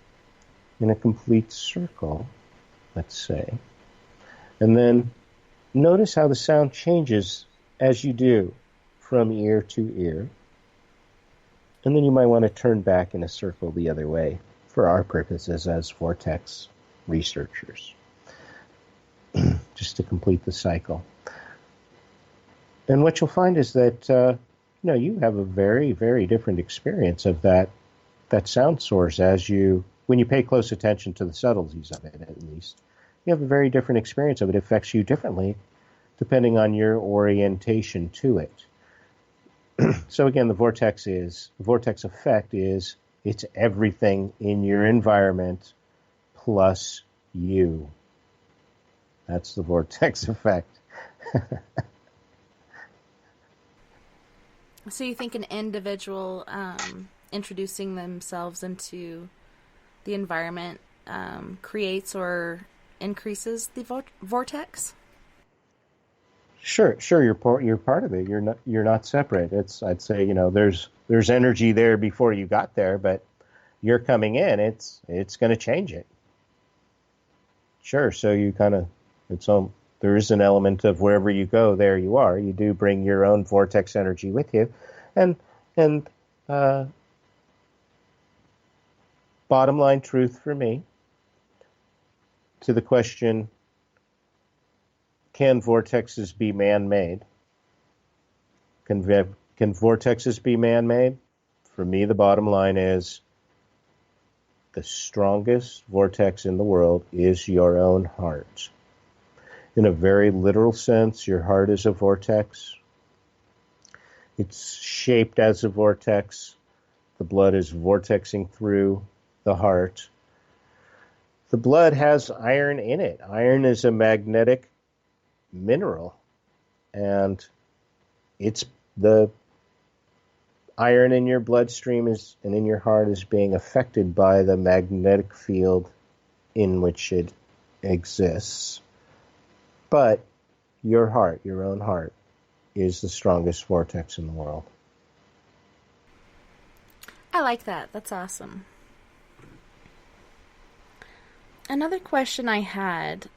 in a complete circle, let's say. And then notice how the sound changes as you do from ear to ear. And then you might want to turn back in a circle the other way for our purposes as vortex researchers, just to complete the cycle. And what you'll find is that you have a very, very different experience of that sound source when you pay close attention to the subtleties of it, at least. You have a very different experience of it. It affects you differently depending on your orientation to it. So again, the vortex effect is it's everything in your environment plus you. That's the vortex effect. So you think an individual introducing themselves into the environment creates or increases the vortex? Sure, you're part of it. You're not separate. I'd say there's energy there before you got there, but you're coming in. It's going to change it. Sure. So there is an element of wherever you go, there you are. You do bring your own vortex energy with you, and bottom line truth for me to the question, can vortexes be man-made? Can vortexes be man-made? For me, the bottom line is the strongest vortex in the world is your own heart. In a very literal sense, your heart is a vortex. It's shaped as a vortex. The blood is vortexing through the heart. The blood has iron in it. Iron is a magnetic mineral, and it's the iron in your bloodstream and in your heart is being affected by the magnetic field in which it exists. But your heart, your own heart, is the strongest vortex in the world. I like that. That's awesome. Another question I had,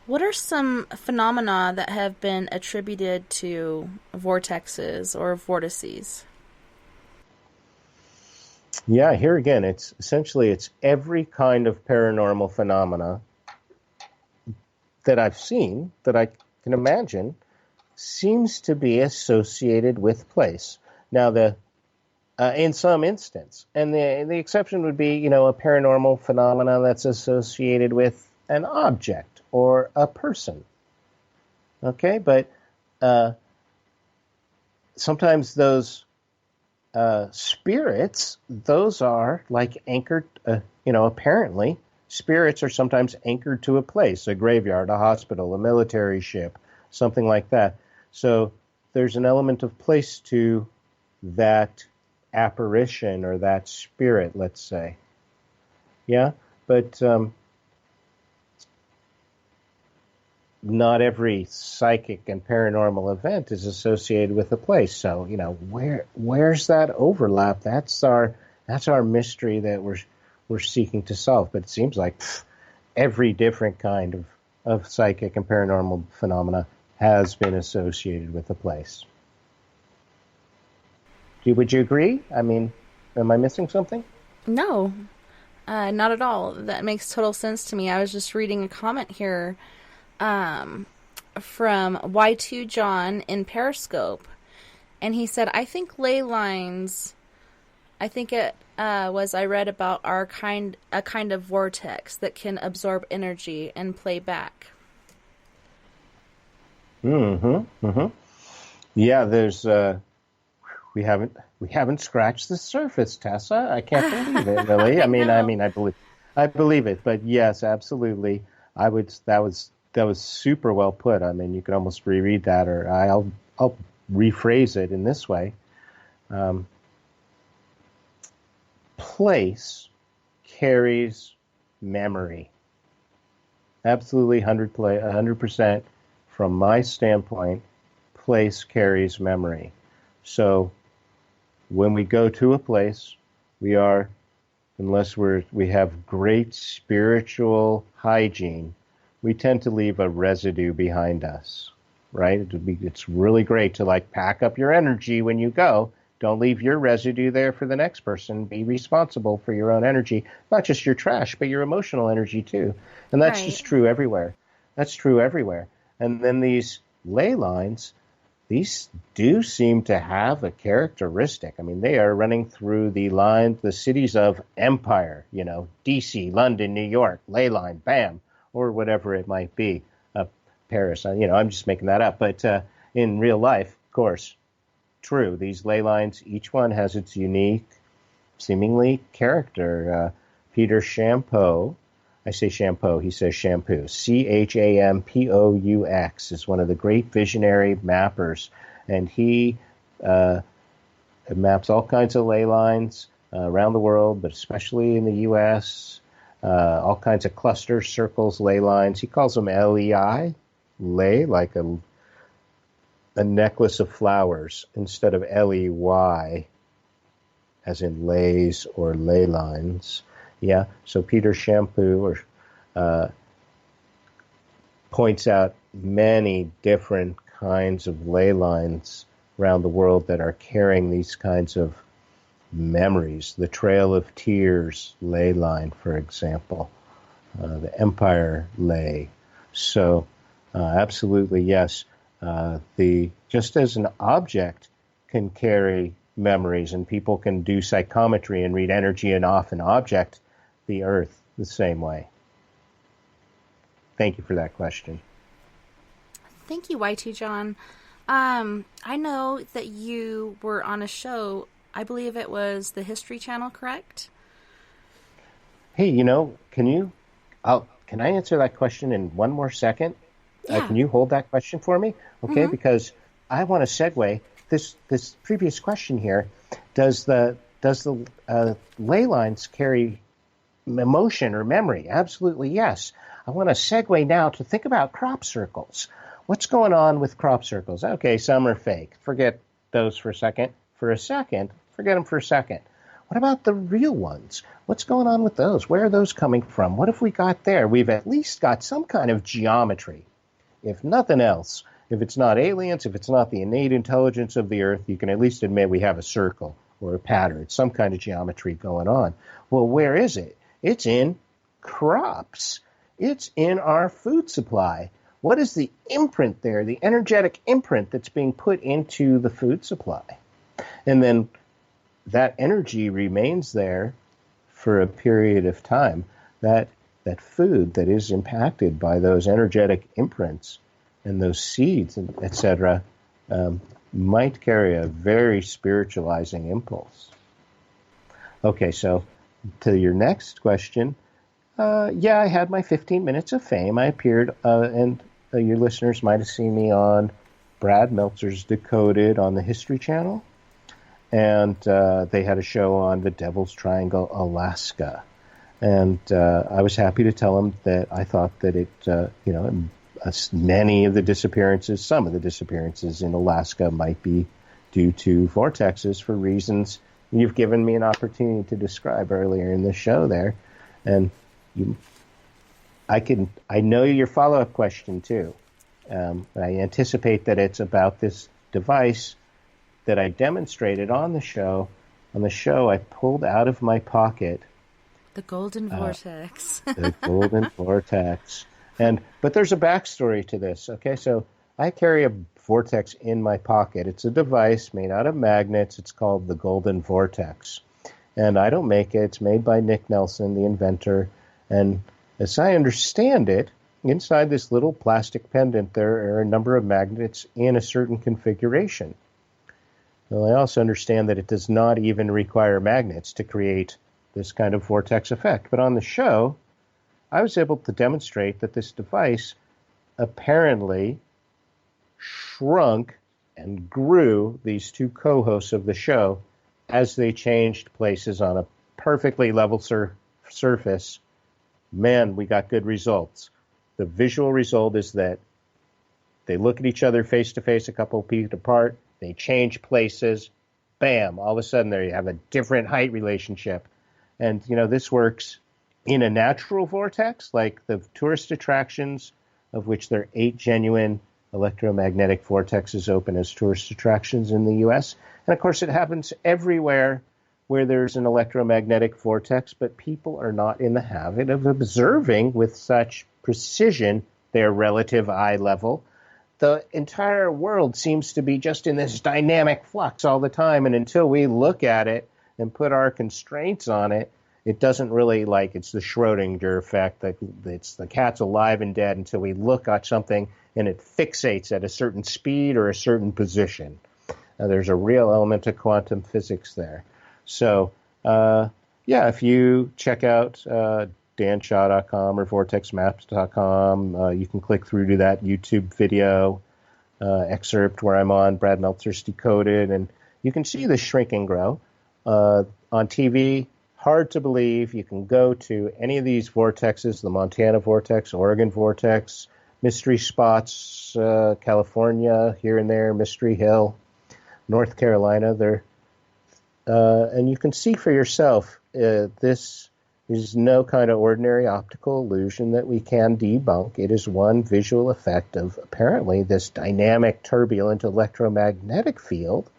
what are some phenomena that have been attributed to vortexes or vortices? Yeah, here again, it's every kind of paranormal phenomena that I've seen, that I can imagine, seems to be associated with place. Now, in some instance, and the exception would be, a paranormal phenomena that's associated with an object or a person. Okay, but sometimes those spirits, those are like anchored, apparently spirits are sometimes anchored to a place, a graveyard, a hospital, a military ship, something like that. So there's an element of place to that apparition or that spirit, let's say. Yeah, but not every psychic and paranormal event is associated with a place. So, where's that overlap? That's our mystery that we're seeking to solve. But it seems like every different kind of psychic and paranormal phenomena has been associated with a place. Would you agree? I mean, am I missing something? No, not at all. That makes total sense to me. I was just reading a comment here. from Y2 John in Periscope, and he said, I think ley lines, I think it was, I read about a kind of vortex that can absorb energy and play back. Yeah, there's we haven't scratched the surface, Tessa. I can't believe it, really. I believe it, but yes, absolutely. That was super well put. I mean, you could almost reread that, or I'll rephrase it in this way. Place carries memory. Absolutely, 100% from my standpoint, place carries memory. So when we go to a place, unless we have great spiritual hygiene, we tend to leave a residue behind us, right? It's really great to pack up your energy when you go. Don't leave your residue there for the next person. Be responsible for your own energy, not just your trash, but your emotional energy too. And that's just true everywhere. That's true everywhere. And then these ley lines, these do seem to have a characteristic. I mean, they are running through the cities of empire, D.C., London, New York, ley line, bam, or whatever it might be. Paris, I'm just making that up. But in real life, of course, true. These ley lines, each one has its unique, seemingly character. Peter Champoux, I say shampoo, he says shampoo. Champous is one of the great visionary mappers, and he maps all kinds of ley lines around the world, but especially in the U.S., all kinds of clusters, circles, ley lines. He calls them LEI, ley, like a necklace of flowers, instead of LEY, as in lays or ley lines. Yeah, so Peter Champoux points out many different kinds of ley lines around the world that are carrying these kinds of memories. The Trail of Tears ley line, for example, the Empire ley. So, absolutely, yes. Just as an object can carry memories, and people can do psychometry and read energy and off an object, the Earth the same way. Thank you for that question. Thank you, Y2 John. I know that you were on a show, I believe it was the History Channel, correct? Hey, can I answer that question in one more second? Yeah. Can you hold that question for me? Okay, because I want to segue this previous question here. Does the ley lines carry emotion or memory? Absolutely, yes. I want to segue now to think about crop circles. What's going on with crop circles? Okay, some are fake. Forget those for a second. Forget them for a second. What about the real ones? What's going on with those? Where are those coming from? What have we got there? We've at least got some kind of geometry. If nothing else, if it's not aliens, if it's not the innate intelligence of the Earth, you can at least admit we have a circle or a pattern, some kind of geometry going on. Well, where is it? It's in crops. It's in our food supply. What is the imprint there, the energetic imprint that's being put into the food supply? And then that energy remains there for a period of time. That food that is impacted by those energetic imprints and those seeds, etc., might carry a very spiritualizing impulse. Okay, so to your next question, I had my 15 minutes of fame. I appeared, and your listeners might have seen me on Brad Meltzer's Decoded on the History Channel, and they had a show on the Devil's Triangle, Alaska. And I was happy to tell them that I thought that it, many of the disappearances, some of the disappearances in Alaska might be due to vortexes for reasons you've given me an opportunity to describe earlier in the show there. And I know your follow-up question too. I anticipate that it's about this device that I demonstrated on the show. On the show, I pulled out of my pocket the golden vortex. the golden vortex. But there's a backstory to this. Okay, so I carry a vortex in my pocket. It's a device made out of magnets. It's called the Golden Vortex. And I don't make it. It's made by Nick Nelson, the inventor. And as I understand it, inside this little plastic pendant, there are a number of magnets in a certain configuration. Well, I also understand that it does not even require magnets to create this kind of vortex effect. But on the show, I was able to demonstrate that this device apparently shrunk and grew these two co-hosts of the show as they changed places on a perfectly level surface. Man, we got good results. The visual result is that they look at each other face to face a couple of feet apart. They change places. Bam! All of a sudden, they have a different height relationship. And, this works in a natural vortex, like the tourist attractions, of which there are 8 genuine electromagnetic vortexes open as tourist attractions in the U.S. And, of course, it happens everywhere where there's an electromagnetic vortex, but people are not in the habit of observing with such precision their relative eye level. The entire world seems to be just in this dynamic flux all the time, and until we look at it and put our constraints on it, it doesn't really it's the Schrodinger effect, that it's the cat's alive and dead until we look at something and it fixates at a certain speed or a certain position. There's a real element of quantum physics there. So, if you check out danshaw.com or vortexmaps.com, you can click through to that YouTube video excerpt where I'm on Brad Meltzer's Decoded, and you can see the shrink and grow. On TV, hard to believe. You can go to any of these vortexes, the Montana vortex, Oregon vortex, mystery spots, California, here and there, Mystery Hill, North Carolina. And you can see for yourself, this is no kind of ordinary optical illusion that we can debunk. It is one visual effect of apparently this dynamic, turbulent electromagnetic field,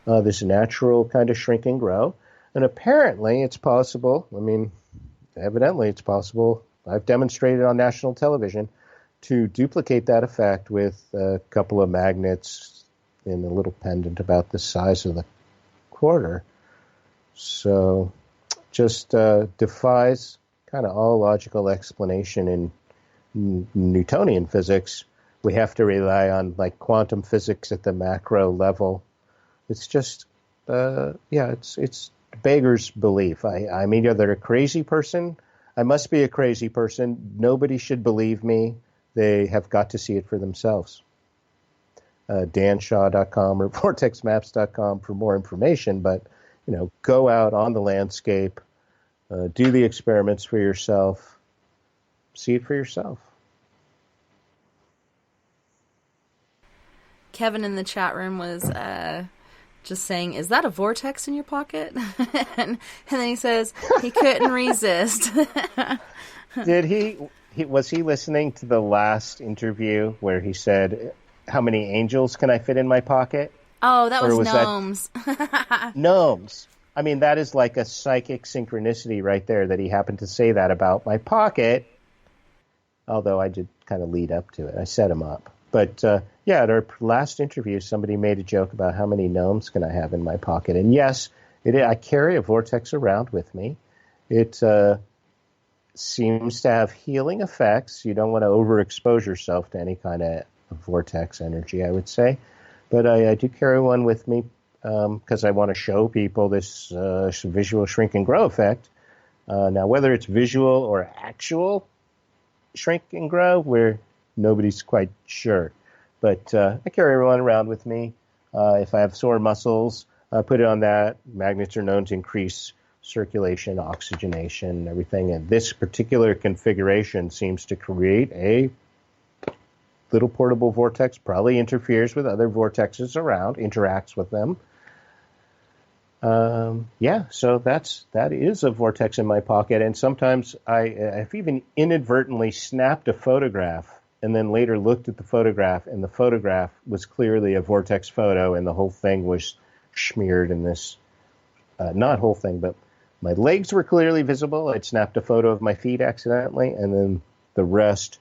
this natural kind of shrink and grow. And apparently it's possible, evidently it's possible, I've demonstrated on national television, to duplicate that effect with a couple of magnets in a little pendant about the size of the quarter. So just defies kind of all logical explanation in Newtonian physics. We have to rely on quantum physics at the macro level. It's just, it's beggar's belief. I'm either a crazy person. I must be a crazy person. Nobody should believe me. They have got to see it for themselves. danshaw.com or vortexmaps.com for more information, but go out on the landscape, do the experiments for yourself, see it for yourself. Kevin in the chat room was just saying, "Is that a vortex in your pocket?" and then he says he couldn't resist. Did he? Was he listening to the last interview where he said, "How many angels can I fit in my pocket?" Oh, that was gnomes. Gnomes. That is like a psychic synchronicity right there that he happened to say that about my pocket. Although I did kind of lead up to it. I set him up. But, at our last interview, somebody made a joke about how many gnomes can I have in my pocket. And yes, I carry a vortex around with me. It seems to have healing effects. You don't want to overexpose yourself to any kind of vortex energy, I would say. But I do carry one with me because I want to show people this visual shrink and grow effect. Now, whether it's visual or actual shrink and grow, nobody's quite sure. But I carry one around with me. If I have sore muscles, I put it on that. Magnets are known to increase circulation, oxygenation, everything. And this particular configuration seems to create a little portable vortex, probably interferes with other vortexes around, interacts with them. So that is a vortex in my pocket. And sometimes I've even inadvertently snapped a photograph and then later looked at the photograph, and the photograph was clearly a vortex photo, and the whole thing was smeared in this, not whole thing, but my legs were clearly visible. I'd snapped a photo of my feet accidentally, and then the rest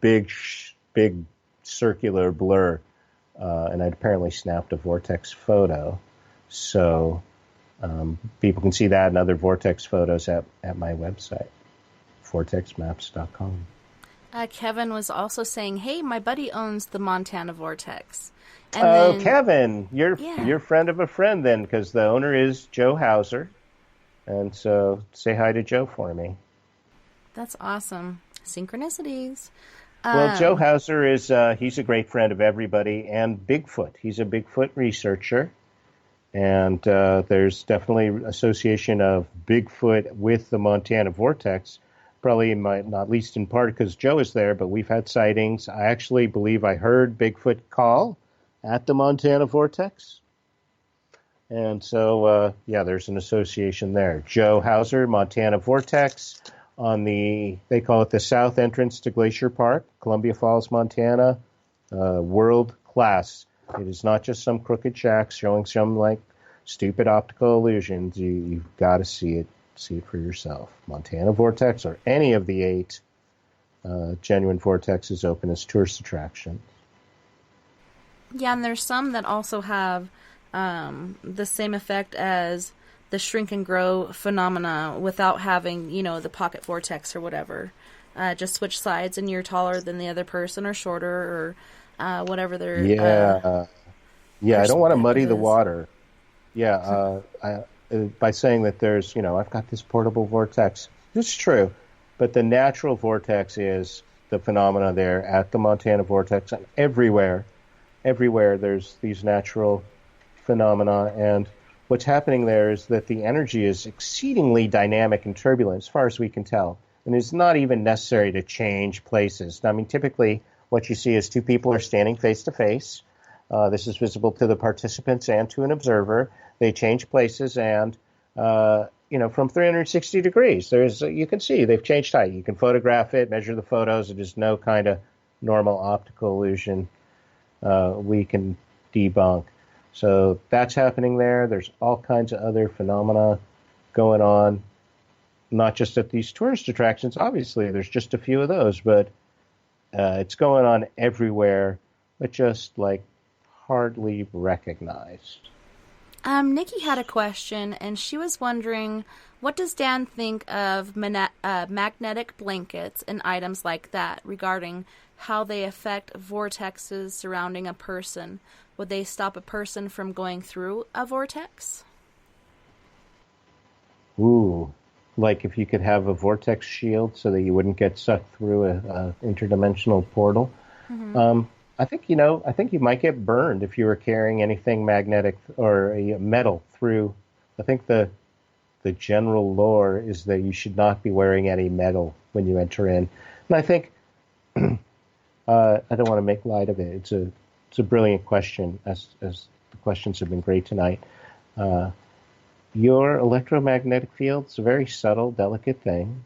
big circular blur, and I'd apparently snapped a vortex photo. So people can see that and other vortex photos at my website, vortexmaps.com. Kevin was also saying, hey, my buddy owns the Montana Vortex. And then, Kevin, you're friend of a friend then, because the owner is Joe Hauser. And so say hi to Joe for me. That's awesome. Synchronicities. Well, Joe Hauser is, he's a great friend of everybody, and Bigfoot. He's a Bigfoot researcher. And there's definitely association of Bigfoot with the Montana Vortex. Probably not least in part because Joe is there, but we've had sightings. I actually believe I heard Bigfoot call at the Montana Vortex. And so, there's an association there. Joe Hauser, Montana Vortex, on they call it the south entrance to Glacier Park, Columbia Falls, Montana, world class. It is not just some crooked shacks showing some like stupid optical illusions. You've got to see it for yourself. Montana Vortex or any of the 8 genuine vortexes open as tourist attractions. Yeah, and there's some that also have the same effect as the shrink and grow phenomena without having, the pocket vortex or whatever. Just switch sides and you're taller than the other person or shorter or whatever their I don't want to muddy the water. By saying that there's, I've got this portable vortex. It's true, but the natural vortex is the phenomena there at the Montana Vortex. And everywhere there's these natural phenomena, and what's happening there is that the energy is exceedingly dynamic and turbulent as far as we can tell, and it's not even necessary to change places. I mean, typically what you see is 2 people are standing face to face. This is visible to the participants and to an observer. They change places, and from 360 degrees, you can see they've changed height. You can photograph it, measure the photos. It is no kind of normal optical illusion we can debunk. So that's happening there. There's all kinds of other phenomena going on, not just at these tourist attractions. Obviously, there's just a few of those, but it's going on everywhere, but just like hardly recognized. Nikki had a question, and she was wondering, what does Dan think of magnetic blankets and items like that regarding how they affect vortexes surrounding a person? Would they stop a person from going through a vortex? Ooh, like if you could have a vortex shield so that you wouldn't get sucked through a interdimensional portal. Mm-hmm. I think you might get burned if you were carrying anything magnetic or a metal through. I think the general lore is that you should not be wearing any metal when you enter in. And I think I don't want to make light of it. It's a brilliant question, as the questions have been great tonight. Your electromagnetic field is a very subtle, delicate thing.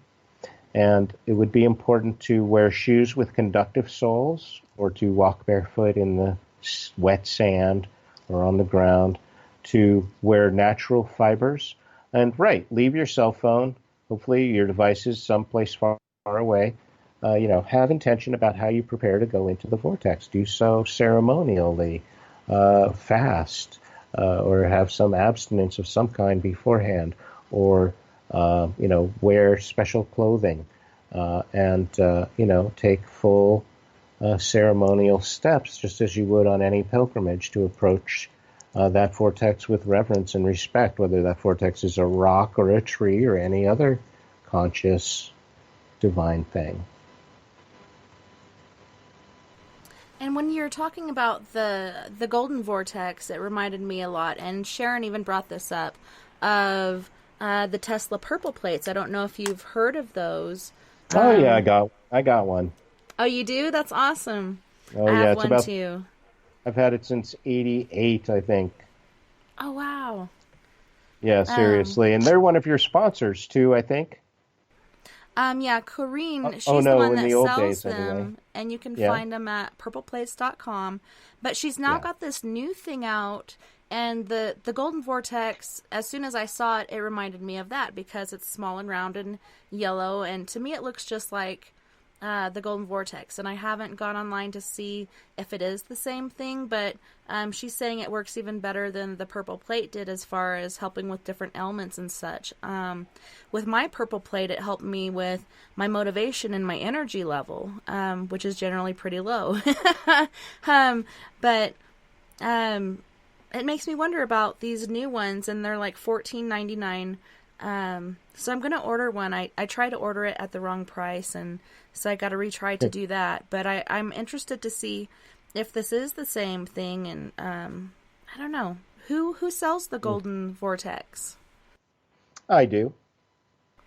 And it would be important to wear shoes with conductive soles or to walk barefoot in the wet sand or on the ground, to wear natural fibers. And leave your cell phone. Hopefully your device is someplace far away. Have intention about how you prepare to go into the vortex. Do so ceremonially, fast, or have some abstinence of some kind beforehand, or wear special clothing, and take full ceremonial steps, just as you would on any pilgrimage, to approach that vortex with reverence and respect, whether that vortex is a rock or a tree or any other conscious divine thing. And when you're talking about the golden vortex, it reminded me a lot, and Sharon even brought this up, of the Tesla purple plates. I don't know if you've heard of those. Yeah, I got one. Oh, you do? That's awesome. Oh, I yeah, have one too. I've had it since '88, I think. Oh, wow. Yeah, seriously. And they're one of your sponsors too, I think. Yeah, Corrine, she's the one that sells them, anyway. And you can find them at purpleplates.com. But she's now got this new thing out, and the golden vortex, as soon as I saw it, it reminded me of that, because it's small and round and yellow, and to me it looks just like the golden vortex, and I haven't gone online to see if it is the same thing, but she's saying it works even better than the purple plate did as far as helping with different ailments and such. With my purple plate, it helped me with my motivation and my energy level, which is generally pretty low. But it makes me wonder about these new ones, and they're like $14.99. So I'm going to order one. I tried to order it at the wrong price, and so I got to retry to do that. But I'm interested to see if this is the same thing, and I don't know. Who sells the golden vortex? I do.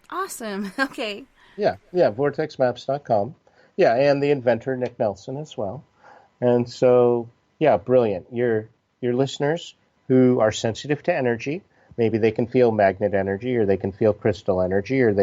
Awesome. Okay. Yeah, vortexmaps.com. Yeah, and the inventor, Nick Nelson, as well. And so, yeah, brilliant. Your listeners who are sensitive to energy, maybe they can feel magnet energy, or they can feel crystal energy, or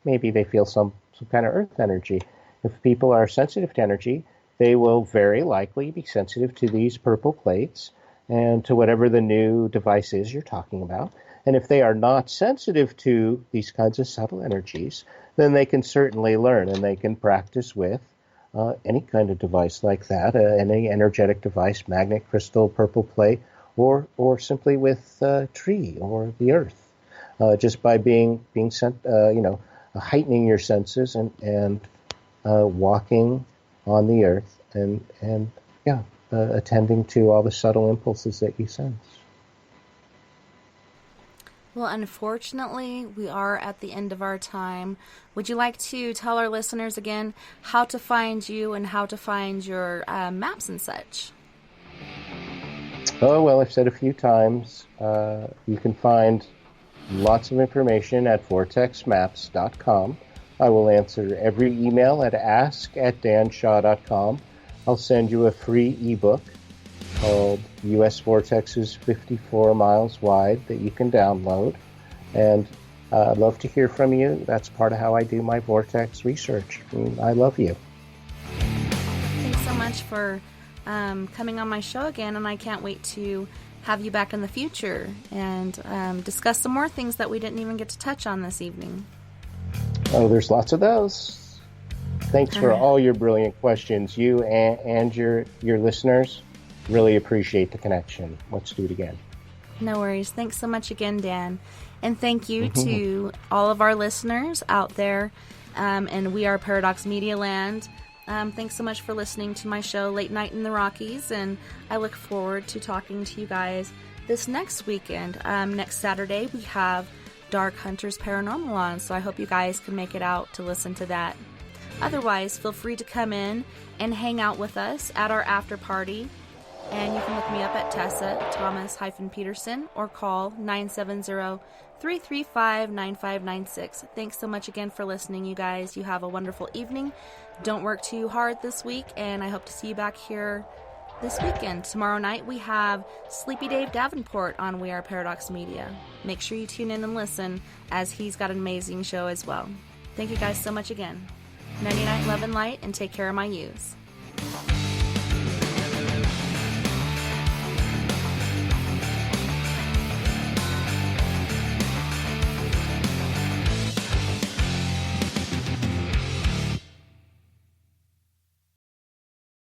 maybe they feel some kind of earth energy. If people are sensitive to energy, they will very likely be sensitive to these purple plates and to whatever the new device is you're talking about. And if they are not sensitive to these kinds of subtle energies, then they can certainly learn, and they can practice with any kind of device like that, any energetic device, magnet, crystal, purple plate, or simply with tree or the earth, just by being sent, heightening your senses and walking on the earth and attending to all the subtle impulses that you sense. Well, unfortunately, we are at the end of our time. Would you like to tell our listeners again how to find you and how to find your maps and such? Oh, well, I've said a few times, you can find lots of information at vortexmaps.com. I will answer every email at ask@danshaw.com. I'll send you a free ebook called U.S. Vortexes 54 Miles Wide that you can download. And I'd love to hear from you. That's part of how I do my vortex research. I love you. Thanks so much for coming on my show again, and I can't wait to have you back in the future and discuss some more things that we didn't even get to touch on this evening. Oh, there's lots of those. Thanks for all your brilliant questions. You and your listeners, really appreciate the connection. Let's do it again. No worries. Thanks so much again, Dan. And thank you to all of our listeners out there in We Are Paradox Media Land. Thanks so much for listening to my show, Late Night in the Rockies, and I look forward to talking to you guys this next weekend. Next Saturday, we have Dark Hunters Paranormal on, so I hope you guys can make it out to listen to that. Otherwise, feel free to come in and hang out with us at our after party, and you can look me up at Tessa Thomas-Peterson or call 970-335-9596. Thanks so much again for listening, you guys. You have a wonderful evening. Don't work too hard this week, and I hope to see you back here this weekend. Tomorrow night we have Sleepy Dave Davenport on We Are Paradox Media. Make sure you tune in and listen, as he's got an amazing show as well. Thank you guys so much again. 99 love and light, and take care of my yous.